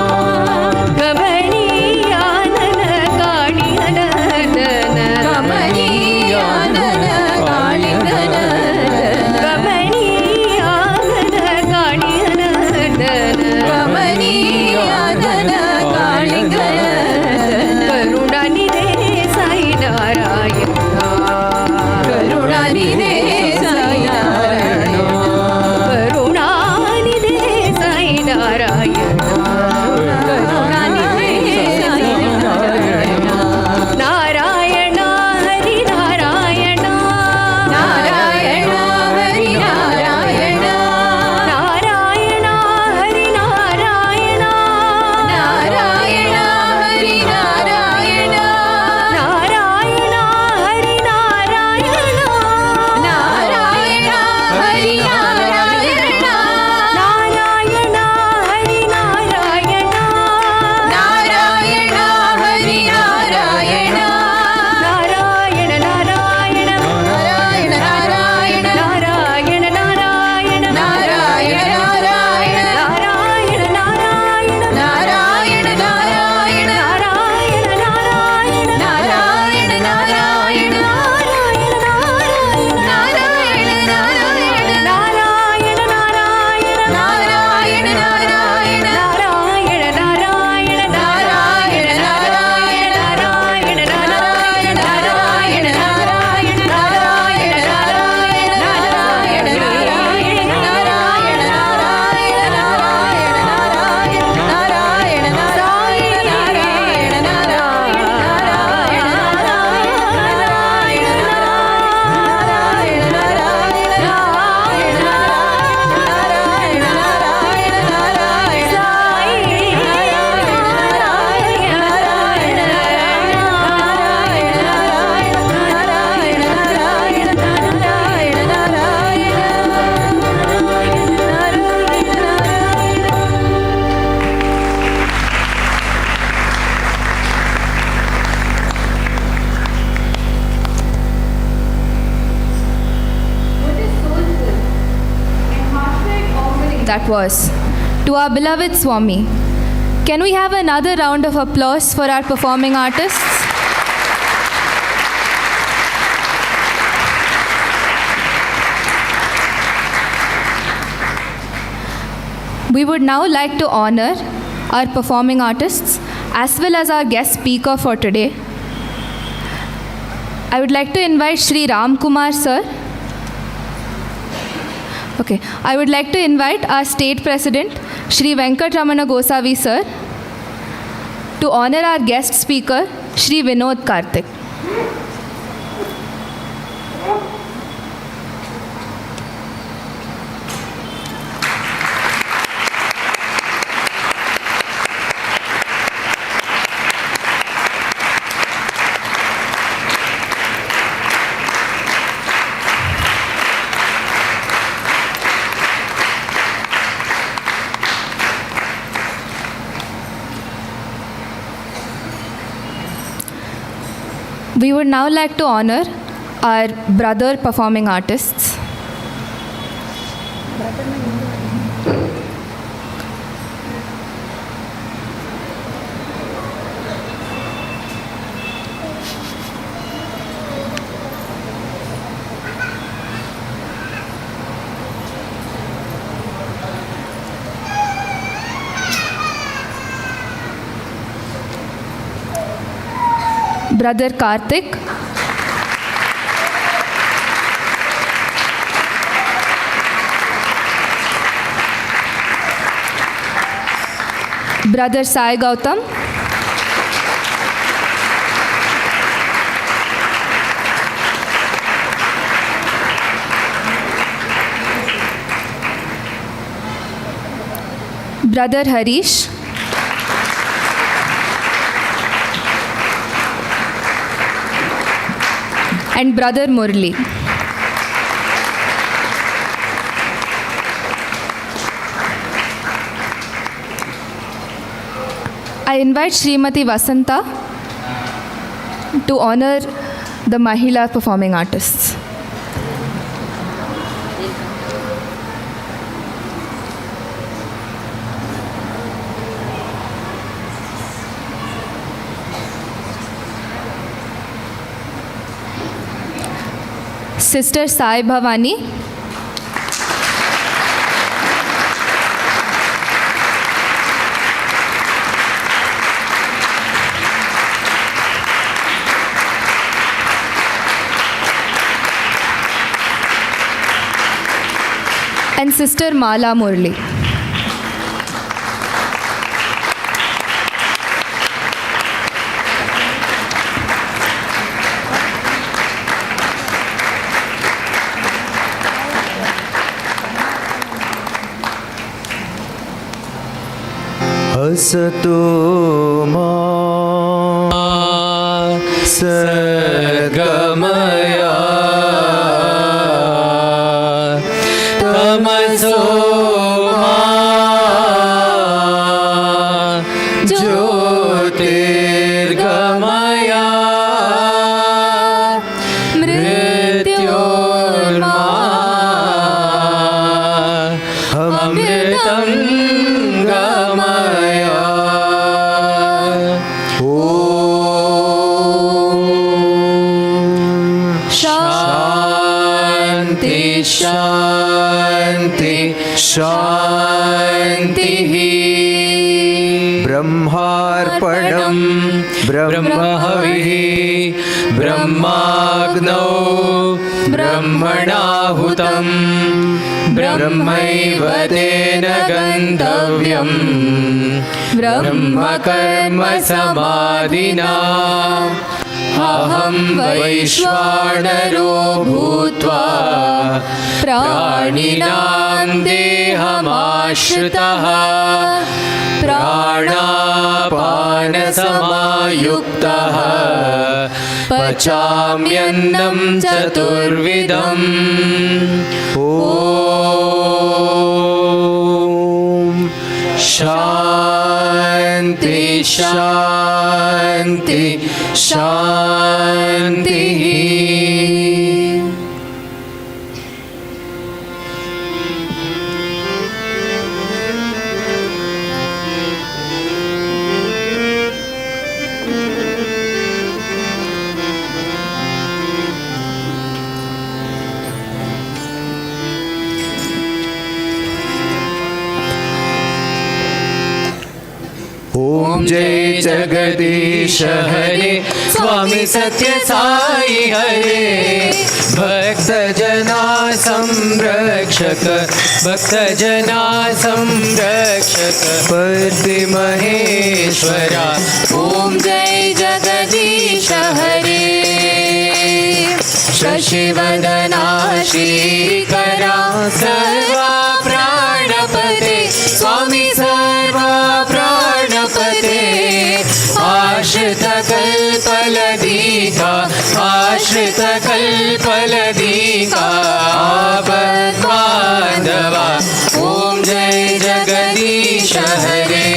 कमनीयानन काळिनदन कमनीयानन काळिनदन कमनीयानन काळिनदन कमनीयानन काळिनदन करुणानिधे Sai Narayan करुणानिधे Sai Narayan करुणानिधे Sai Narayan करुणानिधे Sai Narayan Narayan Hari Narayan Narayan Hari Narayan Narayan Hari Narayan Narayan Hari Narayan Narayan Hari Narayan Narayan Hari Narayan Narayan Hari Narayan Narayan Hari Narayan Narayan Narayan Narayan Narayan Narayan Narayan Narayan Narayan Narayan Narayan Narayan Narayan Narayan Narayan Narayan Narayan Narayan That was to our beloved Swami. Can we have another round of applause for our performing artists? We would now like to honor our performing artists as well as our guest speaker for today. I would like to invite Shri Ram Kumar sir. Okay, I would like to invite our state president, Shri Venkatramana Gosavi sir, to honor our guest speaker, Shri Vinod Karthik. We would now like to honor our brother performing artists. Brother Karthik, Brother Sai Gautam, Brother Harish, and Brother Murli. I invite Srimati Vasanta to honor the Mahila performing artists. Sister Sai Bhavani, and Sister Mala Murli. असतो मा सद्गमया तमसो मा ज्योतिर्गमया मृत्योर्मा अमृतं गमया। शान्ति शान्ति शान्तिः। ब्रह्मार्पणं ब्रह्महविः ब्रह्माग्नौ ब्रह्मणाहुतं ब्रह्मैव तेन गन्तव्यम् ब्रह्मकर्म समाधिना। अहं वैश्वानरो भूत्वा प्राणिनां देहमाश्रितः प्राणापानसमायुक्तः पचाम्यन्नं चतुर्विधम्। ॐ शान्ति शान्ति शान्तिः। ओम जय जगदीश हरे स्वामी सत्य साई हरे। भक्त जना संरक्षक भक्त जना संरक्षक पति महेश्वरा। ओम जय जगदीश हरे। शशिवदना श्रीकरा सर्वा प्राणपते स्वामी सर्वा प्राणपते। आश्रित कल्पलदीका आश्रित कल्पलदीका आपद्बान्धवा। ओम जय जगदीश हरे।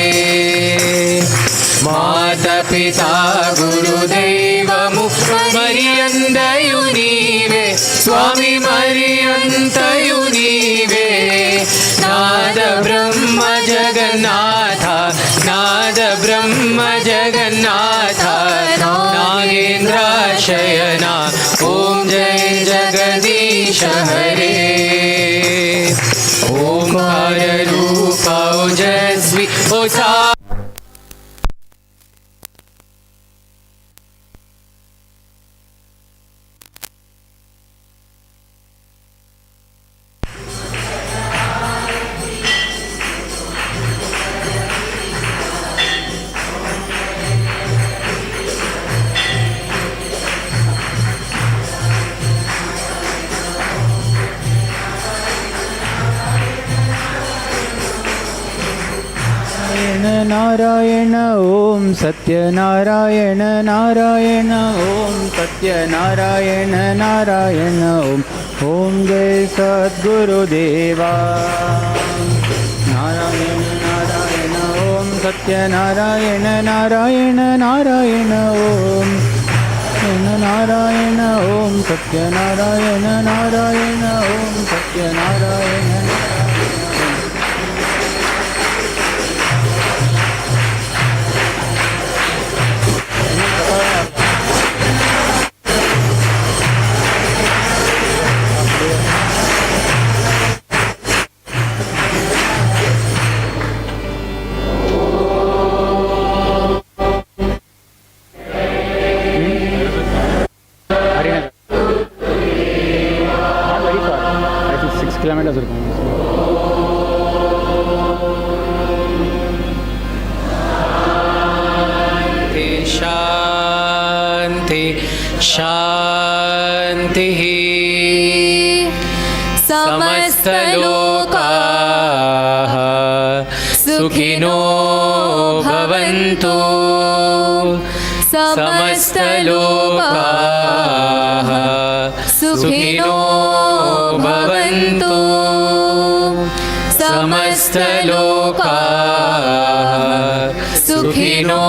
माता पिता गुरुदेव मरियन्तयु नीवे स्वामी मरियन्तयु नीवे। नाद ब्रह्म जगन्नाथ नाद ब्रह्म जगन्नाथ नागेन्द्र शयना। ओम जय जगदीश हरे। ओंकार रूप ओजस्वी ओसा। नारायण ओम सत्यनारायण नारायण ओम सत्यनारायण नारायण ओम ओम जय सद्गुरुदेवा नारायण नारायण ओम सत्यनारायण नारायण नारायण ओम नारायण ओम सत्यनारायण नारायण ओम सत्यनारायण kilometers இருக்கும். शांति शांति समस्त लोकाः सुखिनो भवन्तु समस्त लोकाः सुखिनो भवन्तु समस्त लोकाः सुखिनो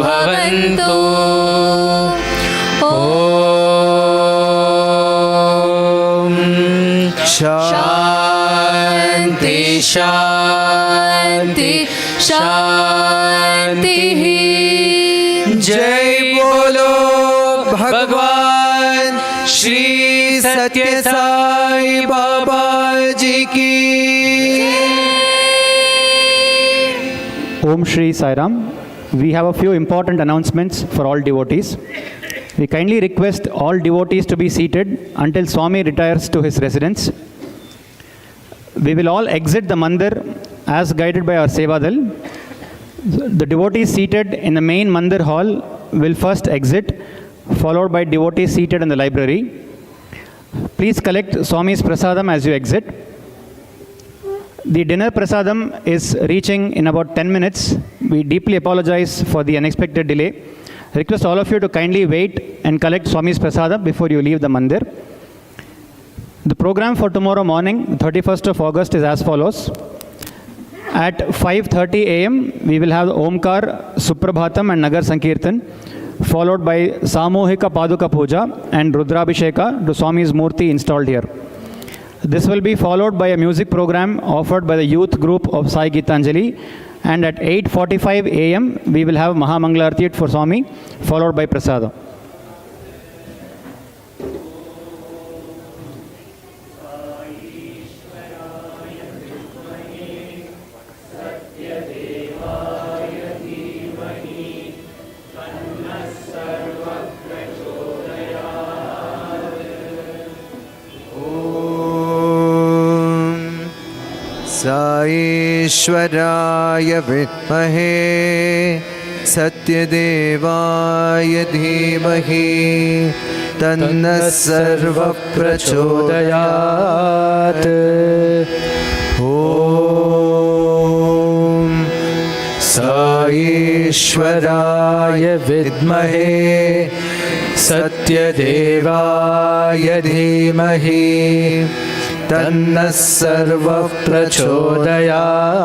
भवन्तु ॐ शान्ति शान्ति शान्तिः जय बोलो भगवान श्री सत्य साई बाबा जी की। Om Shri Sai Ram. We have a few important announcements for all devotees. We kindly request all devotees to be seated until Swami retires to his residence. We will all exit the mandir as guided by our Sevadal. The devotees seated in the main mandir hall will first exit, followed by devotees seated in the library. Please collect Swami's prasadam as you exit. The dinner prasadam is reaching in about 10 minutes. We deeply apologize for the unexpected delay. Request all of you to kindly wait and collect Swami's prasadam before you leave the mandir. The program for tomorrow morning, 31st of August, is as follows. At 5:30 a.m., we will have Omkar, Suprabhatam and Nagar Sankirtan, followed by Samohika Paduka Puja and Rudrabhisheka to Swami's Murti installed here. This will be followed by a music program offered by the youth group of Sai Gitanjali, and at 8:45 a.m. we will have Maha Mangala for Swami, followed by Prasada. साईश्वराय विद्महे सत्यदेवाय धीमहि तन्नः सर्वः प्रचोदयात्। ॐ साईश्वराय विद्महे सत्यदेवाय धीमहि तन्नः सर्वः प्रचोदयात्।